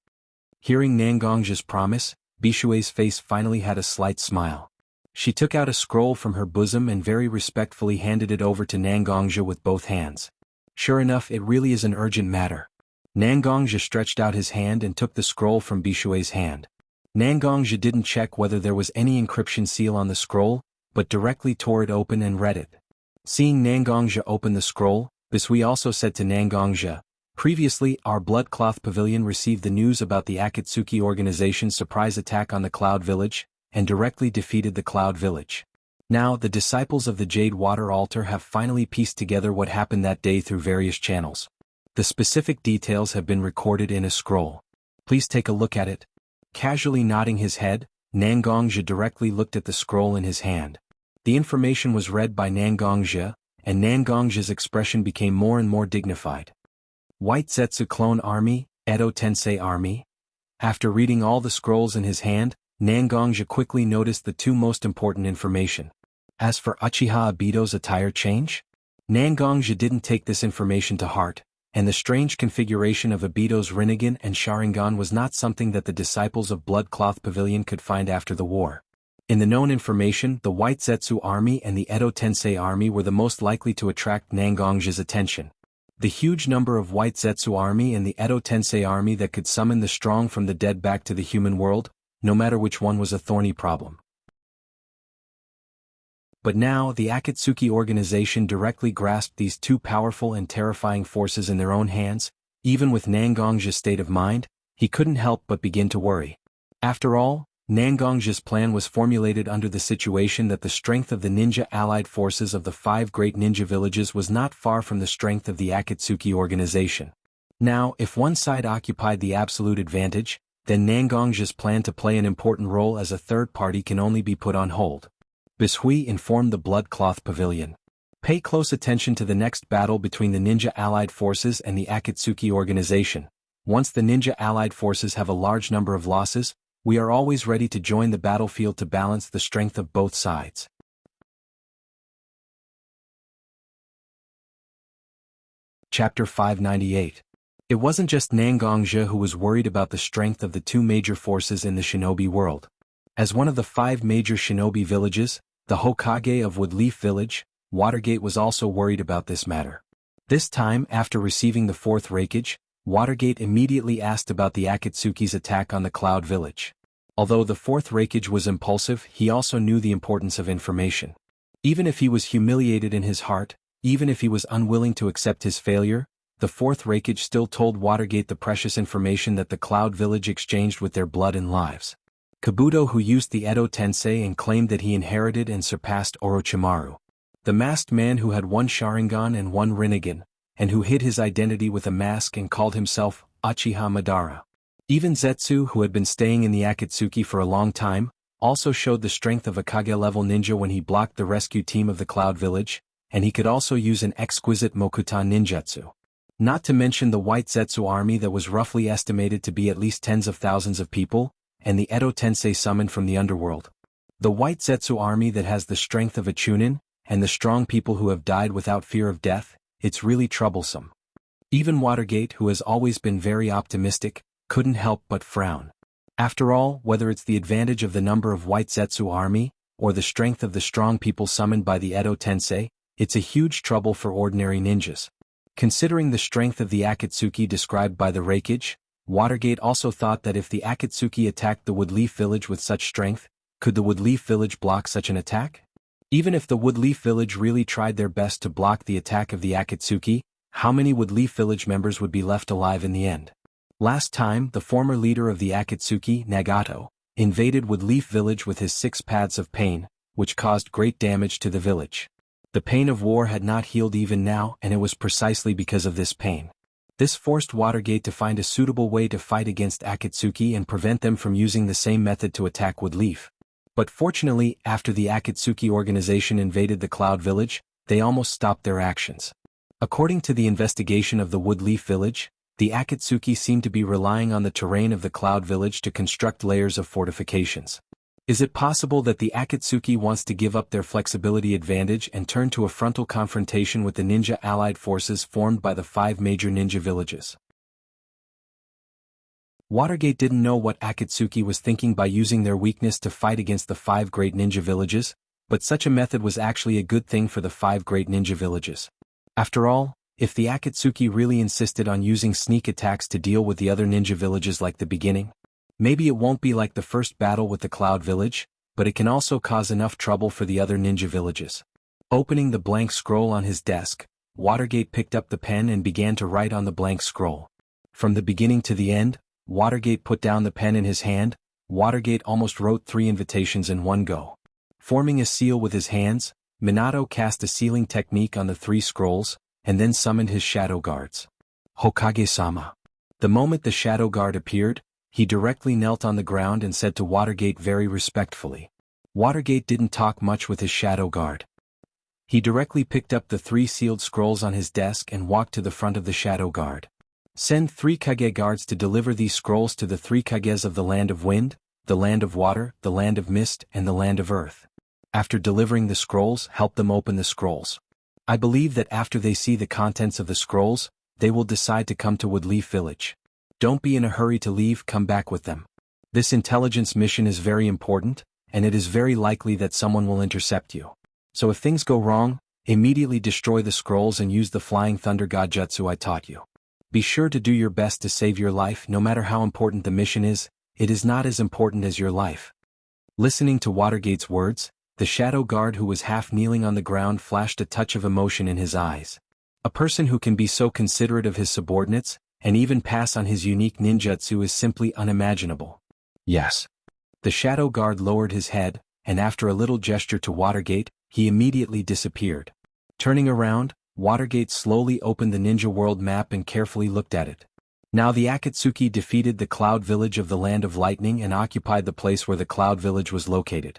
[SPEAKER 1] Hearing Nangongja's promise, Bishui's face finally had a slight smile. She took out a scroll from her bosom and very respectfully handed it over to Nangongja with both hands. Sure enough, it really is an urgent matter. Nangongja stretched out his hand and took the scroll from Bishui's hand. Nangongja didn't check whether there was any encryption seal on the scroll, but directly tore it open and read it. Seeing Nangongja open the scroll, Bishui also said to Nangongja, "Previously, our bloodcloth pavilion received the news about the Akatsuki organization's surprise attack on the Cloud Village, and directly defeated the Cloud Village. Now, the disciples of the Jade Water Altar have finally pieced together what happened that day through various channels. The specific details have been recorded in a scroll. Please take a look at it." Casually nodding his head, Nangongja directly looked at the scroll in his hand. The information was read by Nangongja, and Nangongja's expression became more and more dignified. White Zetsu Clone Army, Edo Tensei Army. After reading all the scrolls in his hand, Nangongja quickly noticed the two most important information. As for Uchiha Obito's attire change? Nangongja didn't take this information to heart, and the strange configuration of Obito's Rinnegan and Sharingan was not something that the disciples of Bloodcloth Pavilion could find after the war. In the known information, the White Zetsu Army and the Edo Tensei Army were the most likely to attract Nangongja's attention. The huge number of White Zetsu Army and the Edo Tensei Army that could summon the strong from the dead back to the human world, no matter which one, was a thorny problem. But now the Akatsuki organization directly grasped these two powerful and terrifying forces in their own hands. Even with Nangong's state of mind, he couldn't help but begin to worry. After all, Nangong's plan was formulated under the situation that the strength of the ninja allied forces of the 5 great ninja villages was not far from the strength of the Akatsuki organization. Now, if one side occupied the absolute advantage, then Nangong's plan to play an important role as a third party can only be put on hold. Bishui informed the Blood Cloth Pavilion. Pay close attention to the next battle between the ninja allied forces and the Akatsuki organization. Once the ninja allied forces have a large number of losses, we are always ready to join the battlefield to balance the strength of both sides. Chapter 598. It wasn't just Nangongzhe who was worried about the strength of the two major forces in the shinobi world. As one of the 5 major shinobi villages, the Hokage of Woodleaf Village, Watergate was also worried about this matter. This time, after receiving the 4th Raikage, Watergate immediately asked about the Akatsuki's attack on the Cloud Village. Although the 4th Raikage was impulsive, he also knew the importance of information. Even if he was humiliated in his heart, even if he was unwilling to accept his failure, the 4th Raikage still told Watergate the precious information that the Cloud Village exchanged with their blood and lives. Kabuto, who used the Edo Tensei and claimed that he inherited and surpassed Orochimaru. The masked man who had 1 Sharingan and 1 Rinnegan, and who hid his identity with a mask and called himself Uchiha Madara. Even Zetsu, who had been staying in the Akatsuki for a long time, also showed the strength of a Kage-level ninja when he blocked the rescue team of the Cloud Village, and he could also use an exquisite Mokuta ninjutsu. Not to mention the White Zetsu army that was roughly estimated to be at least tens of thousands of people, and the Edo Tensei summoned from the underworld. The White Zetsu army that has the strength of a Chunin, and the strong people who have died without fear of death, it's really troublesome. Even Watergate, who has always been very optimistic, couldn't help but frown. After all, whether it's the advantage of the number of White Zetsu army, or the strength of the strong people summoned by the Edo Tensei, it's a huge trouble for ordinary ninjas. Considering the strength of the Akatsuki described by the Raikage, Watergate also thought that if the Akatsuki attacked the Woodleaf Village with such strength, could the Woodleaf Village block such an attack? Even if the Woodleaf Village really tried their best to block the attack of the Akatsuki, how many Woodleaf Village members would be left alive in the end? Last time, the former leader of the Akatsuki, Nagato, invaded Woodleaf Village with his 6 paths of pain, which caused great damage to the village. The pain of war had not healed even now, and it was precisely because of this pain. This forced Watergate to find a suitable way to fight against Akatsuki and prevent them from using the same method to attack Woodleaf. But fortunately, after the Akatsuki organization invaded the Cloud Village, they almost stopped their actions. According to the investigation of the Woodleaf Village, the Akatsuki seemed to be relying on the terrain of the Cloud Village to construct layers of fortifications. Is it possible that the Akatsuki wants to give up their flexibility advantage and turn to a frontal confrontation with the ninja allied forces formed by the 5 major ninja villages? Watergate didn't know what Akatsuki was thinking by using their weakness to fight against the 5 great ninja villages, but such a method was actually a good thing for the 5 great ninja villages. After all, if the Akatsuki really insisted on using sneak attacks to deal with the other ninja villages like the beginning, maybe it won't be like the first battle with the Cloud Village, but it can also cause enough trouble for the other ninja villages. Opening the blank scroll on his desk, Watergate picked up the pen and began to write on the blank scroll. From the beginning to the end, Watergate put down the pen in his hand. Watergate almost wrote 3 invitations in one go. Forming a seal with his hands, Minato cast a sealing technique on the 3 scrolls, and then summoned his shadow guards. Hokage-sama. The moment the shadow guard appeared, he directly knelt on the ground and said to Watergate very respectfully. Watergate didn't talk much with his shadow guard. He directly picked up the 3 sealed scrolls on his desk and walked to the front of the shadow guard. Send 3 Kage guards to deliver these scrolls to the 3 Kages of the Land of Wind, the Land of Water, the Land of Mist, and the Land of Earth. After delivering the scrolls, help them open the scrolls. I believe that after they see the contents of the scrolls, they will decide to come to Woodleaf Village. Don't be in a hurry to leave, come back with them. This intelligence mission is very important, and it is very likely that someone will intercept you. So if things go wrong, immediately destroy the scrolls and use the Flying Thunder God Jutsu I taught you. Be sure to do your best to save your life. No matter how important the mission is, it is not as important as your life. Listening to Watergate's words, The shadow guard who was half kneeling on the ground flashed a touch of emotion in his eyes. A person who can be so considerate of his subordinates, and even pass on his unique ninjutsu is simply unimaginable. Yes. The shadow guard lowered his head, and after a little gesture to Watergate, he immediately disappeared. Turning around, Watergate slowly opened the ninja world map and carefully looked at it. Now the Akatsuki defeated the Cloud Village of the Land of Lightning and occupied the place where the Cloud Village was located.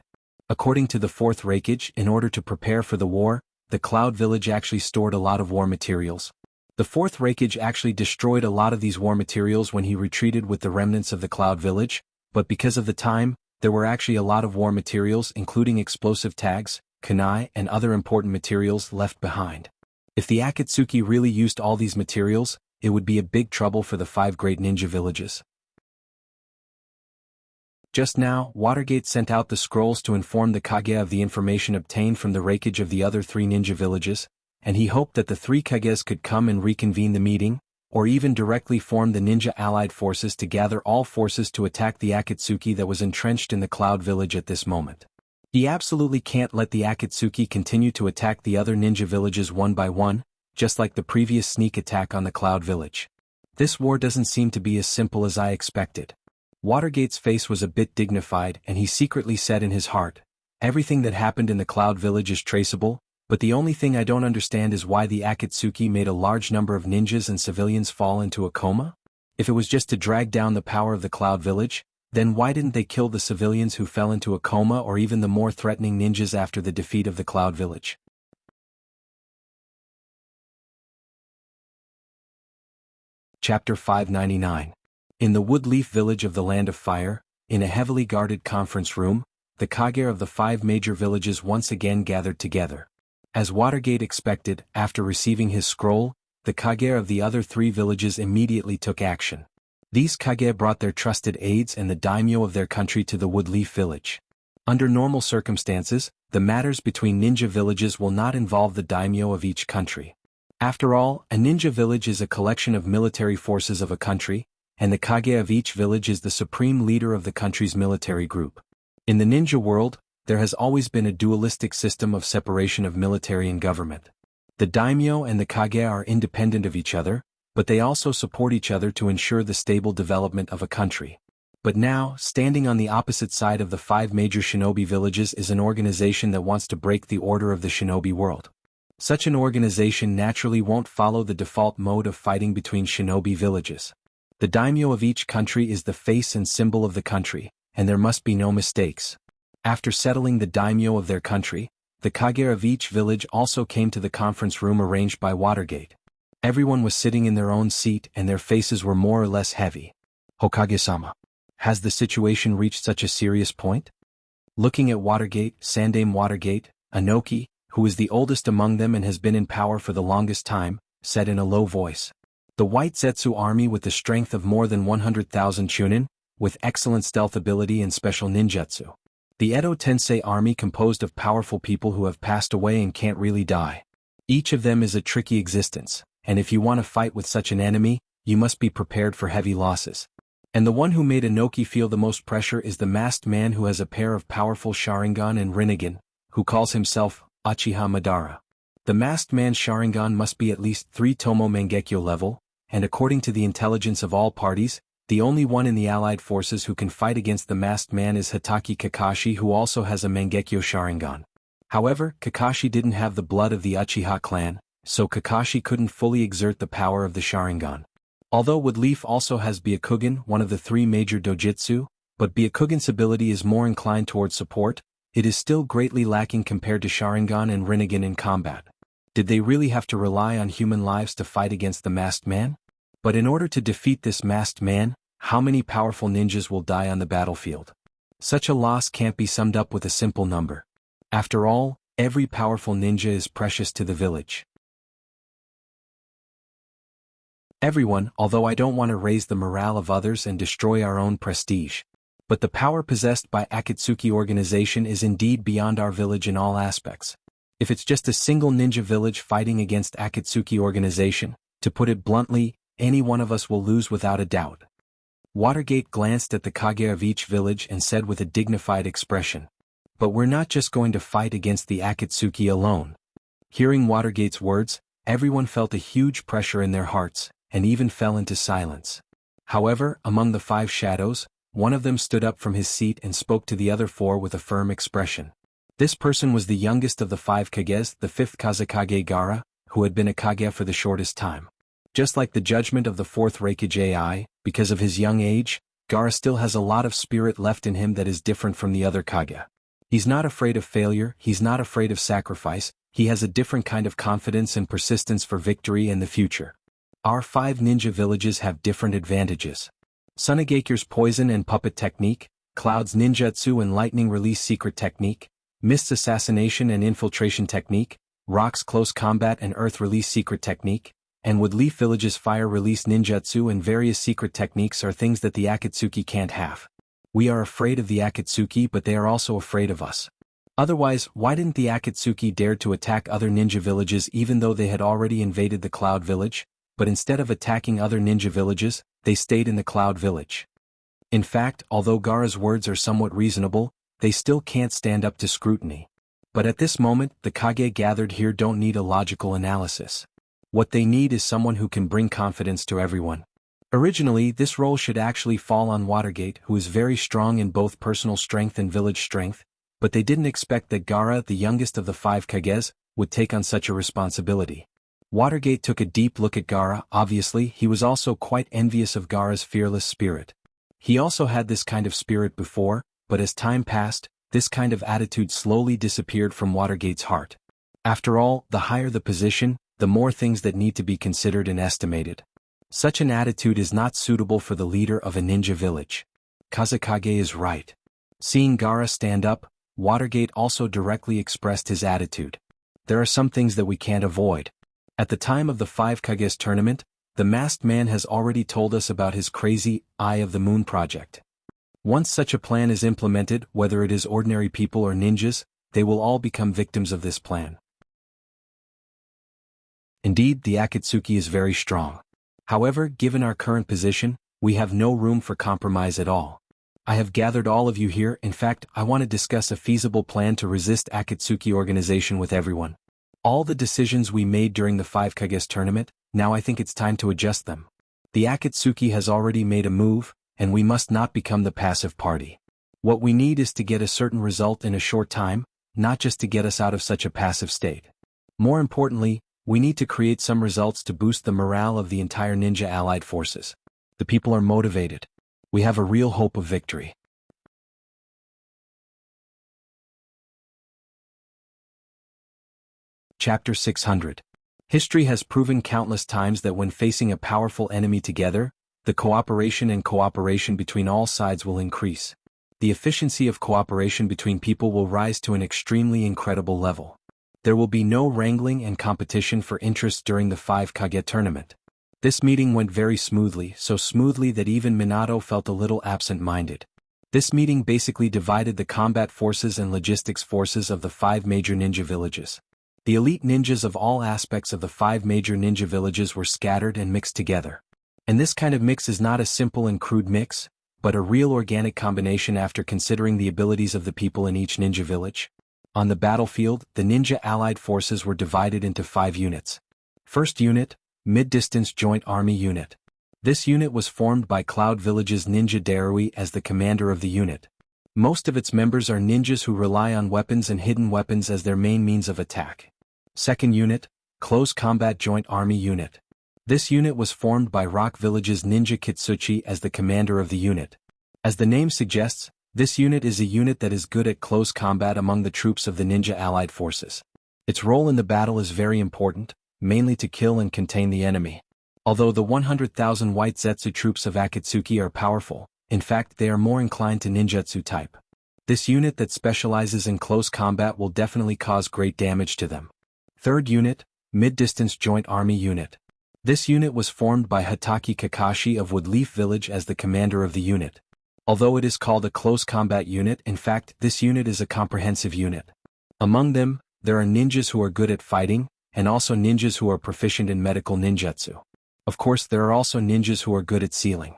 [SPEAKER 1] According to the Fourth Reikage, in order to prepare for the war, the Cloud Village actually stored a lot of war materials. The Fourth Reikage actually destroyed a lot of these war materials when he retreated with the remnants of the Cloud Village, but because of the time, there were actually a lot of war materials including explosive tags, kunai, and other important materials left behind. If the Akatsuki really used all these materials, it would be a big trouble for the 5 great ninja villages. Just now, Watergate sent out the scrolls to inform the Kage of the information obtained from the Reikage of the other 3 ninja villages, and he hoped that the 3 Kages could come and reconvene the meeting, or even directly form the ninja allied forces to gather all forces to attack the Akatsuki that was entrenched in the Cloud Village at this moment. He absolutely can't let the Akatsuki continue to attack the other ninja villages one by one, just like the previous sneak attack on the Cloud Village. This war doesn't seem to be as simple as I expected. Watergate's face was a bit dignified and he secretly said in his heart, "Everything that happened in the Cloud Village is traceable, but the only thing I don't understand is why the Akatsuki made a large number of ninjas and civilians fall into a coma? If it was just to drag down the power of the Cloud Village, then why didn't they kill the civilians who fell into a coma or even the more threatening ninjas after the defeat of the Cloud Village?" Chapter 599. In the Woodleaf village of the Land of Fire, in a heavily guarded conference room, the Kage of the 5 major villages once again gathered together. As Watergate expected, after receiving his scroll, the Kage of the other 3 villages immediately took action. These Kage brought their trusted aides and the daimyo of their country to the Woodleaf village. Under normal circumstances, the matters between ninja villages will not involve the daimyo of each country. After all, a ninja village is a collection of military forces of a country, and the Kage of each village is the supreme leader of the country's military group. In the ninja world, there has always been a dualistic system of separation of military and government. The daimyo and the Kage are independent of each other, but they also support each other to ensure the stable development of a country. But now, standing on the opposite side of the 5 major shinobi villages is an organization that wants to break the order of the shinobi world. Such an organization naturally won't follow the default mode of fighting between shinobi villages. The daimyo of each country is the face and symbol of the country, and there must be no mistakes. After settling the daimyo of their country, the Kage of each village also came to the conference room arranged by Watergate. Everyone was sitting in their own seat and their faces were more or less heavy. "Hokage-sama, has the situation reached such a serious point?" Looking at Watergate, Sandame Watergate, Anoki, who is the oldest among them and has been in power for the longest time, said in a low voice. The White Zetsu army with the strength of more than 100,000 chunin, with excellent stealth ability and special ninjutsu. The Edo Tensei army composed of powerful people who have passed away and can't really die. Each of them is a tricky existence, and if you want to fight with such an enemy, you must be prepared for heavy losses. And the one who made Anoki feel the most pressure is the masked man who has a pair of powerful Sharingan and Rinnegan, who calls himself Uchiha Madara. The masked man's Sharingan must be at least 3 Tomo Mangekyo level, and according to the intelligence of all parties, the only one in the allied forces who can fight against the masked man is Hitaki Kakashi, who also has a Mangekyo Sharingan. However, Kakashi didn't have the blood of the Uchiha clan, so Kakashi couldn't fully exert the power of the Sharingan. Although Woodleaf also has Byakugan, one of the 3 major dojutsu, but Byakugan's ability is more inclined towards support, it is still greatly lacking compared to Sharingan and Rinnegan in combat. Did they really have to rely on human lives to fight against the masked man? But in order to defeat this masked man, how many powerful ninjas will die on the battlefield? Such a loss can't be summed up with a simple number. After all, every powerful ninja is precious to the village. Everyone, although I don't want to raise the morale of others and destroy our own prestige. But the power possessed by Akatsuki organization is indeed beyond our village in all aspects. If it's just a single ninja village fighting against Akatsuki organization, to put it bluntly, any one of us will lose without a doubt. Watergate glanced at the Kage of each village and said with a dignified expression, But we're not just going to fight against the Akatsuki alone. Hearing Watergate's words, everyone felt a huge pressure in their hearts, and even fell into silence. However, among the 5 shadows, one of them stood up from his seat and spoke to the other 4 with a firm expression. This person was the youngest of the 5 Kages, the 5th Kazekage Gaara, who had been a Kage for the shortest time. Just like the judgment of the 4th Reikage AI, because of his young age, Gaara still has a lot of spirit left in him that is different from the other Kage. He's not afraid of failure, he's not afraid of sacrifice, he has a different kind of confidence and persistence for victory and the future. Our 5 ninja villages have different advantages. Sunegaker's poison and puppet technique, Cloud's ninjutsu and lightning release secret technique, Mist's assassination and infiltration technique, Rock's close combat and earth release secret technique, and Woodleaf Village's fire release ninjutsu and various secret techniques are things that the Akatsuki can't have. We are afraid of the Akatsuki, but they are also afraid of us. Otherwise, why didn't the Akatsuki dare to attack other ninja villages even though they had already invaded the Cloud Village? But instead of attacking other ninja villages, they stayed in the Cloud Village. In fact, although Gaara's words are somewhat reasonable, they still can't stand up to scrutiny. But at this moment, the Kage gathered here don't need a logical analysis. What they need is someone who can bring confidence to everyone. Originally, this role should actually fall on Watergate, who is very strong in both personal strength and village strength, but they didn't expect that Gaara, the youngest of the 5 Kages, would take on such a responsibility. Watergate took a deep look at Gaara. Obviously, he was also quite envious of Gaara's fearless spirit. He also had this kind of spirit before, but as time passed, this kind of attitude slowly disappeared from Watergate's heart. After all, the higher the position, the more things that need to be considered and estimated. Such an attitude is not suitable for the leader of a ninja village. Kazekage is right. Seeing Gaara stand up, Watergate also directly expressed his attitude. There are some things that we can't avoid. At the time of the 5 Kages tournament, the masked man has already told us about his crazy Eye of the Moon project. Once such a plan is implemented, whether it is ordinary people or ninjas, they will all become victims of this plan. Indeed, the Akatsuki is very strong. However, given our current position, we have no room for compromise at all. I have gathered all of you here. In fact, I want to discuss a feasible plan to resist Akatsuki organization with everyone. All the decisions we made during the 5 Kages tournament, now I think it's time to adjust them. The Akatsuki has already made a move, and we must not become the passive party. What we need is to get a certain result in a short time, not just to get us out of such a passive state. More importantly, we need to create some results to boost the morale of the entire ninja allied forces. The people are motivated. We have a real hope of victory. Chapter 600. History has proven countless times that when facing a powerful enemy together, the cooperation between all sides will increase. The efficiency of cooperation between people will rise to an extremely incredible level. There will be no wrangling and competition for interest during the 5 Kage tournament. This meeting went very smoothly, so smoothly that even Minato felt a little absent-minded. This meeting basically divided the combat forces and logistics forces of the 5 major ninja villages. The elite ninjas of all aspects of the 5 major ninja villages were scattered and mixed together. And this kind of mix is not a simple and crude mix, but a real organic combination after considering the abilities of the people in each ninja village. On the battlefield, the ninja allied forces were divided into 5 units. First unit, Mid-Distance Joint Army Unit. This unit was formed by Cloud Village's Ninja Darui as the commander of the unit. Most of its members are ninjas who rely on weapons and hidden weapons as their main means of attack. Second unit, Close Combat Joint Army Unit. This unit was formed by Rock Village's Ninja Kitsuchi as the commander of the unit. As the name suggests, this unit is a unit that is good at close combat among the troops of the ninja allied forces. Its role in the battle is very important, mainly to kill and contain the enemy. Although the 100,000 white Zetsu troops of Akatsuki are powerful, in fact they are more inclined to ninjutsu type. This unit that specializes in close combat will definitely cause great damage to them. Third unit, Mid-Distance Joint Army Unit. This unit was formed by Hataki Kakashi of Woodleaf Village as the commander of the unit. Although it is called a close combat unit, in fact this unit is a comprehensive unit. Among them, there are ninjas who are good at fighting, and also ninjas who are proficient in medical ninjutsu. Of course there are also ninjas who are good at sealing.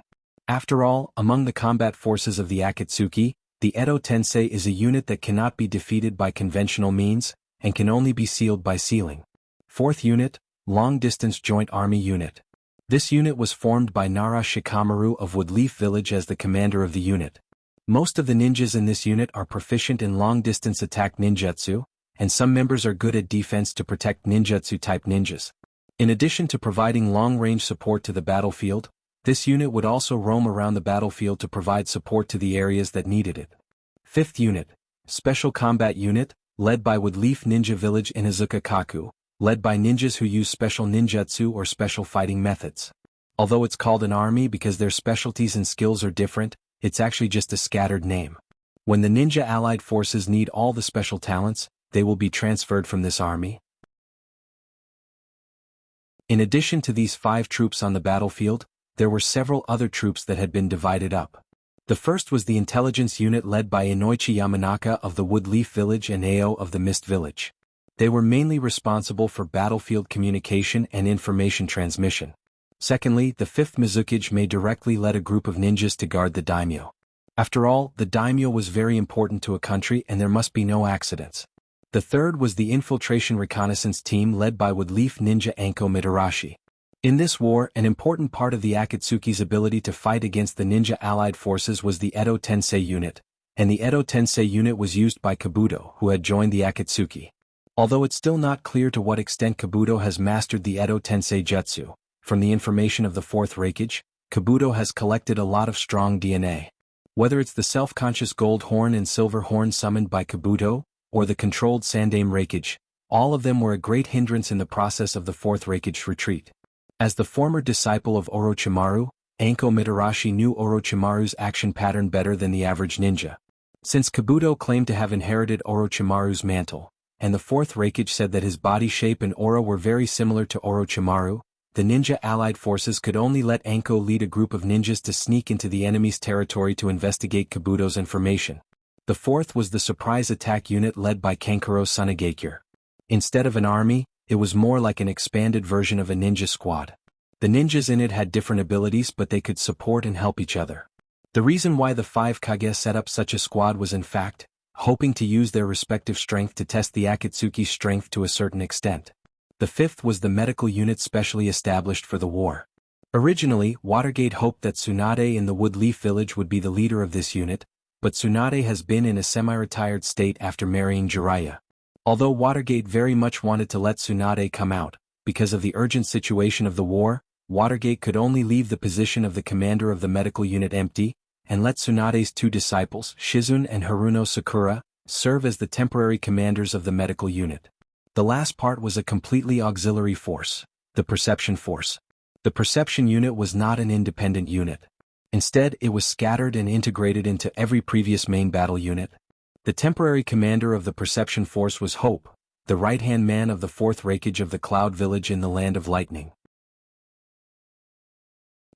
[SPEAKER 1] After all, among the combat forces of the Akatsuki, The Edo Tensei is a unit that cannot be defeated by conventional means, and can only be sealed by sealing. 4th unit, Long Distance Joint Army Unit. This unit was formed by Nara Shikamaru of Woodleaf Village as the commander of the unit. Most of the ninjas in this unit are proficient in long-distance attack ninjutsu, and some members are good at defense to protect ninjutsu-type ninjas. In addition to providing long-range support to the battlefield, this unit would also roam around the battlefield to provide support to the areas that needed it. 5th unit, Special Combat Unit, led by Woodleaf Ninja Village Inazuka Kaku, led by ninjas who use special ninjutsu or special fighting methods. Although it's called an army because their specialties and skills are different, it's actually just a scattered name. When the ninja allied forces need all the special talents, they will be transferred from this army. In addition to these 5 troops on the battlefield, there were several other troops that had been divided up. The first was the intelligence unit led by Inoichi Yamanaka of the Woodleaf Village and Ao of the Mist Village. They were mainly responsible for battlefield communication and information transmission. Secondly, the 5th Mizukage may directly led a group of ninjas to guard the daimyo. After all, the daimyo was very important to a country and there must be no accidents. The third was the infiltration reconnaissance team led by Woodleaf Ninja Anko Mitarashi. In this war, an important part of the Akatsuki's ability to fight against the ninja allied forces was the Edo Tensei unit, and the Edo Tensei unit was used by Kabuto, who had joined the Akatsuki. Although it's still not clear to what extent Kabuto has mastered the Edo Tensei Jutsu, from the information of the 4th Reikage, Kabuto has collected a lot of strong DNA. Whether it's the self-conscious gold horn and silver horn summoned by Kabuto, or the controlled Sandaime Reikage, all of them were a great hindrance in the process of the 4th Reikage retreat. As the former disciple of Orochimaru, Anko Mitarashi knew Orochimaru's action pattern better than the average ninja. Since Kabuto claimed to have inherited Orochimaru's mantle, and the 4th Reikage said that his body shape and aura were very similar to Orochimaru, the ninja allied forces could only let Anko lead a group of ninjas to sneak into the enemy's territory to investigate Kabuto's information. The 4th was the surprise attack unit led by Kankuro Sunagakure. Instead of an army, it was more like an expanded version of a ninja squad. The ninjas in it had different abilities but they could support and help each other. The reason why the 5 Kage set up such a squad was in fact, hoping to use their respective strength to test the Akatsuki's strength to a certain extent. The 5th was the medical unit specially established for the war. Originally, Watergate hoped that Tsunade in the Woodleaf Village would be the leader of this unit, but Tsunade has been in a semi-retired state after marrying Jiraiya. Although Watergate very much wanted to let Tsunade come out, because of the urgent situation of the war, Watergate could only leave the position of the commander of the medical unit empty, and let Tsunade's 2 disciples, Shizune and Haruno Sakura, serve as the temporary commanders of the medical unit. The last part was a completely auxiliary force, the Perception Force. The Perception unit was not an independent unit. Instead, it was scattered and integrated into every previous main battle unit. The temporary commander of the Perception Force was Hope, the right-hand man of the 4th Reikage of the Cloud Village in the Land of Lightning.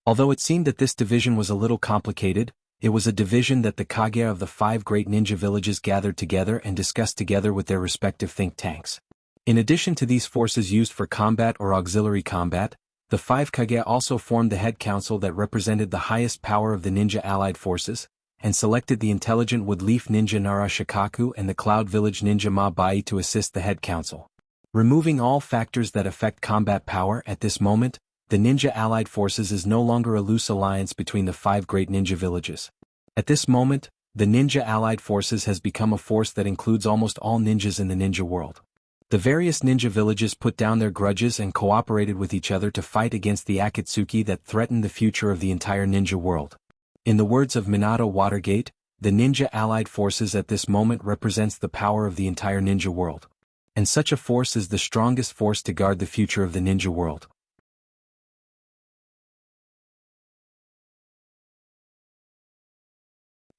[SPEAKER 1] Although it seemed that this division was a little complicated, it was a division that the Kage of the 5 great ninja villages gathered together and discussed together with their respective think tanks. In addition to these forces used for combat or auxiliary combat, the 5 Kage also formed the head council that represented the highest power of the ninja allied forces, and selected the intelligent Woodleaf Ninja Nara Shikaku and the Cloud Village Ninja Ma Bai to assist the head council. Removing all factors that affect combat power at this moment, the ninja allied forces is no longer a loose alliance between the 5 great ninja villages. At this moment, the ninja allied forces has become a force that includes almost all ninjas in the ninja world. The various ninja villages put down their grudges and cooperated with each other to fight against the Akatsuki that threatened the future of the entire ninja world. In the words of Minato Watergate, the ninja allied forces at this moment represents the power of the entire ninja world. And such a force is the strongest force to guard the future of the ninja world.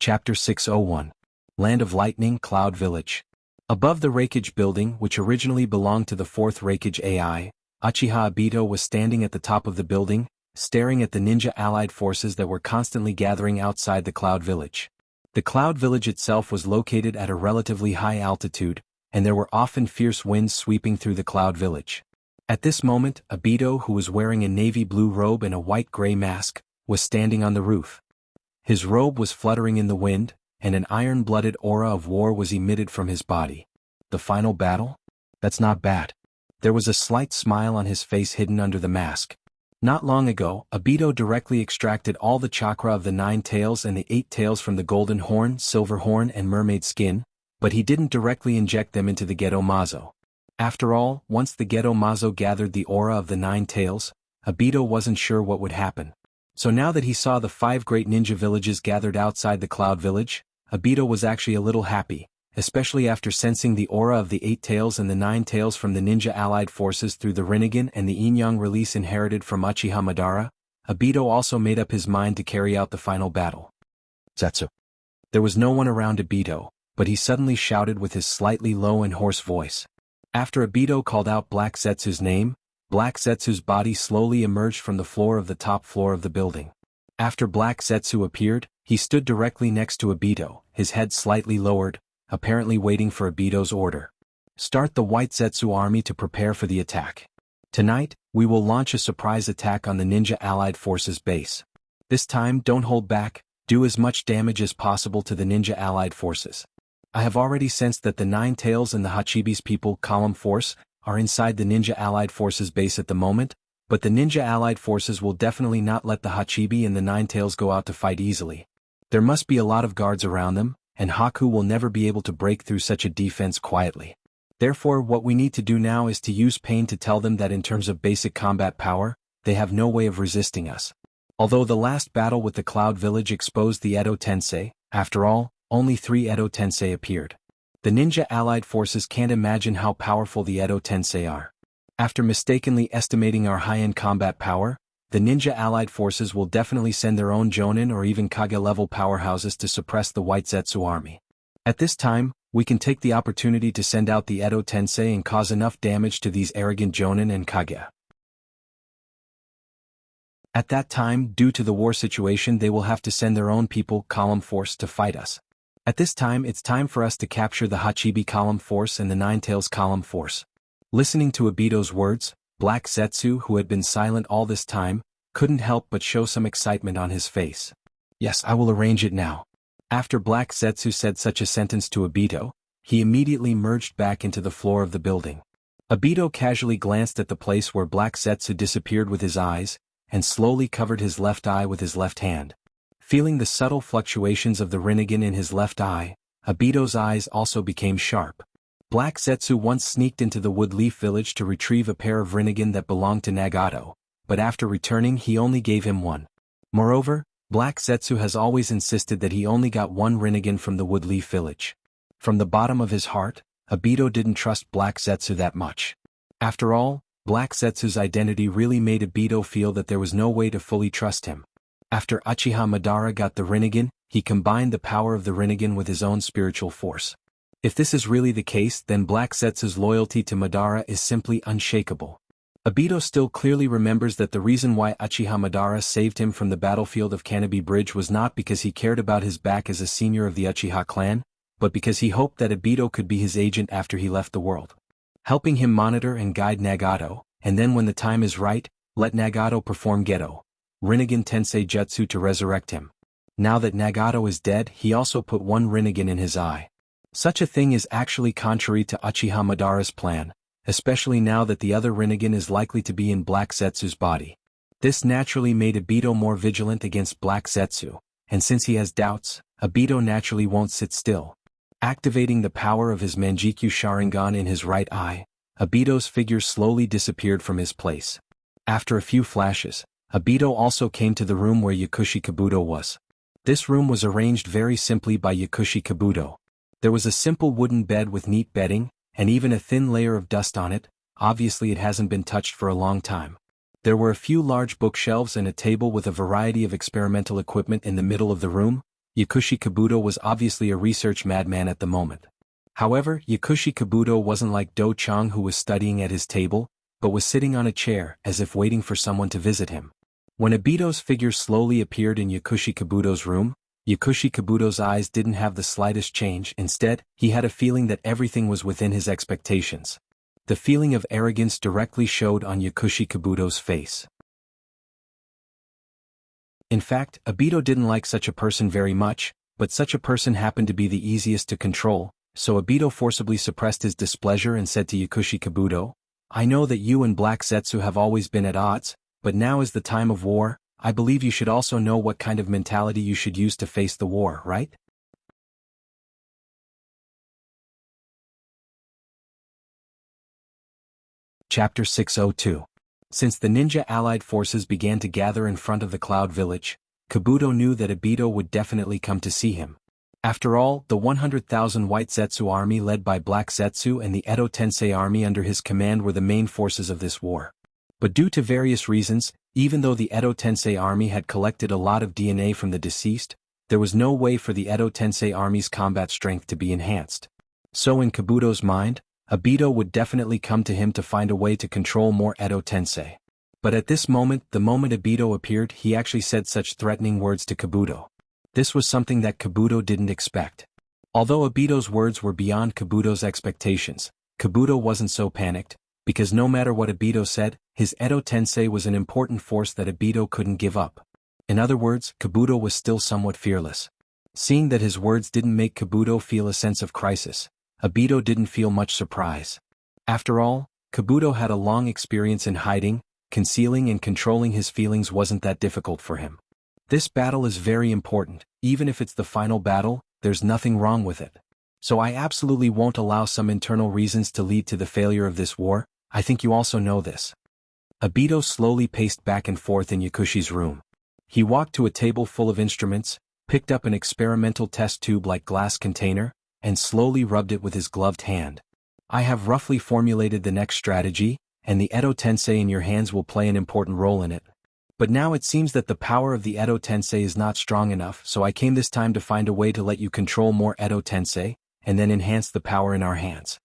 [SPEAKER 1] Chapter 601. Land of Lightning Cloud Village. Above the Reikage building, which originally belonged to the 4th Reikage AI, Uchiha Obito was standing at the top of the building, staring at the ninja allied forces that were constantly gathering outside the Cloud Village. The Cloud Village itself was located at a relatively high altitude, and there were often fierce winds sweeping through the Cloud Village. At this moment, Obito, who was wearing a navy blue robe and a white-gray mask, was standing on the roof. His robe was fluttering in the wind, and an iron-blooded aura of war was emitted from his body. The final battle? That's not bad. There was a slight smile on his face hidden under the mask. Not long ago, Obito directly extracted all the chakra of the 9 tails and the 8 tails from the golden horn, silver horn and mermaid skin, but he didn't directly inject them into the Geto Mazo. After all, once the Geto Mazo gathered the aura of the 9 tails, Obito wasn't sure what would happen. So now that he saw the 5 great ninja villages gathered outside the Cloud Village, Obito was actually a little happy, especially after sensing the aura of the 8 tails and the 9 tails from the ninja allied forces through the Rinnegan and the Yin-Yang release inherited from Uchiha Madara. Obito also made up his mind to carry out the final battle. Zetsu. There was no one around Obito, but he suddenly shouted with his slightly low and hoarse voice. After Obito called out Black Zetsu's name, Black Zetsu's body slowly emerged from the floor of the top floor of the building. After Black Zetsu appeared, he stood directly next to Obito, his head slightly lowered, apparently waiting for Obito's order. Start the White Zetsu army to prepare for the attack. Tonight, we will launch a surprise attack on the Ninja Allied Forces base. This time, don't hold back, do as much damage as possible to the Ninja Allied Forces. I have already sensed that the 9 Tails and the Hachibi's People Column Force are inside the Ninja Allied Forces base at the moment, but the Ninja Allied Forces will definitely not let the Hachibi and the 9 Tails go out to fight easily. There must be a lot of guards around them, and Haku will never be able to break through such a defense quietly. Therefore, what we need to do now is to use pain to tell them that in terms of basic combat power, they have no way of resisting us. Although the last battle with the Cloud Village exposed the Edo Tensei, after all, only 3 Edo Tensei appeared. The Ninja Allied Forces can't imagine how powerful the Edo Tensei are. After mistakenly estimating our high-end combat power, the Ninja Allied Forces will definitely send their own Jonin or even Kage-level powerhouses to suppress the White Zetsu army. At this time, we can take the opportunity to send out the Edo Tensei and cause enough damage to these arrogant Jonin and Kage. At that time, due to the war situation, they will have to send their own people column force to fight us. At this time, it's time for us to capture the Hachibi column force and the 9 Tails column force. Listening to Obito's words, Black Zetsu, who had been silent all this time, couldn't help but show some excitement on his face. Yes, I will arrange it now. After Black Zetsu said such a sentence to Obito, he immediately merged back into the floor of the building. Obito casually glanced at the place where Black Zetsu disappeared with his eyes, and slowly covered his left eye with his left hand. Feeling the subtle fluctuations of the Rinnegan in his left eye, Obito's eyes also became sharp. Black Zetsu once sneaked into the Woodleaf village to retrieve a pair of Rinnegan that belonged to Nagato, but after returning he only gave him one. Moreover, Black Zetsu has always insisted that he only got one Rinnegan from the Woodleaf village. From the bottom of his heart, Obito didn't trust Black Zetsu that much. After all, Black Zetsu's identity really made Obito feel that there was no way to fully trust him. After Uchiha Madara got the Rinnegan, he combined the power of the Rinnegan with his own spiritual force. If this is really the case, then Black Zetsu's loyalty to Madara is simply unshakable. Obito still clearly remembers that the reason why Uchiha Madara saved him from the battlefield of Kanobi Bridge was not because he cared about his back as a senior of the Uchiha clan, but because he hoped that Obito could be his agent after he left the world. Helping him monitor and guide Nagato, and then when the time is right, let Nagato perform Geto Rinnegan Tensei Jutsu to resurrect him. Now that Nagato is dead, he also put one Rinnegan in his eye. Such a thing is actually contrary to Uchiha Madara's plan, especially now that the other Rinnegan is likely to be in Black Zetsu's body. This naturally made Obito more vigilant against Black Zetsu, and since he has doubts, Obito naturally won't sit still. Activating the power of his Manjikyu Sharingan in his right eye, Obito's figure slowly disappeared from his place. After a few flashes, Obito also came to the room where Yakushi Kabuto was. This room was arranged very simply by Yakushi Kabuto. There was a simple wooden bed with neat bedding, and even a thin layer of dust on it. Obviously it hasn't been touched for a long time. There were a few large bookshelves and a table with a variety of experimental equipment in the middle of the room. Yakushi Kabuto was obviously a research madman at the moment. However, Yakushi Kabuto wasn't like Do-Chang, who was studying at his table, but was sitting on a chair as if waiting for someone to visit him. When Obito's figure slowly appeared in Yakushi Kabuto's room, Yakushi Kabuto's eyes didn't have the slightest change. Instead, he had a feeling that everything was within his expectations. The feeling of arrogance directly showed on Yakushi Kabuto's face. In fact, Obito didn't like such a person very much, but such a person happened to be the easiest to control, so Obito forcibly suppressed his displeasure and said to Yakushi Kabuto, "I know that you and Black Zetsu have always been at odds, but now is the time of war. I believe you should also know what kind of mentality you should use to face the war, right?" Chapter 602. Since the ninja allied forces began to gather in front of the Cloud Village, Kabuto knew that Obito would definitely come to see him. After all, the 100,000 White Zetsu army led by Black Zetsu and the Edo Tensei army under his command were the main forces of this war. But due to various reasons, even though the Edo Tensei army had collected a lot of DNA from the deceased, there was no way for the Edo Tensei army's combat strength to be enhanced. So in Kabuto's mind, Obito would definitely come to him to find a way to control more Edo Tensei. But at this moment, the moment Obito appeared, he actually said such threatening words to Kabuto. This was something that Kabuto didn't expect. Although Obito's words were beyond Kabuto's expectations, Kabuto wasn't so panicked, because no matter what Obito said, his Edo Tensei was an important force that Obito couldn't give up. In other words, Kabuto was still somewhat fearless. Seeing that his words didn't make Kabuto feel a sense of crisis, Obito didn't feel much surprise. After all, Kabuto had a long experience in hiding, concealing and controlling his feelings wasn't that difficult for him. This battle is very important, even if it's the final battle, there's nothing wrong with it. So I absolutely won't allow some internal reasons to lead to the failure of this war. I think you also know this. Obito slowly paced back and forth in Yakushi's room. He walked to a table full of instruments, picked up an experimental test tube-like glass container, and slowly rubbed it with his gloved hand. "I have roughly formulated the next strategy, and the Edo Tensei in your hands will play an important role in it. But now it seems that the power of the Edo Tensei is not strong enough, so I came this time to find a way to let you control more Edo Tensei, and then enhance the power in our hands."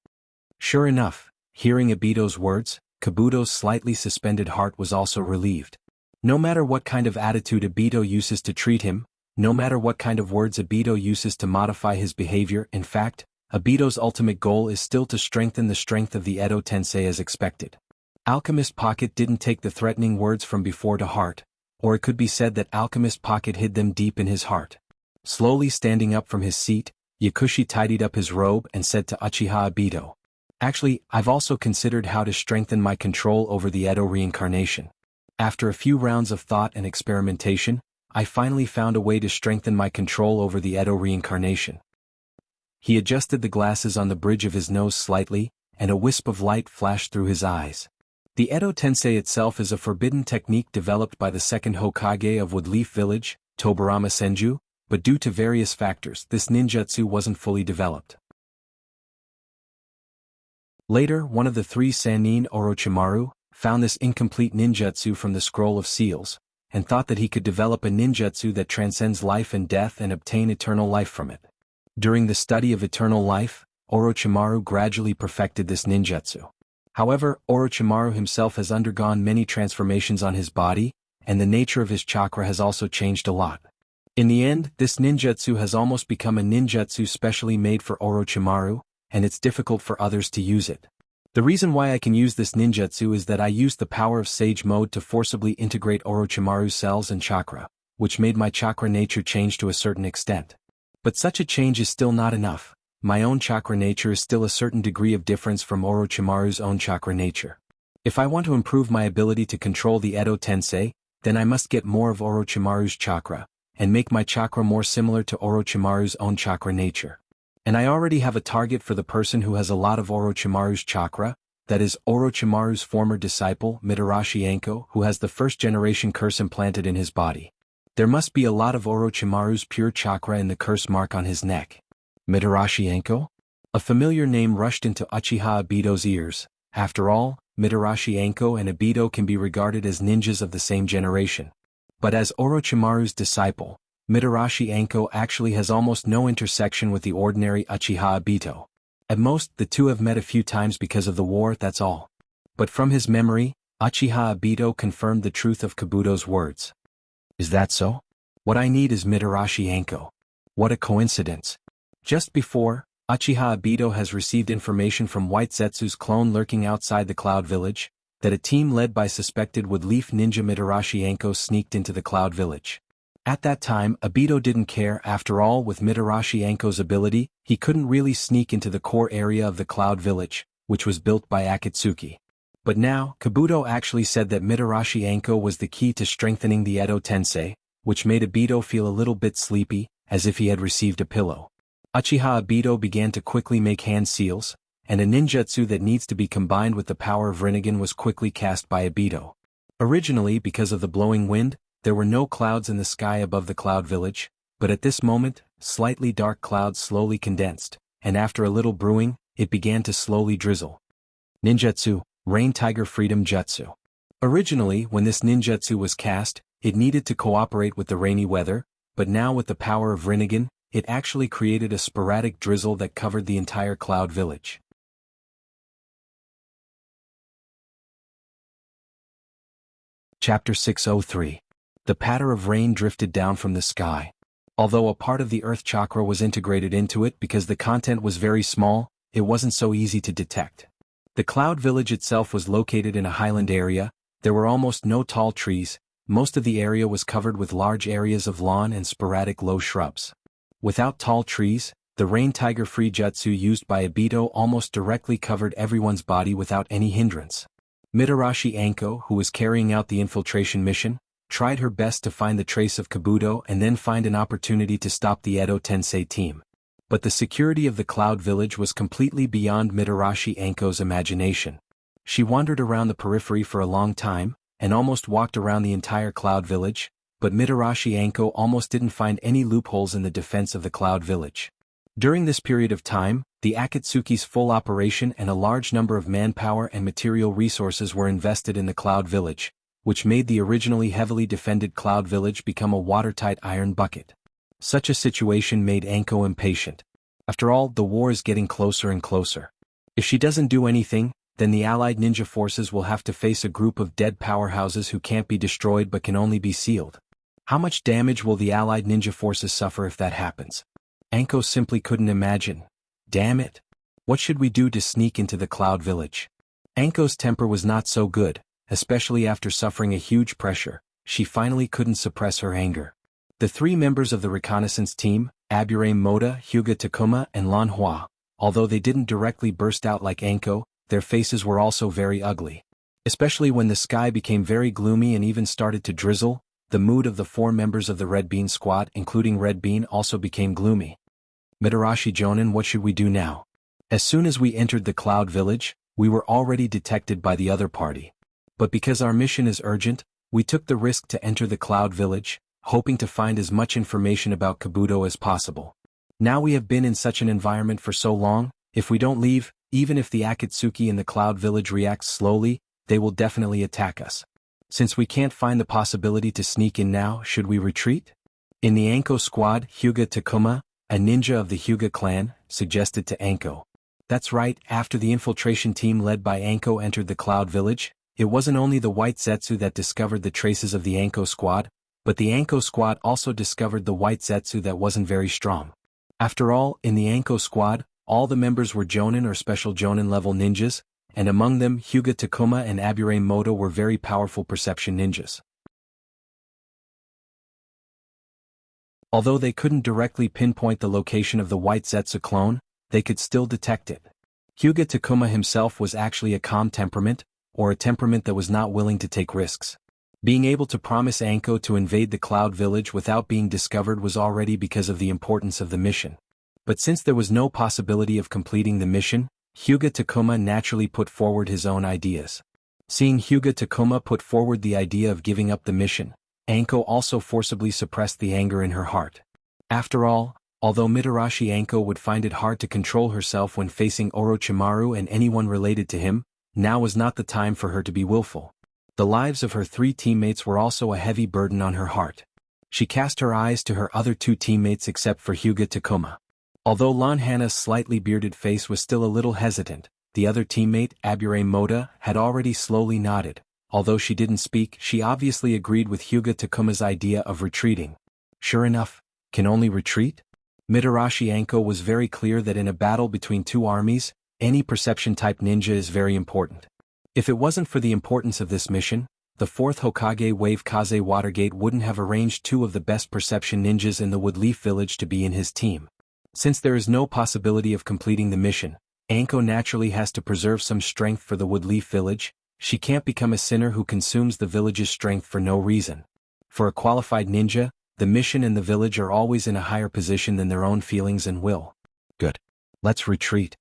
[SPEAKER 1] Sure enough, hearing Obito's words, Kabuto's slightly suspended heart was also relieved. No matter what kind of attitude Obito uses to treat him, no matter what kind of words Obito uses to modify his behavior, in fact, Obito's ultimate goal is still to strengthen the strength of the Edo Tensei as expected. Alchemist Pocket didn't take the threatening words from before to heart, or it could be said that Alchemist Pocket hid them deep in his heart. Slowly standing up from his seat, Yakushi tidied up his robe and said to Uchiha Obito, "Actually, I've also considered how to strengthen my control over the Edo reincarnation. After a few rounds of thought and experimentation, I finally found a way to strengthen my control over the Edo reincarnation." He adjusted the glasses on the bridge of his nose slightly, and a wisp of light flashed through his eyes. The Edo Tensei itself is a forbidden technique developed by the second Hokage of Woodleaf Village, Tobarama Senju, but due to various factors, this ninjutsu wasn't fully developed. Later, one of the three Sannin Orochimaru found this incomplete ninjutsu from the Scroll of Seals, and thought that he could develop a ninjutsu that transcends life and death and obtain eternal life from it. During the study of eternal life, Orochimaru gradually perfected this ninjutsu. However, Orochimaru himself has undergone many transformations on his body, and the nature of his chakra has also changed a lot. In the end, this ninjutsu has almost become a ninjutsu specially made for Orochimaru, and it's difficult for others to use it. The reason why I can use this ninjutsu is that I used the power of Sage Mode to forcibly integrate Orochimaru's cells and chakra, which made my chakra nature change to a certain extent. But such a change is still not enough. My own chakra nature is still a certain degree of difference from Orochimaru's own chakra nature. If I want to improve my ability to control the Edo Tensei, then I must get more of Orochimaru's chakra, and make my chakra more similar to Orochimaru's own chakra nature. And I already have a target for the person who has a lot of Orochimaru's chakra, that is Orochimaru's former disciple, Mitarashi Anko, who has the first-generation curse implanted in his body. There must be a lot of Orochimaru's pure chakra in the curse mark on his neck. Mitarashi Anko? A familiar name rushed into Uchiha Obito's ears. After all, Mitarashi Anko and Obito can be regarded as ninjas of the same generation. But as Orochimaru's disciple, Mitarashi Anko actually has almost no intersection with the ordinary Uchiha Obito. At most, the two have met a few times because of the war, that's all. But from his memory, Uchiha Obito confirmed the truth of Kabuto's words. Is that so? What I need is Mitarashi Anko. What a coincidence. Just before, Uchiha Obito has received information from White Zetsu's clone lurking outside the Cloud Village, that a team led by suspected Woodleaf ninja Mitarashi Anko sneaked into the Cloud Village. At that time, Obito didn't care. After all, with Mitarashi Anko's ability, he couldn't really sneak into the core area of the Cloud Village, which was built by Akatsuki. But now, Kabuto actually said that Mitarashi Anko was the key to strengthening the Edo Tensei, which made Obito feel a little bit sleepy, as if he had received a pillow. Uchiha Obito began to quickly make hand seals, and a ninjutsu that needs to be combined with the power of Rinnegan was quickly cast by Obito. Originally, because of the blowing wind, there were no clouds in the sky above the Cloud Village, but at this moment, slightly dark clouds slowly condensed, and after a little brewing, it began to slowly drizzle. Ninjutsu, Rain Tiger Freedom Jutsu. Originally, when this ninjutsu was cast, it needed to cooperate with the rainy weather, but now with the power of Rinnegan, it actually created a sporadic drizzle that covered the entire Cloud Village. Chapter 603. The patter of rain drifted down from the sky. Although a part of the Earth Chakra was integrated into it because the content was very small, it wasn't so easy to detect. The Cloud Village itself was located in a highland area. There were almost no tall trees. Most of the area was covered with large areas of lawn and sporadic low shrubs. Without tall trees, the Rain Tiger Free Jutsu used by Obito almost directly covered everyone's body without any hindrance. Mitarashi Anko, who was carrying out the infiltration mission, tried her best to find the trace of Kabuto and then find an opportunity to stop the Edo Tensei team. But the security of the Cloud Village was completely beyond Mitarashi Anko's imagination. She wandered around the periphery for a long time, and almost walked around the entire Cloud Village, but Mitarashi Anko almost didn't find any loopholes in the defense of the Cloud Village. During this period of time, the Akatsuki's full operation and a large number of manpower and material resources were invested in the Cloud Village, which made the originally heavily defended Cloud Village become a watertight iron bucket. Such a situation made Anko impatient. After all, the war is getting closer and closer. If she doesn't do anything, then the Allied ninja forces will have to face a group of dead powerhouses who can't be destroyed but can only be sealed. How much damage will the Allied ninja forces suffer if that happens? Anko simply couldn't imagine. Damn it! What should we do to sneak into the Cloud Village? Anko's temper was not so good, especially after suffering a huge pressure. She finally couldn't suppress her anger. The three members of the reconnaissance team, Abure Moda, Hyuga Takuma, and Lan Hua, although they didn't directly burst out like Anko, their faces were also very ugly. Especially when the sky became very gloomy and even started to drizzle, the mood of the four members of the Red Bean squad, including Red Bean, also became gloomy. Mitarashi Jonin, what should we do now? As soon as we entered the Cloud Village, we were already detected by the other party. But because our mission is urgent, we took the risk to enter the Cloud Village, hoping to find as much information about Kabuto as possible. Now we have been in such an environment for so long, if we don't leave, even if the Akatsuki in the Cloud Village reacts slowly, they will definitely attack us. Since we can't find the possibility to sneak in now, should we retreat? In the Anko squad, Hyuga Takuma, a ninja of the Hyuga clan, suggested to Anko. That's right, after the infiltration team led by Anko entered the Cloud Village, it wasn't only the White Zetsu that discovered the traces of the Anko squad, but the Anko squad also discovered the White Zetsu that wasn't very strong. After all, in the Anko squad, all the members were Jonin or special Jonin level ninjas, and among them Hyuga Takuma and Abure Moto were very powerful perception ninjas. Although they couldn't directly pinpoint the location of the White Zetsu clone, they could still detect it. Hyuga Takuma himself was actually a calm temperament, or a temperament that was not willing to take risks. Being able to promise Anko to invade the Cloud Village without being discovered was already because of the importance of the mission. But since there was no possibility of completing the mission, Hyuga Takuma naturally put forward his own ideas. Seeing Hyuga Takuma put forward the idea of giving up the mission, Anko also forcibly suppressed the anger in her heart. After all, although Mitarashi Anko would find it hard to control herself when facing Orochimaru and anyone related to him, now was not the time for her to be willful. The lives of her three teammates were also a heavy burden on her heart. She cast her eyes to her other two teammates except for Hyuga Takuma. Although Lan Hana's slightly bearded face was still a little hesitant, the other teammate, Abure Moda, had already slowly nodded. Although she didn't speak, she obviously agreed with Hyuga Takuma's idea of retreating. Sure enough, can only retreat? Mitarashi Anko was very clear that in a battle between two armies, any perception-type ninja is very important. If it wasn't for the importance of this mission, the 4th Hokage Wave Kaze Watergate wouldn't have arranged 2 of the best perception ninjas in the Woodleaf Village to be in his team. Since there is no possibility of completing the mission, Anko naturally has to preserve some strength for the Woodleaf Village. She can't become a sinner who consumes the village's strength for no reason. For a qualified ninja, the mission and the village are always in a higher position than their own feelings and will. Good. Let's retreat.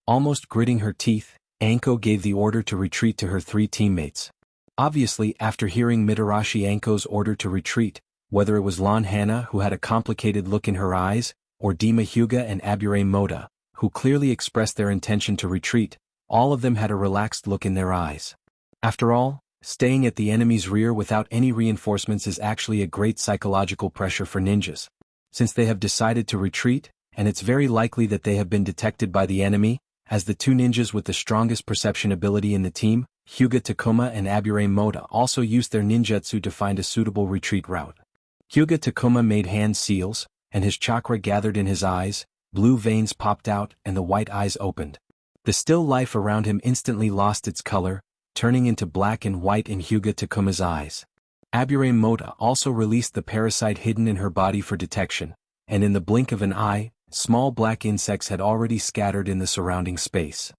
[SPEAKER 1] Almost gritting her teeth, Anko gave the order to retreat to her 3 teammates. Obviously, after hearing Mitarashi Anko's order to retreat, whether it was Lan Hana who had a complicated look in her eyes, or Dima Hyuga and Abure Moda, who clearly expressed their intention to retreat, all of them had a relaxed look in their eyes. After all, staying at the enemy's rear without any reinforcements is actually a great psychological pressure for ninjas. Since they have decided to retreat, and it's very likely that they have been detected by the enemy, as the 2 ninjas with the strongest perception ability in the team, Hyuga Takuma and Abure Moda, also used their ninjutsu to find a suitable retreat route. Hyuga Takuma made hand seals, and his chakra gathered in his eyes, blue veins popped out and the white eyes opened. The still life around him instantly lost its color, turning into black and white in Hyuga Takuma's eyes. Abure Moda also released the parasite hidden in her body for detection, and in the blink of an eye, small black insects had already scattered in the surrounding space.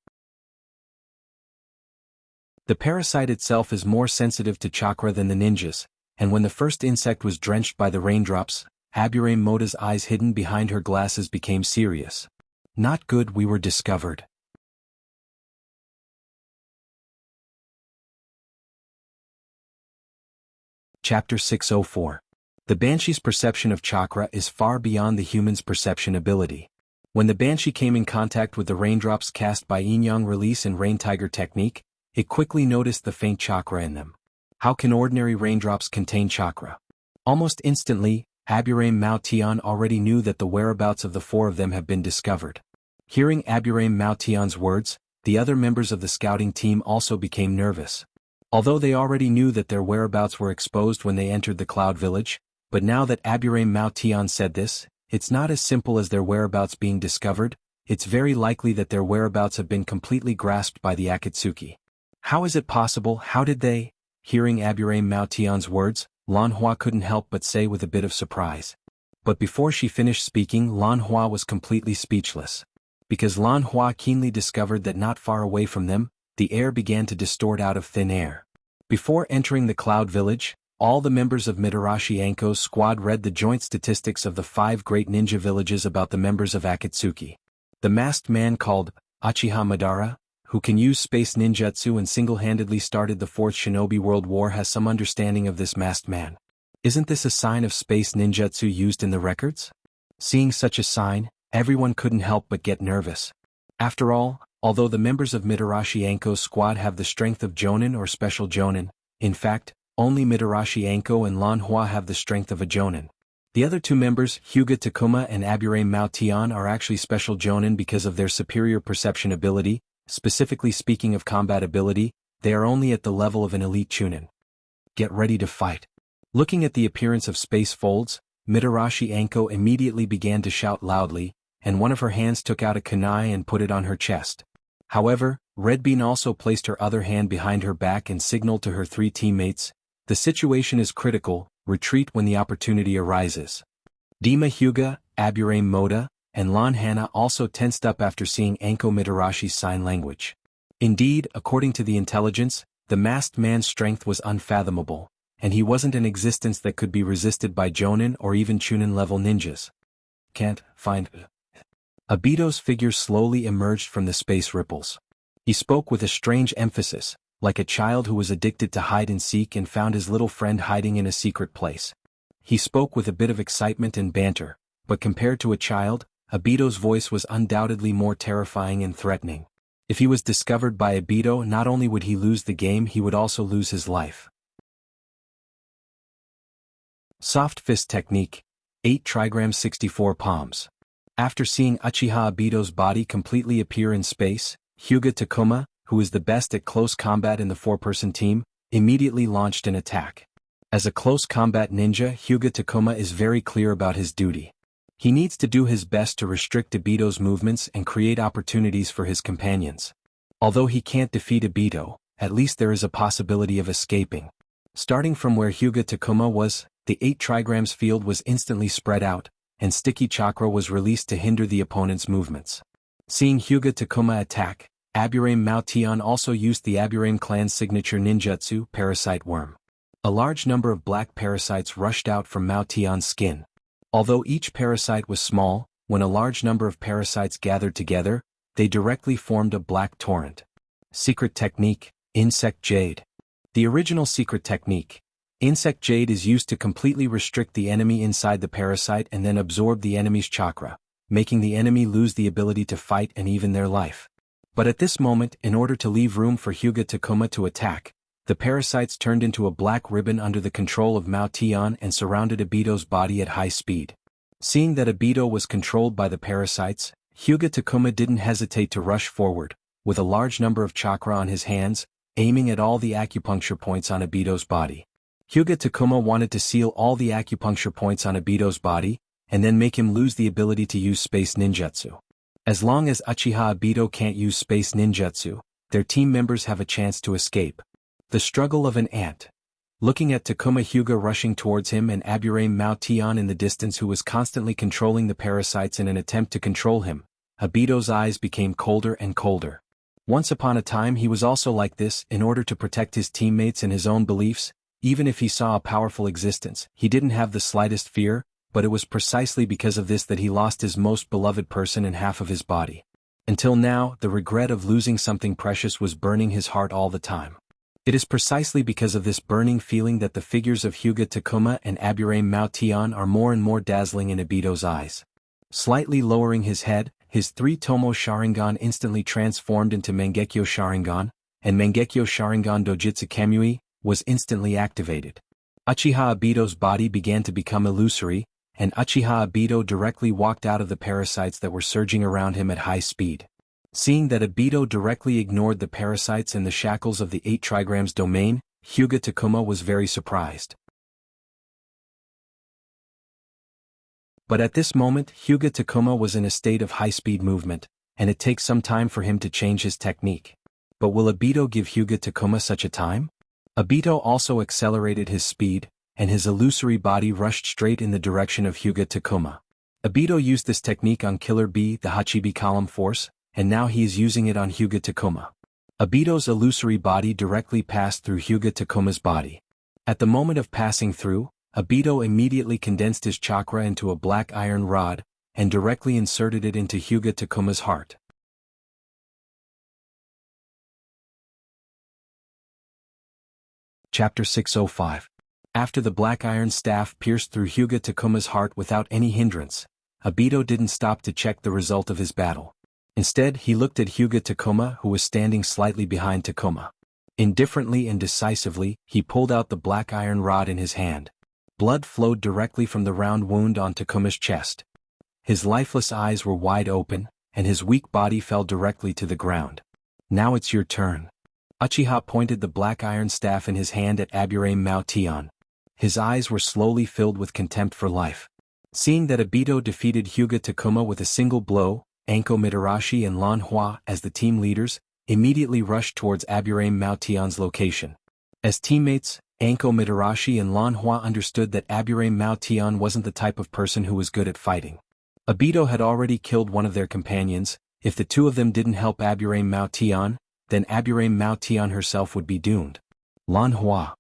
[SPEAKER 1] The parasite itself is more sensitive to chakra than the ninjas, and when the first insect was drenched by the raindrops, Abure Moda's eyes hidden behind her glasses became serious. Not good, we were discovered. Chapter 604. The Banshee's perception of chakra is far beyond the human's perception ability. When the Banshee came in contact with the raindrops cast by Yin-Yang release and Rain Tiger technique, it quickly noticed the faint chakra in them. How can ordinary raindrops contain chakra? Almost instantly, Abure Mao Tian already knew that the whereabouts of the 4 of them have been discovered. Hearing Abure Mao Tian's words, the other members of the scouting team also became nervous. Although they already knew that their whereabouts were exposed when they entered the Cloud Village, but now that Abure Mao Tian said this, it's not as simple as their whereabouts being discovered. It's very likely that their whereabouts have been completely grasped by the Akatsuki. How is it possible? How did they? Hearing Abure Mao Tian's words, Lan Hua couldn't help but say with a bit of surprise. But before she finished speaking, Lan Hua was completely speechless. Because Lan Hua keenly discovered that not far away from them, the air began to distort out of thin air. Before entering the Cloud Village, all the members of Mitarashi Anko's squad read the joint statistics of the 5 great ninja villages about the members of Akatsuki. The masked man called Uchiha Madara, who can use space ninjutsu and single-handedly started the 4th Shinobi World War, has some understanding of this masked man. Isn't this a sign of space ninjutsu used in the records? Seeing such a sign, everyone couldn't help but get nervous. After all, although the members of Mitarashi Anko's squad have the strength of Jonin or Special Jonin, in fact, only Mitarashi Anko and Lan Hua have the strength of a Jonin. The other 2 members, Hyuga Takuma and Abure Mao Tian, are actually Special Jonin because of their superior perception ability. Specifically speaking of combat ability, they are only at the level of an elite Chunin. Get ready to fight. Looking at the appearance of space folds, Mitarashi Anko immediately began to shout loudly, and one of her hands took out a kunai and put it on her chest. However, Red Bean also placed her other hand behind her back and signaled to her 3 teammates, "The situation is critical, retreat when the opportunity arises." Dima Hyuga, Abure Moda, and Lan Hana also tensed up after seeing Anko Mitarashi's sign language. Indeed, according to the intelligence, the masked man's strength was unfathomable, and he wasn't an existence that could be resisted by Jonin or even Chunin-level ninjas. Can't find. Obito's figure slowly emerged from the space ripples. He spoke with a strange emphasis, like a child who was addicted to hide-and-seek and found his little friend hiding in a secret place. He spoke with a bit of excitement and banter, but compared to a child, Obito's voice was undoubtedly more terrifying and threatening. If he was discovered by Obito, not only would he lose the game, he would also lose his life. Soft Fist Technique, 8 trigrams 64 palms. After seeing Uchiha Obito's body completely appear in space, Hyuga Takuma, who is the best at close combat in the 4-person team, immediately launched an attack. As a close combat ninja, Hyuga Takuma is very clear about his duty. He needs to do his best to restrict Obito's movements and create opportunities for his companions. Although he can't defeat Obito, at least there is a possibility of escaping. Starting from where Hyuga Takuma was, the 8 trigrams field was instantly spread out, and sticky chakra was released to hinder the opponent's movements. Seeing Hyuga Takuma attack, Aburame Mao Tian also used the Aburame clan's signature ninjutsu, Parasite Worm. A large number of black parasites rushed out from Mao Tian's skin. Although each parasite was small, when a large number of parasites gathered together, they directly formed a black torrent. Secret Technique, Insect Jade. The original secret technique, Insect Jade, is used to completely restrict the enemy inside the parasite and then absorb the enemy's chakra, making the enemy lose the ability to fight and even their life. But at this moment, in order to leave room for Hyuga Takuma to attack, the parasites turned into a black ribbon under the control of Mao Tian and surrounded Obito's body at high speed. Seeing that Obito was controlled by the parasites, Hyuga Takuma didn't hesitate to rush forward, with a large number of chakra on his hands, aiming at all the acupuncture points on Obito's body. Hyuga Takuma wanted to seal all the acupuncture points on Obito's body, and then make him lose the ability to use space ninjutsu. As long as Uchiha Obito can't use space ninjutsu, their team members have a chance to escape. The struggle of an ant. Looking at Takuma Hyuga rushing towards him and Aburame Mao Tian in the distance, who was constantly controlling the parasites in an attempt to control him, Obito's eyes became colder and colder. Once upon a time he was also like this. In order to protect his teammates and his own beliefs, even if he saw a powerful existence, he didn't have the slightest fear, but it was precisely because of this that he lost his most beloved person and half of his body. Until now, the regret of losing something precious was burning his heart all the time. It is precisely because of this burning feeling that the figures of Hyuga Takuma and Aburame Mao Tian are more and more dazzling in Obito's eyes. Slightly lowering his head, his 3-tomo Sharingan instantly transformed into Mangekyo Sharingan, and Mangekyo Sharingan Dojutsu Kamui was instantly activated. Uchiha Obito's body began to become illusory, and Uchiha Obito directly walked out of the parasites that were surging around him at high speed. Seeing that Obito directly ignored the parasites and the shackles of the 8 trigrams domain, Hyuga Takuma was very surprised. But at this moment Hyuga Takuma was in a state of high-speed movement, and it takes some time for him to change his technique. But will Obito give Hyuga Takuma such a time? Obito also accelerated his speed, and his illusory body rushed straight in the direction of Hyuga Takuma. Obito used this technique on Killer Bee, the Hachibi column force, and now he is using it on Hyuga Takuma. Obito's illusory body directly passed through Hyuga Takuma's body. At the moment of passing through, Obito immediately condensed his chakra into a black iron rod, and directly inserted it into Hyuga Takuma's heart. Chapter 605. After the black iron staff pierced through Hyuga Takuma's heart without any hindrance, Obito didn't stop to check the result of his battle. Instead, he looked at Hyuga Takuma, who was standing slightly behind Takuma. Indifferently and decisively, he pulled out the black iron rod in his hand. Blood flowed directly from the round wound on Takuma's chest. His lifeless eyes were wide open, and his weak body fell directly to the ground. "Now it's your turn." Uchiha pointed the black iron staff in his hand at Aburame Mao Tian. His eyes were slowly filled with contempt for life. Seeing that Obito defeated Hyuga Takuma with a single blow, Anko Mitarashi and Lan Hua, as the team leaders, immediately rushed towards Aburame Mao Tian's location. As teammates, Anko Mitarashi and Lan Hua understood that Aburame Mao Tian wasn't the type of person who was good at fighting. Obito had already killed one of their companions. If the two of them didn't help Aburame Mao Tian, then Aburame Mao Tian herself would be doomed. Lan Hua.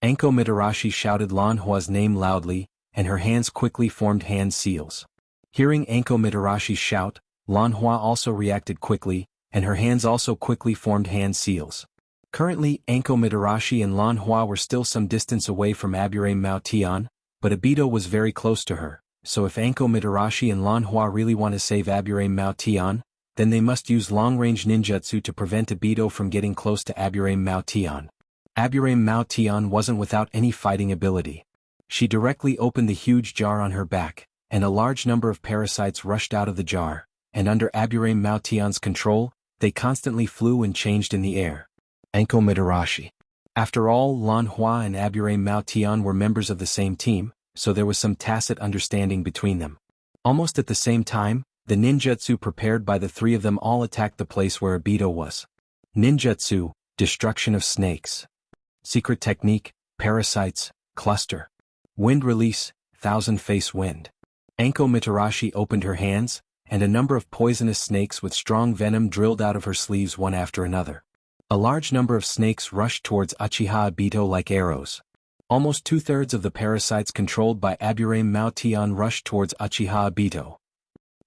[SPEAKER 1] Anko Mitarashi shouted Lan Hua's name loudly, and her hands quickly formed hand seals. Hearing Anko Mitarashi's shout, Lan Hua also reacted quickly, and her hands also quickly formed hand seals. Currently, Anko Mitarashi and Lan Hua were still some distance away from Aburame Mao Tian, but Obito was very close to her, so if Anko Mitarashi and Lan Hua really want to save Aburame Mao Tian, then they must use long-range ninjutsu to prevent Obito from getting close to Aburame Mao Tian. Aburame Mao Tian wasn't without any fighting ability. She directly opened the huge jar on her back, and a large number of parasites rushed out of the jar, and under Aburame Mao Tian's control, they constantly flew and changed in the air. Anko Mitarashi. After all, Lan Hua and Aburame Mao Tian were members of the same team, so there was some tacit understanding between them. Almost at the same time, the ninjutsu prepared by the three of them all attacked the place where Obito was. Ninjutsu, Destruction of Snakes. Secret Technique, Parasites, cluster. Wind release, thousand-face wind. Anko Mitarashi opened her hands, and a number of poisonous snakes with strong venom drilled out of her sleeves one after another. A large number of snakes rushed towards Uchiha Obito like arrows. Almost two-thirds of the parasites controlled by Aburame Mao Tian rushed towards Uchiha Obito.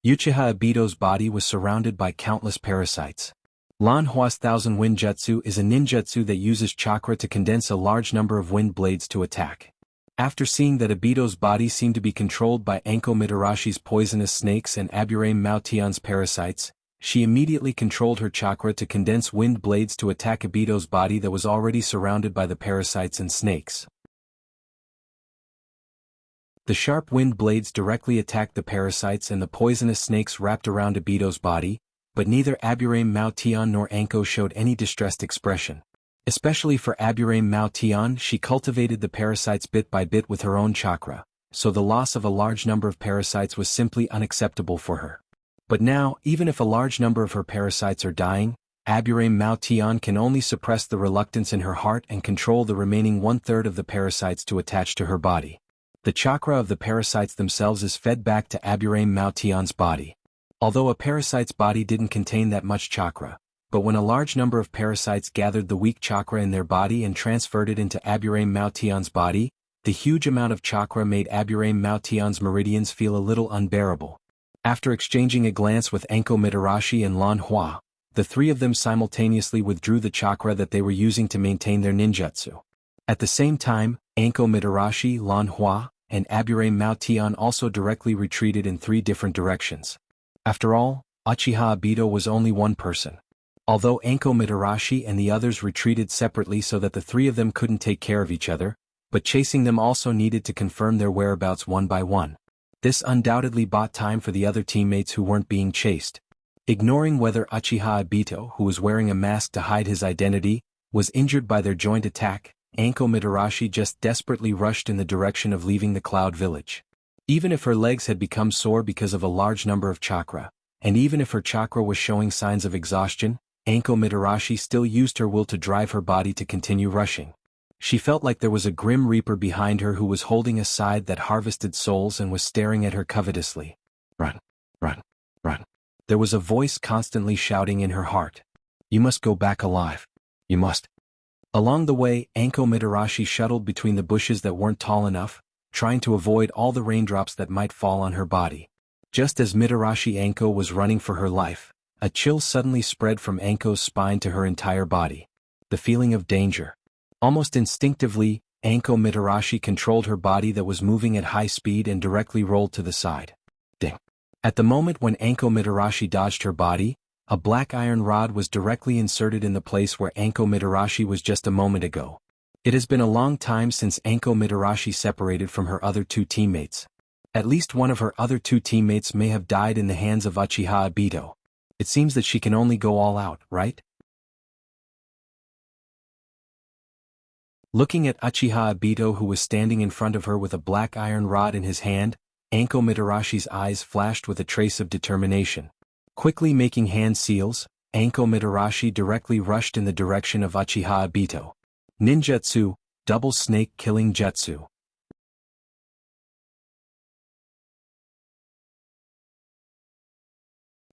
[SPEAKER 1] Uchiha Obito's body was surrounded by countless parasites. Lan Hua's Thousand Wind Jutsu is a ninjutsu that uses chakra to condense a large number of wind blades to attack. After seeing that Obito's body seemed to be controlled by Anko Mitarashi's poisonous snakes and Aburame Mao Tian's parasites, she immediately controlled her chakra to condense wind blades to attack Obito's body that was already surrounded by the parasites and snakes. The sharp wind blades directly attacked the parasites and the poisonous snakes wrapped around Obito's body, but neither Aburame Mao Tian nor Anko showed any distressed expression. Especially for Aburame Mao Tian, she cultivated the parasites bit by bit with her own chakra, so the loss of a large number of parasites was simply unacceptable for her. But now, even if a large number of her parasites are dying, Aburame Mao Tian can only suppress the reluctance in her heart and control the remaining one-third of the parasites to attach to her body. The chakra of the parasites themselves is fed back to Aburame Mao Tian's body. Although a parasite's body didn't contain that much chakra, but when a large number of parasites gathered the weak chakra in their body and transferred it into Aburame Mao Tian's body, the huge amount of chakra made Aburame Mao Tian's meridians feel a little unbearable. After exchanging a glance with Anko Mitarashi and Lan Hua, the three of them simultaneously withdrew the chakra that they were using to maintain their ninjutsu. At the same time, Anko Mitarashi, Lan Hua, and Aburame Mao Tian also directly retreated in three different directions. After all, Uchiha Obito was only one person. Although Anko Mitarashi and the others retreated separately so that the three of them couldn't take care of each other, but chasing them also needed to confirm their whereabouts one by one. This undoubtedly bought time for the other teammates who weren't being chased. Ignoring whether Uchiha Obito, who was wearing a mask to hide his identity, was injured by their joint attack, Anko Mitarashi just desperately rushed in the direction of leaving the Cloud Village. Even if her legs had become sore because of a large number of chakra, and even if her chakra was showing signs of exhaustion, Anko Mitarashi still used her will to drive her body to continue rushing. She felt like there was a grim reaper behind her who was holding a scythe that harvested souls and was staring at her covetously. Run, run, run. There was a voice constantly shouting in her heart. You must go back alive. You must. Along the way, Anko Mitarashi shuttled between the bushes that weren't tall enough, trying to avoid all the raindrops that might fall on her body. Just as Mitarashi Anko was running for her life, a chill suddenly spread from Anko's spine to her entire body. The feeling of danger. Almost instinctively, Anko Mitarashi controlled her body that was moving at high speed and directly rolled to the side. Ding. At the moment when Anko Mitarashi dodged her body, a black iron rod was directly inserted in the place where Anko Mitarashi was just a moment ago. It has been a long time since Anko Mitarashi separated from her other two teammates. At least one of her other two teammates may have died in the hands of Uchiha Obito. It seems that she can only go all out, right? Looking at Uchiha Obito who was standing in front of her with a black iron rod in his hand, Anko Mitarashi's eyes flashed with a trace of determination. Quickly making hand seals, Anko Mitarashi directly rushed in the direction of Uchiha Obito. Ninjutsu, Double Snake Killing Jutsu.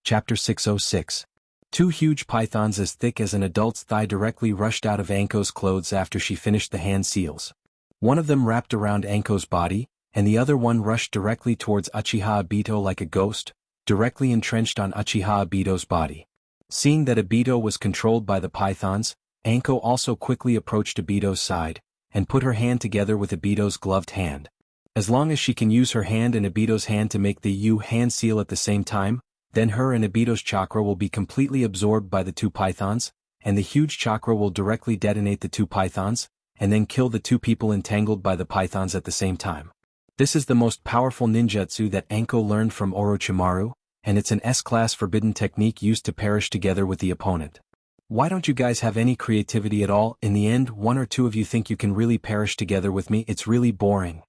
[SPEAKER 1] Chapter 606. Two huge pythons as thick as an adult's thigh directly rushed out of Anko's clothes after she finished the hand seals. One of them wrapped around Anko's body, and the other one rushed directly towards Uchiha Obito like a ghost, directly entrenched on Uchiha Obito's body. Seeing that Obito was controlled by the pythons, Anko also quickly approached Obito's side, and put her hand together with Obito's gloved hand. As long as she can use her hand and Obito's hand to make the U-hand seal at the same time, then her and Obito's chakra will be completely absorbed by the two pythons, and the huge chakra will directly detonate the two pythons, and then kill the two people entangled by the pythons at the same time. This is the most powerful ninjutsu that Anko learned from Orochimaru, and it's an S-class forbidden technique used to perish together with the opponent. Why don't you guys have any creativity at all? In the end, one or two of you think you can really perish together with me? It's really boring.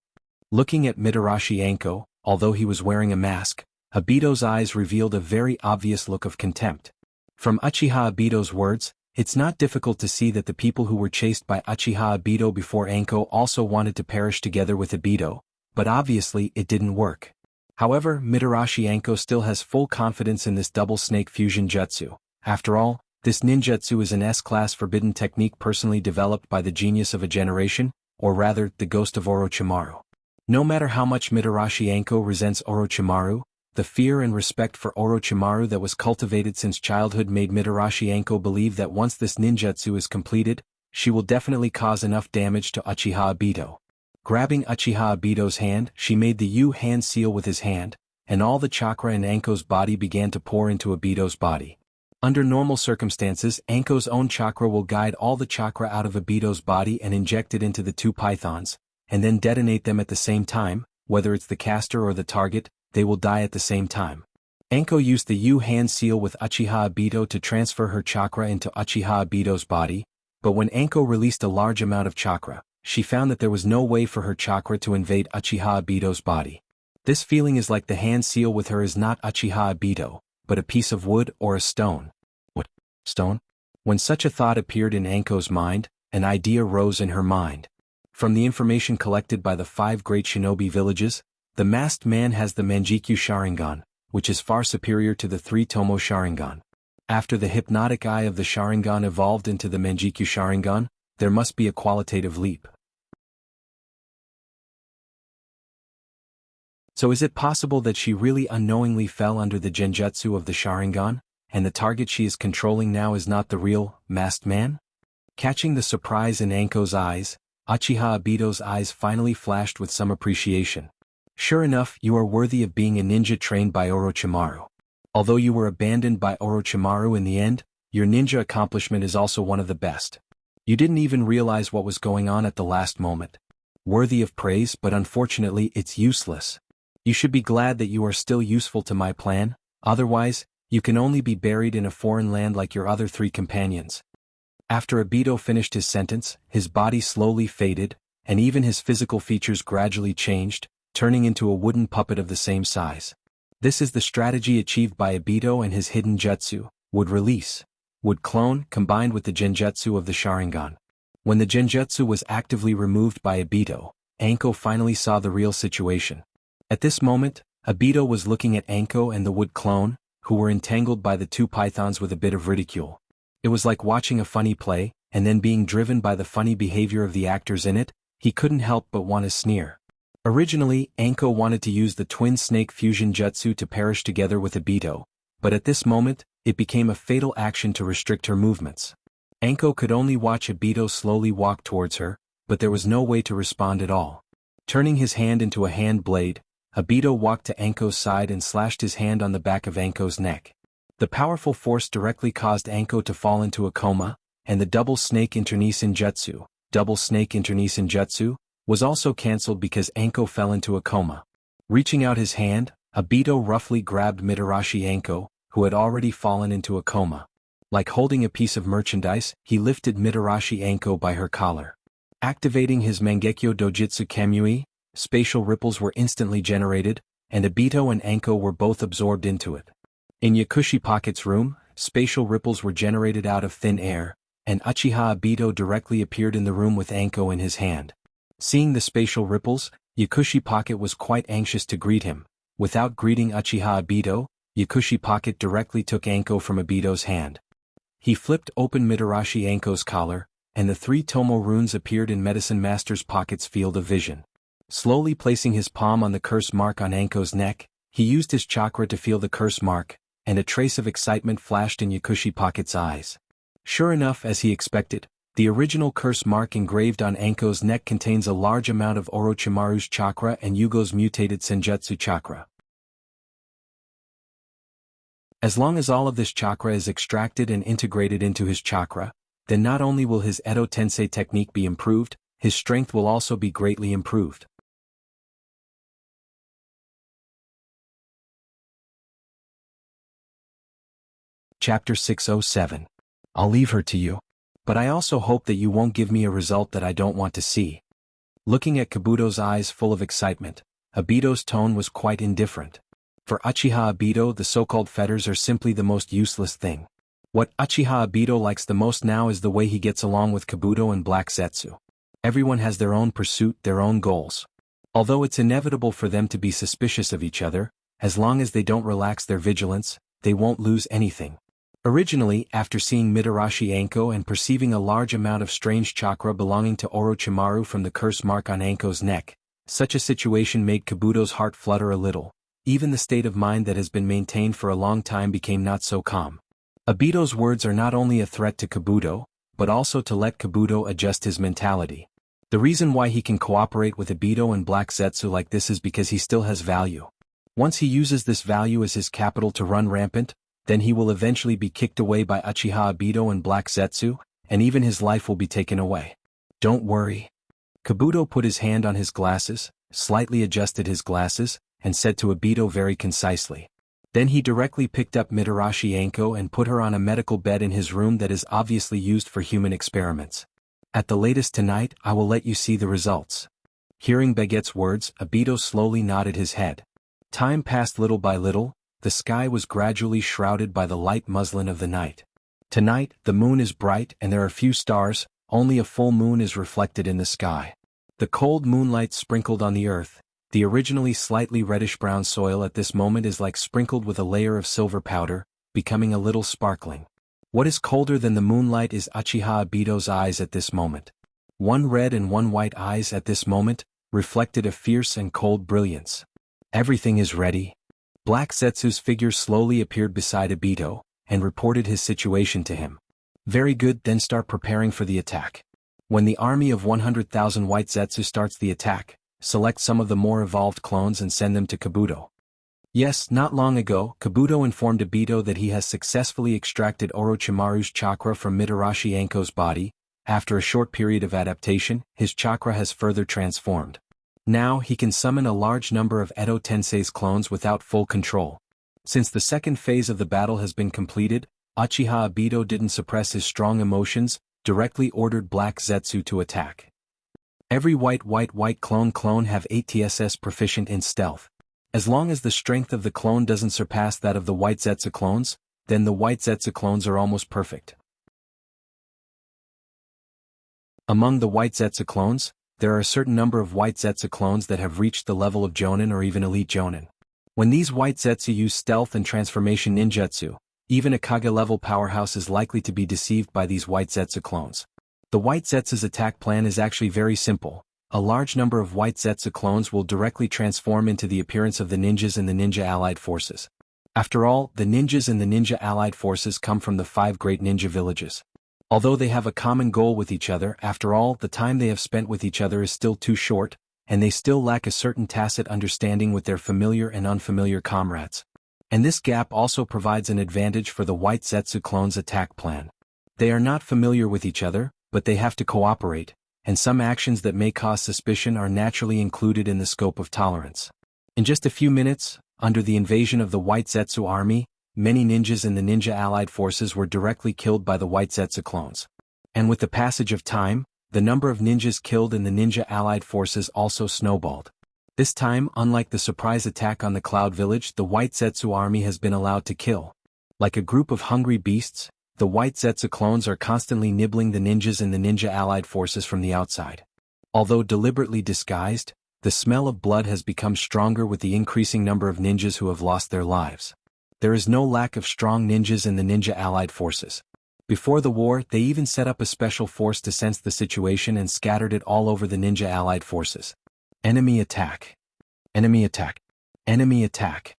[SPEAKER 1] Looking at Mitarashi Anko, although he was wearing a mask, Obito's eyes revealed a very obvious look of contempt. From Uchiha Obito's words, It's not difficult to see that the people who were chased by Uchiha Obito before Anko also wanted to perish together with Obito, but obviously it didn't work. However, Mitarashi Anko still has full confidence in this double snake fusion jutsu. After all, this ninjutsu is an S-class forbidden technique personally developed by the genius of a generation, or rather, the ghost of Orochimaru. No matter how much Mitarashi Anko resents Orochimaru, the fear and respect for Orochimaru that was cultivated since childhood made Mitarashi Anko believe that once this ninjutsu is completed, she will definitely cause enough damage to Uchiha Obito. Grabbing Uchiha Obito's hand, she made the U-hand seal with his hand, and all the chakra in Anko's body began to pour into Obito's body. Under normal circumstances, Anko's own chakra will guide all the chakra out of Obito's body and inject it into the two pythons, and then detonate them at the same time. Whether it's the caster or the target, they will die at the same time. Anko used the U-hand seal with Uchiha Obito to transfer her chakra into Uchiha Obito's body, but when Anko released a large amount of chakra, she found that there was no way for her chakra to invade Uchiha Obito's body. This feeling is like the hand seal with her is not Uchiha Obito, but a piece of wood or a stone. What? Stone? When such a thought appeared in Anko's mind, an idea rose in her mind. From the information collected by the 5 great shinobi villages, the masked man has the Manjikyu Sharingan, which is far superior to the 3 Tomo Sharingan. After the hypnotic eye of the Sharingan evolved into the Manjikyu Sharingan, there must be a qualitative leap. So is it possible that she really unknowingly fell under the genjutsu of the Sharingan, and the target she is controlling now is not the real, masked man? Catching the surprise in Anko's eyes, Uchiha Obito's eyes finally flashed with some appreciation. Sure enough, you are worthy of being a ninja trained by Orochimaru. Although you were abandoned by Orochimaru in the end, your ninja accomplishment is also one of the best. You didn't even realize what was going on at the last moment. Worthy of praise, but unfortunately it's useless. You should be glad that you are still useful to my plan, otherwise, you can only be buried in a foreign land like your other 3 companions. After Obito finished his sentence, his body slowly faded, and even his physical features gradually changed, turning into a wooden puppet of the same size. This is the strategy achieved by Obito and his hidden jutsu, would release, would clone, combined with the genjutsu of the Sharingan. When the genjutsu was actively removed by Obito, Anko finally saw the real situation. At this moment, Obito was looking at Anko and the wood clone, who were entangled by the 2 pythons with a bit of ridicule. It was like watching a funny play, and then being driven by the funny behavior of the actors in it, he couldn't help but want to sneer. Originally, Anko wanted to use the twin snake fusion jutsu to perish together with Obito, but at this moment, it became a fatal action to restrict her movements. Anko could only watch Obito slowly walk towards her, but there was no way to respond at all. Turning his hand into a hand blade, Obito walked to Anko's side and slashed his hand on the back of Anko's neck. The powerful force directly caused Anko to fall into a coma, and the double snake internecine jutsu, was also cancelled because Anko fell into a coma. Reaching out his hand, Obito roughly grabbed Mitarashi Anko, who had already fallen into a coma. Like holding a piece of merchandise, he lifted Mitarashi Anko by her collar. Activating his Mangekyo Dojutsu Kamui, spatial ripples were instantly generated, and Obito and Anko were both absorbed into it. In Yakushi Pocket's room, spatial ripples were generated out of thin air, and Uchiha Obito directly appeared in the room with Anko in his hand. Seeing the spatial ripples, Yakushi Pocket was quite anxious to greet him. Without greeting Uchiha Obito, Yakushi Pocket directly took Anko from Obito's hand. He flipped open Mitarashi Anko's collar, and the 3 Tomo runes appeared in Medicine Master's Pocket's field of vision. Slowly placing his palm on the curse mark on Anko's neck, he used his chakra to feel the curse mark, and a trace of excitement flashed in Yakushi Pocket's eyes. Sure enough, as he expected, the original curse mark engraved on Anko's neck contains a large amount of Orochimaru's chakra and Yugo's mutated Senjutsu chakra. As long as all of this chakra is extracted and integrated into his chakra, then not only will his Edo Tensei technique be improved, his strength will also be greatly improved. Chapter 607. I'll leave her to you. But I also hope that you won't give me a result that I don't want to see. Looking at Kabuto's eyes full of excitement, Obito's tone was quite indifferent. For Uchiha Obito, the so-called fetters are simply the most useless thing. What Uchiha Obito likes the most now is the way he gets along with Kabuto and Black Zetsu. Everyone has their own pursuit, their own goals. Although it's inevitable for them to be suspicious of each other, as long as they don't relax their vigilance, they won't lose anything. Originally, after seeing Mitarashi Anko and perceiving a large amount of strange chakra belonging to Orochimaru from the curse mark on Anko's neck, such a situation made Kabuto's heart flutter a little. Even the state of mind that has been maintained for a long time became not so calm. Obito's words are not only a threat to Kabuto, but also to let Kabuto adjust his mentality. The reason why he can cooperate with Obito and Black Zetsu like this is because he still has value. Once he uses this value as his capital to run rampant, then he will eventually be kicked away by Uchiha Obito and Black Zetsu, and even his life will be taken away. Don't worry. Kabuto put his hand on his glasses, slightly adjusted his glasses, and said to Obito very concisely. Then he directly picked up Mitarashi Anko and put her on a medical bed in his room that is obviously used for human experiments. At the latest tonight, I will let you see the results. Hearing Baguette's words, Obito slowly nodded his head. Time passed little by little. The sky was gradually shrouded by the light muslin of the night. Tonight, the moon is bright and there are few stars, only a full moon is reflected in the sky. The cold moonlight sprinkled on the earth. The originally slightly reddish-brown soil at this moment is like sprinkled with a layer of silver powder, becoming a little sparkling. What is colder than the moonlight is Uchiha Obito's eyes at this moment. One red and one white eyes at this moment reflected a fierce and cold brilliance. Everything is ready. Black Zetsu's figure slowly appeared beside Obito, and reported his situation to him. Very good, then start preparing for the attack. When the army of 100,000 White Zetsu starts the attack, select some of the more evolved clones and send them to Kabuto. Yes, not long ago, Kabuto informed Obito that he has successfully extracted Orochimaru's chakra from Mitarashi Anko's body. After a short period of adaptation, his chakra has further transformed. Now he can summon a large number of Edo Tensei's clones without full control. Since the second phase of the battle has been completed, Uchiha Obito didn't suppress his strong emotions, directly ordered Black Zetsu to attack. Every white clone have 8 TSS proficient in stealth. As long as the strength of the clone doesn't surpass that of the White Zetsu clones, then the White Zetsu clones are almost perfect. Among the White Zetsu clones, there are a certain number of White Zetsu clones that have reached the level of Jonin or even Elite Jonin. When these White Zetsu use stealth and transformation ninjutsu, even a Kage-level powerhouse is likely to be deceived by these White Zetsu clones. The White Zetsu's attack plan is actually very simple. A large number of White Zetsu clones will directly transform into the appearance of the ninjas and the ninja allied forces. After all, the ninjas and the ninja allied forces come from the 5 great ninja villages. Although they have a common goal with each other, after all, the time they have spent with each other is still too short, and they still lack a certain tacit understanding with their familiar and unfamiliar comrades. And this gap also provides an advantage for the White Zetsu clones' attack plan. They are not familiar with each other, but they have to cooperate, and some actions that may cause suspicion are naturally included in the scope of tolerance. In just a few minutes, under the invasion of the White Zetsu army, many ninjas in the ninja allied forces were directly killed by the White Zetsu clones. And with the passage of time, the number of ninjas killed in the ninja allied forces also snowballed. This time, unlike the surprise attack on the Cloud Village, the White Zetsu army has been allowed to kill. Like a group of hungry beasts, the White Zetsu clones are constantly nibbling the ninjas in the ninja allied forces from the outside. Although deliberately disguised, the smell of blood has become stronger with the increasing number of ninjas who have lost their lives. There is no lack of strong ninjas in the ninja allied forces. Before the war, they even set up a special force to sense the situation and scattered it all over the ninja allied forces. Enemy attack. Enemy attack. Enemy attack.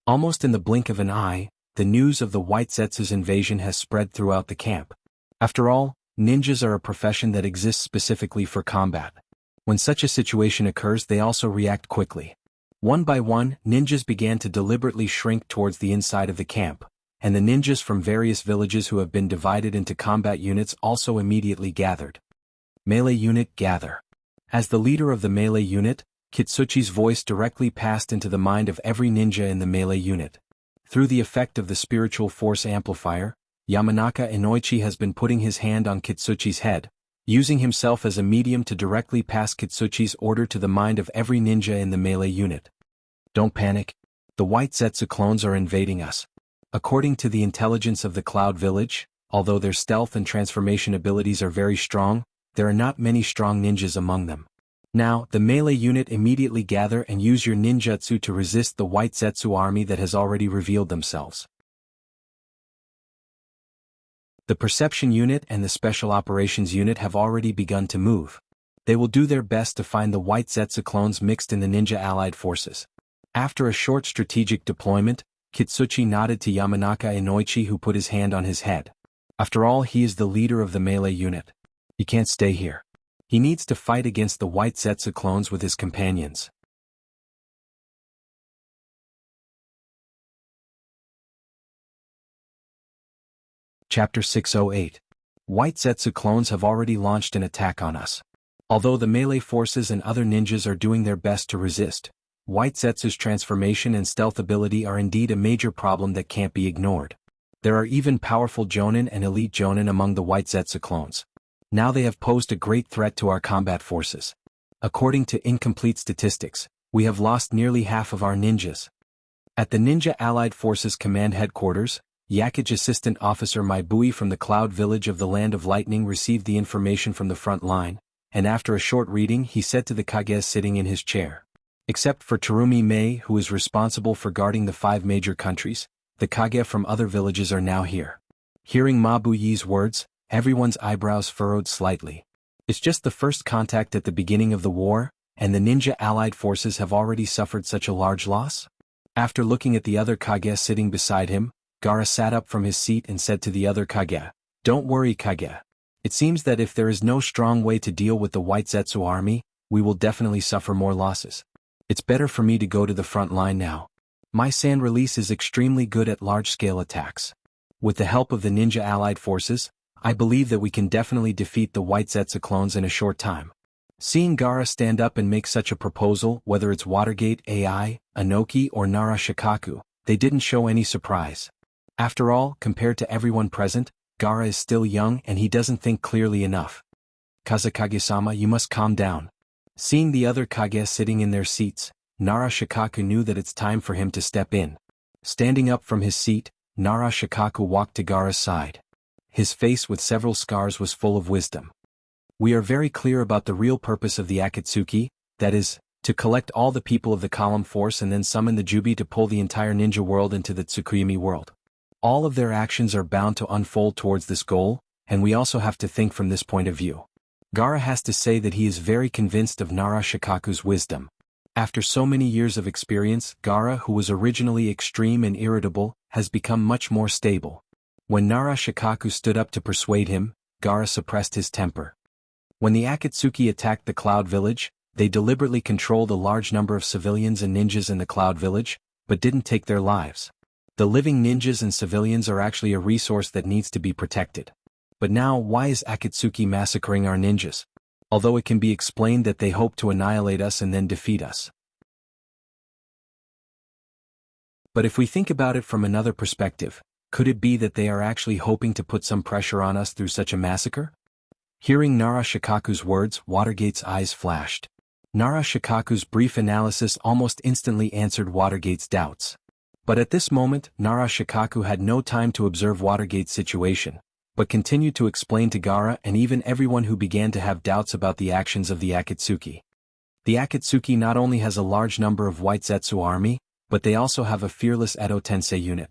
[SPEAKER 1] Almost in the blink of an eye, the news of the White Zetsu's invasion has spread throughout the camp. After all, ninjas are a profession that exists specifically for combat. When such a situation occurs, they also react quickly. One by one, ninjas began to deliberately shrink towards the inside of the camp, and the ninjas from various villages who have been divided into combat units also immediately gathered. Melee unit gather. As the leader of the melee unit, Kitsuchi's voice directly passed into the mind of every ninja in the melee unit. Through the effect of the spiritual force amplifier, Yamanaka Inoichi has been putting his hand on Kitsuchi's head, using himself as a medium to directly pass Kitsuchi's order to the mind of every ninja in the melee unit. Don't panic. The White Zetsu clones are invading us. According to the intelligence of the Cloud Village, although their stealth and transformation abilities are very strong, there are not many strong ninjas among them. Now, the melee unit immediately gather and use your ninjutsu to resist the White Zetsu army that has already revealed themselves. The Perception unit and the Special Operations unit have already begun to move. They will do their best to find the White Zetsu clones mixed in the ninja allied forces. After a short strategic deployment, Kitsuchi nodded to Yamanaka Inoichi, who put his hand on his head. After all, he is the leader of the melee unit. He can't stay here. He needs to fight against the White Zetsu clones with his companions. Chapter 608. White Zetsu clones have already launched an attack on us. Although the melee forces and other ninjas are doing their best to resist, White Zetsu's transformation and stealth ability are indeed a major problem that can't be ignored. There are even powerful Jonin and elite Jonin among the White Zetsu clones. Now they have posed a great threat to our combat forces. According to incomplete statistics, we have lost nearly half of our ninjas. At the Ninja Allied Forces Command Headquarters, Yakuj Assistant Officer Maibui from the Cloud Village of the Land of Lightning received the information from the front line, and after a short reading he said to the Kage sitting in his chair. Except for Terumi Mei, who is responsible for guarding the 5 major countries, the Kage from other villages are now here. Hearing Mabuyi's words, everyone's eyebrows furrowed slightly. It's just the first contact at the beginning of the war, and the ninja allied forces have already suffered such a large loss? After looking at the other Kage sitting beside him, Gaara sat up from his seat and said to the other Kage, "Don't worry, Kage. It seems that if there is no strong way to deal with the White Zetsu army, we will definitely suffer more losses. It's better for me to go to the front line now. My sand release is extremely good at large-scale attacks. With the help of the ninja allied forces, I believe that we can definitely defeat the White Zetsu clones in a short time." Seeing Gaara stand up and make such a proposal, whether it's Watergate AI, Anoki or Nara Shikaku, they didn't show any surprise. After all, compared to everyone present, Gaara is still young and he doesn't think clearly enough. "Kazakage-sama, you must calm down." Seeing the other Kage sitting in their seats, Nara Shikaku knew that it's time for him to step in. Standing up from his seat, Nara Shikaku walked to Gaara's side. His face with several scars was full of wisdom. "We are very clear about the real purpose of the Akatsuki, that is, to collect all the people of the column force and then summon the Jubi to pull the entire ninja world into the Tsukuyomi world. All of their actions are bound to unfold towards this goal, and we also have to think from this point of view." Gaara has to say that he is very convinced of Nara Shikaku's wisdom. After so many years of experience, Gaara, who was originally extreme and irritable, has become much more stable. When Nara Shikaku stood up to persuade him, Gaara suppressed his temper. When the Akatsuki attacked the Cloud Village, they deliberately controlled a large number of civilians and ninjas in the Cloud Village, but didn't take their lives. The living ninjas and civilians are actually a resource that needs to be protected. But now, why is Akatsuki massacring our ninjas? Although it can be explained that they hope to annihilate us and then defeat us. But if we think about it from another perspective, could it be that they are actually hoping to put some pressure on us through such a massacre? Hearing Nara Shikaku's words, Watergate's eyes flashed. Nara Shikaku's brief analysis almost instantly answered Watergate's doubts. But at this moment, Nara Shikaku had no time to observe Watergate's situation, but continued to explain to Gaara and even everyone who began to have doubts about the actions of the Akatsuki. The Akatsuki not only has a large number of White Zetsu army, but they also have a fearless Edo Tensei unit.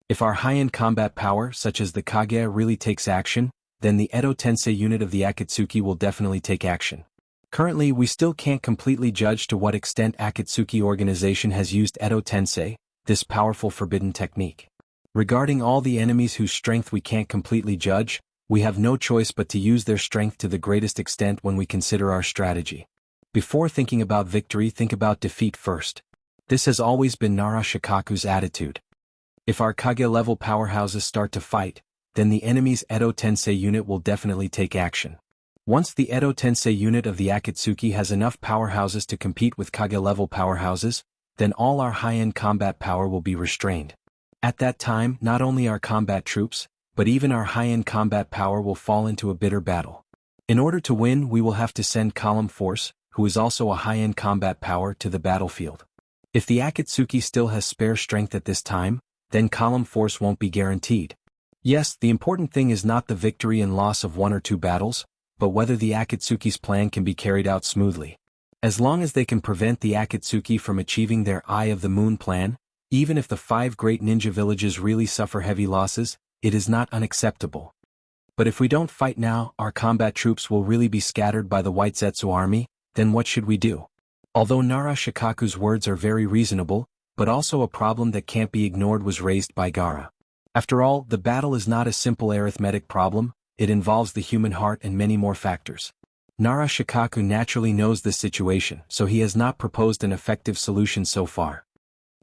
[SPEAKER 1] If our high-end combat power, such as the Kage, really takes action, then the Edo Tensei unit of the Akatsuki will definitely take action. Currently, we still can't completely judge to what extent Akatsuki organization has used Edo Tensei, this powerful forbidden technique. Regarding all the enemies whose strength we can't completely judge, we have no choice but to use their strength to the greatest extent when we consider our strategy. Before thinking about victory, think about defeat first. This has always been Nara Shikaku's attitude. If our Kage-level powerhouses start to fight, then the enemy's Edo Tensei unit will definitely take action. Once the Edo Tensei unit of the Akatsuki has enough powerhouses to compete with Kage-level powerhouses, then all our high-end combat power will be restrained. At that time, not only our combat troops, but even our high-end combat power will fall into a bitter battle. In order to win, we will have to send Column Force, who is also a high-end combat power, to the battlefield. If the Akatsuki still has spare strength at this time, then column force won't be guaranteed. Yes, the important thing is not the victory and loss of 1 or 2 battles, but whether the Akatsuki's plan can be carried out smoothly. As long as they can prevent the Akatsuki from achieving their Eye of the Moon plan, even if the 5 great ninja villages really suffer heavy losses, it is not unacceptable. But if we don't fight now, our combat troops will really be scattered by the White Zetsu army, then what should we do? Although Nara Shikaku's words are very reasonable, but also a problem that can't be ignored was raised by Gaara. After all, the battle is not a simple arithmetic problem, it involves the human heart and many more factors. Nara Shikaku naturally knows this situation, so he has not proposed an effective solution so far.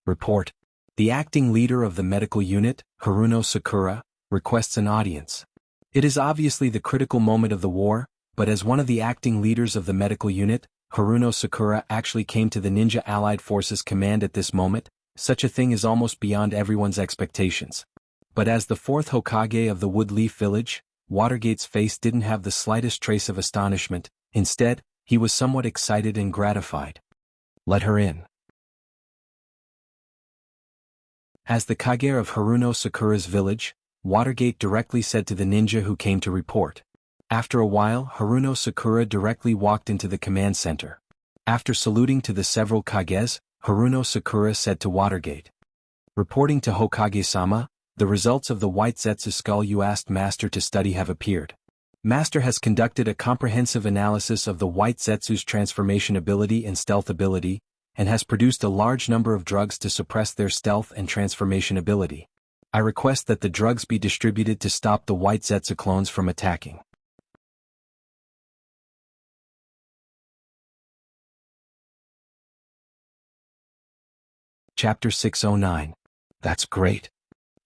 [SPEAKER 1] Report. The acting leader of the medical unit, Haruno Sakura, requests an audience. It is obviously the critical moment of the war, but as one of the acting leaders of the medical unit, Haruno Sakura actually came to the Ninja Allied Forces command at this moment. Such a thing is almost beyond everyone's expectations. But as the 4th Hokage of the Woodleaf Village, Watergate's face didn't have the slightest trace of astonishment. Instead, he was somewhat excited and gratified. Let her in. As the Kage of Haruno Sakura's village, Watergate directly said to the ninja who came to report. After a while, Haruno Sakura directly walked into the command center. After saluting to the several Kages, Haruno Sakura said to Watergate. Reporting to Hokage-sama, the results of the White Zetsu skull you asked Master to study have appeared. Master has conducted a comprehensive analysis of the White Zetsu's transformation ability and stealth ability, and has produced a large number of drugs to suppress their stealth and transformation ability. I request that the drugs be distributed to stop the White Zetsu clones from attacking. Chapter 609. That's great.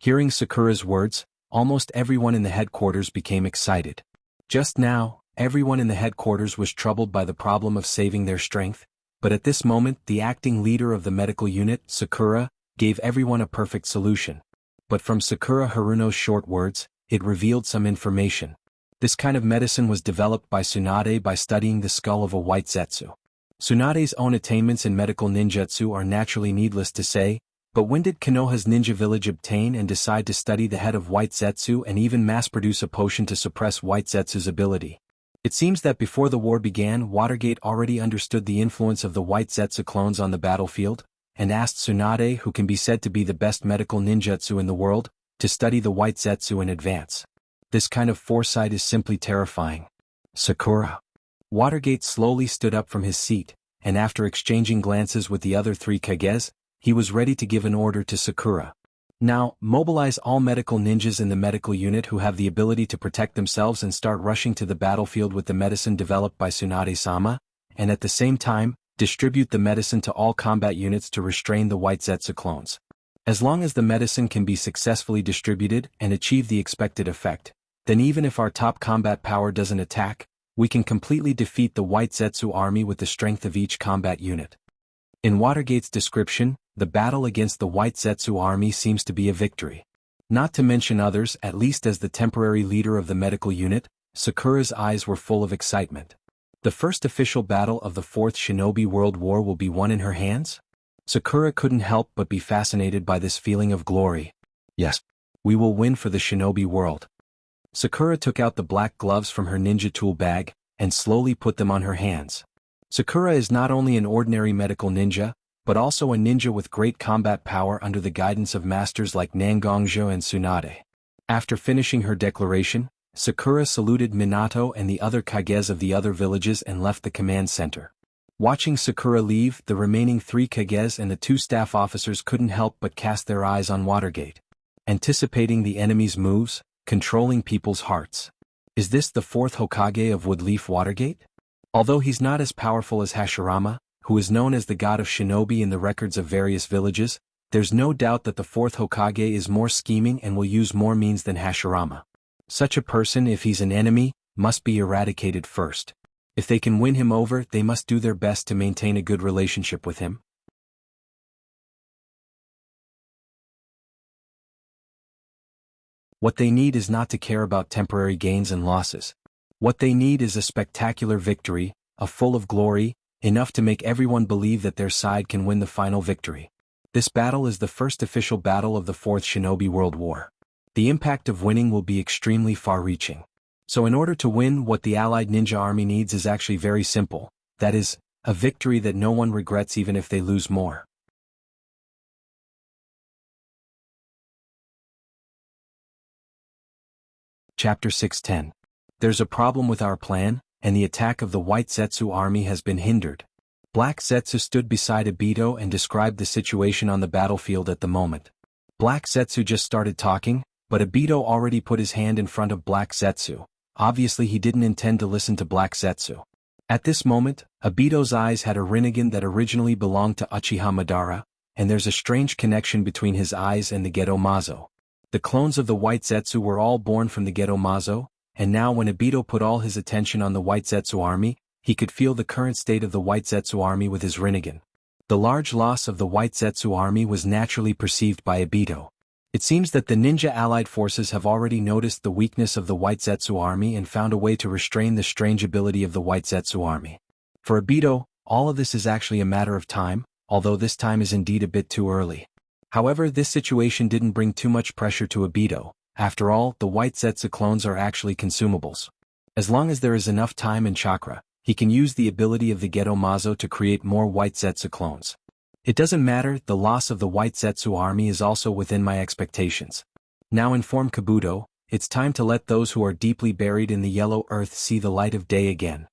[SPEAKER 1] Hearing Sakura's words, almost everyone in the headquarters became excited. Just now, everyone in the headquarters was troubled by the problem of saving their strength, but at this moment the acting leader of the medical unit, Sakura, gave everyone a perfect solution. But from Sakura Haruno's short words, it revealed some information. This kind of medicine was developed by Tsunade by studying the skull of a White Zetsu. Tsunade's own attainments in medical ninjutsu are naturally needless to say, but when did Konoha's ninja village obtain and decide to study the head of White Zetsu and even mass-produce a potion to suppress White Zetsu's ability? It seems that before the war began, Watergate already understood the influence of the White Zetsu clones on the battlefield, and asked Tsunade, who can be said to be the best medical ninjutsu in the world, to study the White Zetsu in advance. This kind of foresight is simply terrifying. Sakura. Watergate slowly stood up from his seat, and after exchanging glances with the other 3 Kages, he was ready to give an order to Sakura. Now, mobilize all medical ninjas in the medical unit who have the ability to protect themselves and start rushing to the battlefield with the medicine developed by Tsunade-sama, and at the same time, distribute the medicine to all combat units to restrain the White Zetsu clones. As long as the medicine can be successfully distributed and achieve the expected effect, then even if our top combat power doesn't attack, we can completely defeat the White Zetsu army with the strength of each combat unit. In Watergate's description, the battle against the White Zetsu army seems to be a victory. Not to mention others, at least as the temporary leader of the medical unit, Sakura's eyes were full of excitement. The first official battle of the 4th Shinobi World War will be won in her hands? Sakura couldn't help but be fascinated by this feeling of glory. Yes, we will win for the Shinobi world. Sakura took out the black gloves from her ninja tool bag, and slowly put them on her hands. Sakura is not only an ordinary medical ninja, but also a ninja with great combat power under the guidance of masters like Nangongjo and Tsunade. After finishing her declaration, Sakura saluted Minato and the other Kages of the other villages and left the command center. Watching Sakura leave, the remaining 3 Kages and the 2 staff officers couldn't help but cast their eyes on Watergate. Anticipating the enemy's moves, controlling people's hearts. Is this the 4th Hokage of Woodleaf Watergate? Although he's not as powerful as Hashirama, who is known as the god of shinobi in the records of various villages, there's no doubt that the 4th Hokage is more scheming and will use more means than Hashirama. Such a person, if he's an enemy, must be eradicated first. If they can win him over, they must do their best to maintain a good relationship with him. What they need is not to care about temporary gains and losses. What they need is a spectacular victory, full of glory, enough to make everyone believe that their side can win the final victory. This battle is the first official battle of the Fourth Shinobi World War. The impact of winning will be extremely far-reaching. So in order to win, what the Allied ninja army needs is actually very simple. That is, a victory that no one regrets even if they lose more. Chapter 610. There's a problem with our plan, and the attack of the White Zetsu army has been hindered. Black Zetsu stood beside Obito and described the situation on the battlefield at the moment. Black Zetsu just started talking, but Obito already put his hand in front of Black Zetsu. Obviously he didn't intend to listen to Black Zetsu. At this moment, Obito's eyes had a Rinnegan that originally belonged to Uchiha Madara, and there's a strange connection between his eyes and the Gedo Mazo. The clones of the White Zetsu were all born from the Gedo Mazo, and now when Obito put all his attention on the White Zetsu army, he could feel the current state of the White Zetsu army with his Rinnegan. The large loss of the White Zetsu army was naturally perceived by Obito. It seems that the ninja allied forces have already noticed the weakness of the White Zetsu army and found a way to restrain the strange ability of the White Zetsu army. For Obito, all of this is actually a matter of time, although this time is indeed a bit too early. However, this situation didn't bring too much pressure to Obito. After all, the White Zetsu clones are actually consumables. As long as there is enough time and chakra, he can use the ability of the Gedo Mazo to create more White Zetsu clones. It doesn't matter, the loss of the White Zetsu army is also within my expectations. Now inform Kabuto, it's time to let those who are deeply buried in the yellow earth see the light of day again.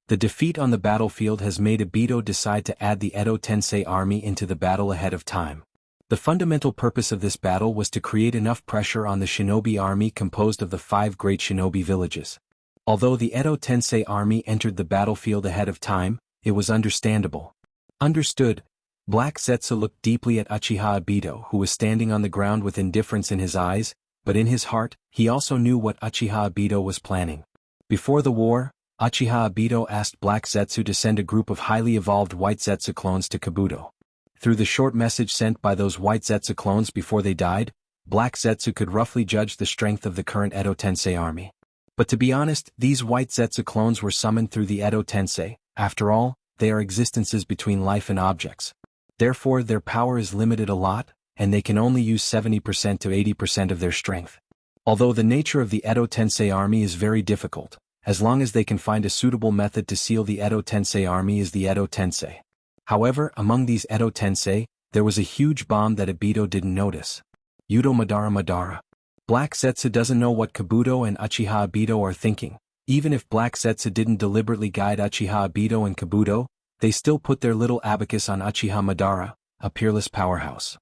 [SPEAKER 1] The defeat on the battlefield has made Obito decide to add the Edo Tensei army into the battle ahead of time. The fundamental purpose of this battle was to create enough pressure on the shinobi army composed of the 5 great shinobi villages. Although the Edo Tensei army entered the battlefield ahead of time, it was understandable. Understood. Black Zetsu looked deeply at Uchiha Obito, who was standing on the ground with indifference in his eyes, but in his heart, he also knew what Uchiha Obito was planning. Before the war, Uchiha Obito asked Black Zetsu to send a group of highly evolved White Zetsu clones to Kabuto. Through the short message sent by those White Zetsu clones before they died, Black Zetsu could roughly judge the strength of the current Edo Tensei army. But to be honest, these White Zetsu clones were summoned through the Edo Tensei. After all, they are existences between life and objects. Therefore, their power is limited a lot, and they can only use 70% to 80% of their strength. Although the nature of the Edo Tensei army is very difficult, as long as they can find a suitable method to seal the Edo Tensei army is the Edo Tensei. However, among these Edo Tensei, there was a huge bomb that Obito didn't notice. Yudo Madara. Black Zetsu doesn't know what Kabuto and Uchiha Obito are thinking. Even if Black Zetsu didn't deliberately guide Uchiha Obito and Kabuto, they still put their little abacus on Uchiha Madara, a peerless powerhouse.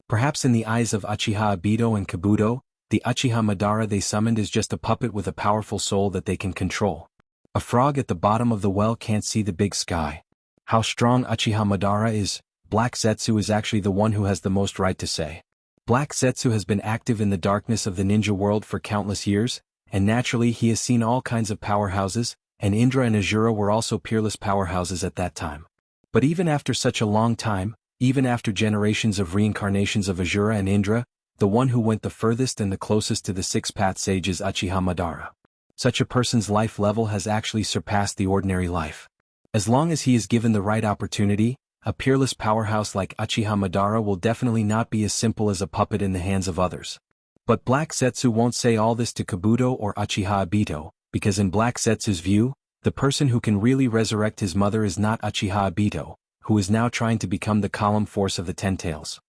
[SPEAKER 1] Perhaps in the eyes of Uchiha Obito and Kabuto, the Uchiha Madara they summoned is just a puppet with a powerful soul that they can control. A frog at the bottom of the well can't see the big sky. How strong Uchiha Madara is, Black Zetsu is actually the one who has the most right to say. Black Zetsu has been active in the darkness of the ninja world for countless years, and naturally he has seen all kinds of powerhouses, and Indra and Azura were also peerless powerhouses at that time. But even after such a long time, even after generations of reincarnations of Azura and Indra, the one who went the furthest and the closest to the 6-path sage is Uchiha Madara. Such a person's life level has actually surpassed the ordinary life. As long as he is given the right opportunity, a peerless powerhouse like Uchiha Madara will definitely not be as simple as a puppet in the hands of others. But Black Zetsu won't say all this to Kabuto or Uchiha Obito, because in Black Zetsu's view, the person who can really resurrect his mother is not Uchiha Obito, who is now trying to become the column force of the Ten Tails.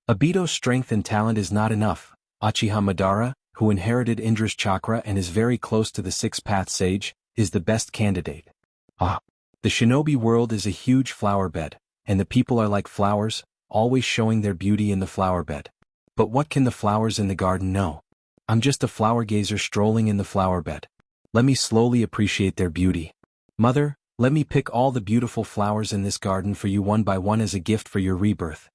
[SPEAKER 1] Obito's strength and talent is not enough. Uchiha Madara, who inherited Indra's chakra and is very close to the 6-path sage, is the best candidate. The shinobi world is a huge flower bed, and the people are like flowers, always showing their beauty in the flower bed. But what can the flowers in the garden know? I'm just a flower gazer strolling in the flower bed. Let me slowly appreciate their beauty. Mother, let me pick all the beautiful flowers in this garden for you one by one as a gift for your rebirth.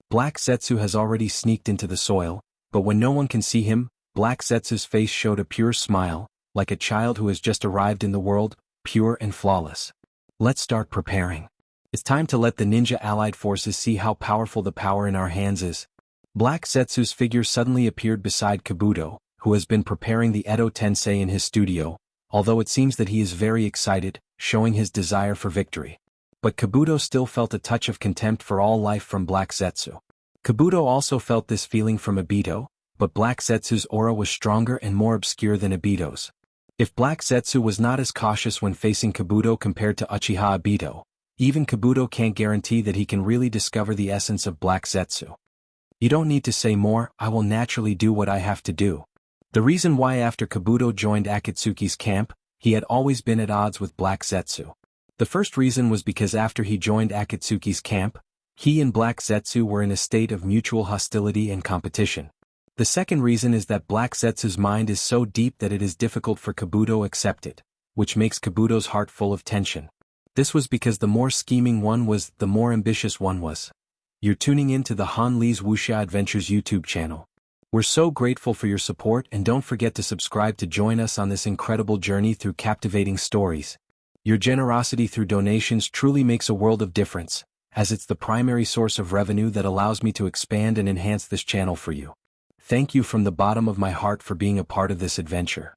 [SPEAKER 1] Black Zetsu has already sneaked into the soil, but when no one can see him, Black Zetsu's face showed a pure smile, like a child who has just arrived in the world, pure and flawless. Let's start preparing. It's time to let the ninja allied forces see how powerful the power in our hands is. Black Zetsu's figure suddenly appeared beside Kabuto, who has been preparing the Edo Tensei in his studio, although it seems that he is very excited, showing his desire for victory. But Kabuto still felt a touch of contempt for all life from Black Zetsu. Kabuto also felt this feeling from Obito, but Black Zetsu's aura was stronger and more obscure than Obito's. If Black Zetsu was not as cautious when facing Kabuto compared to Uchiha Obito, even Kabuto can't guarantee that he can really discover the essence of Black Zetsu. You don't need to say more, I will naturally do what I have to do. The reason why after Kabuto joined Akatsuki's camp, he had always been at odds with Black Zetsu. The first reason was because after he joined Akatsuki's camp, he and Black Zetsu were in a state of mutual hostility and competition. The second reason is that Black Zetsu's mind is so deep that it is difficult for Kabuto to accept it, which makes Kabuto's heart full of tension. This was because the more scheming one was, the more ambitious one was. You're tuning in to the Han Lee's Wuxia Adventures YouTube channel. We're so grateful for your support, and don't forget to subscribe to join us on this incredible journey through captivating stories. Your generosity through donations truly makes a world of difference, as it's the primary source of revenue that allows me to expand and enhance this channel for you. Thank you from the bottom of my heart for being a part of this adventure.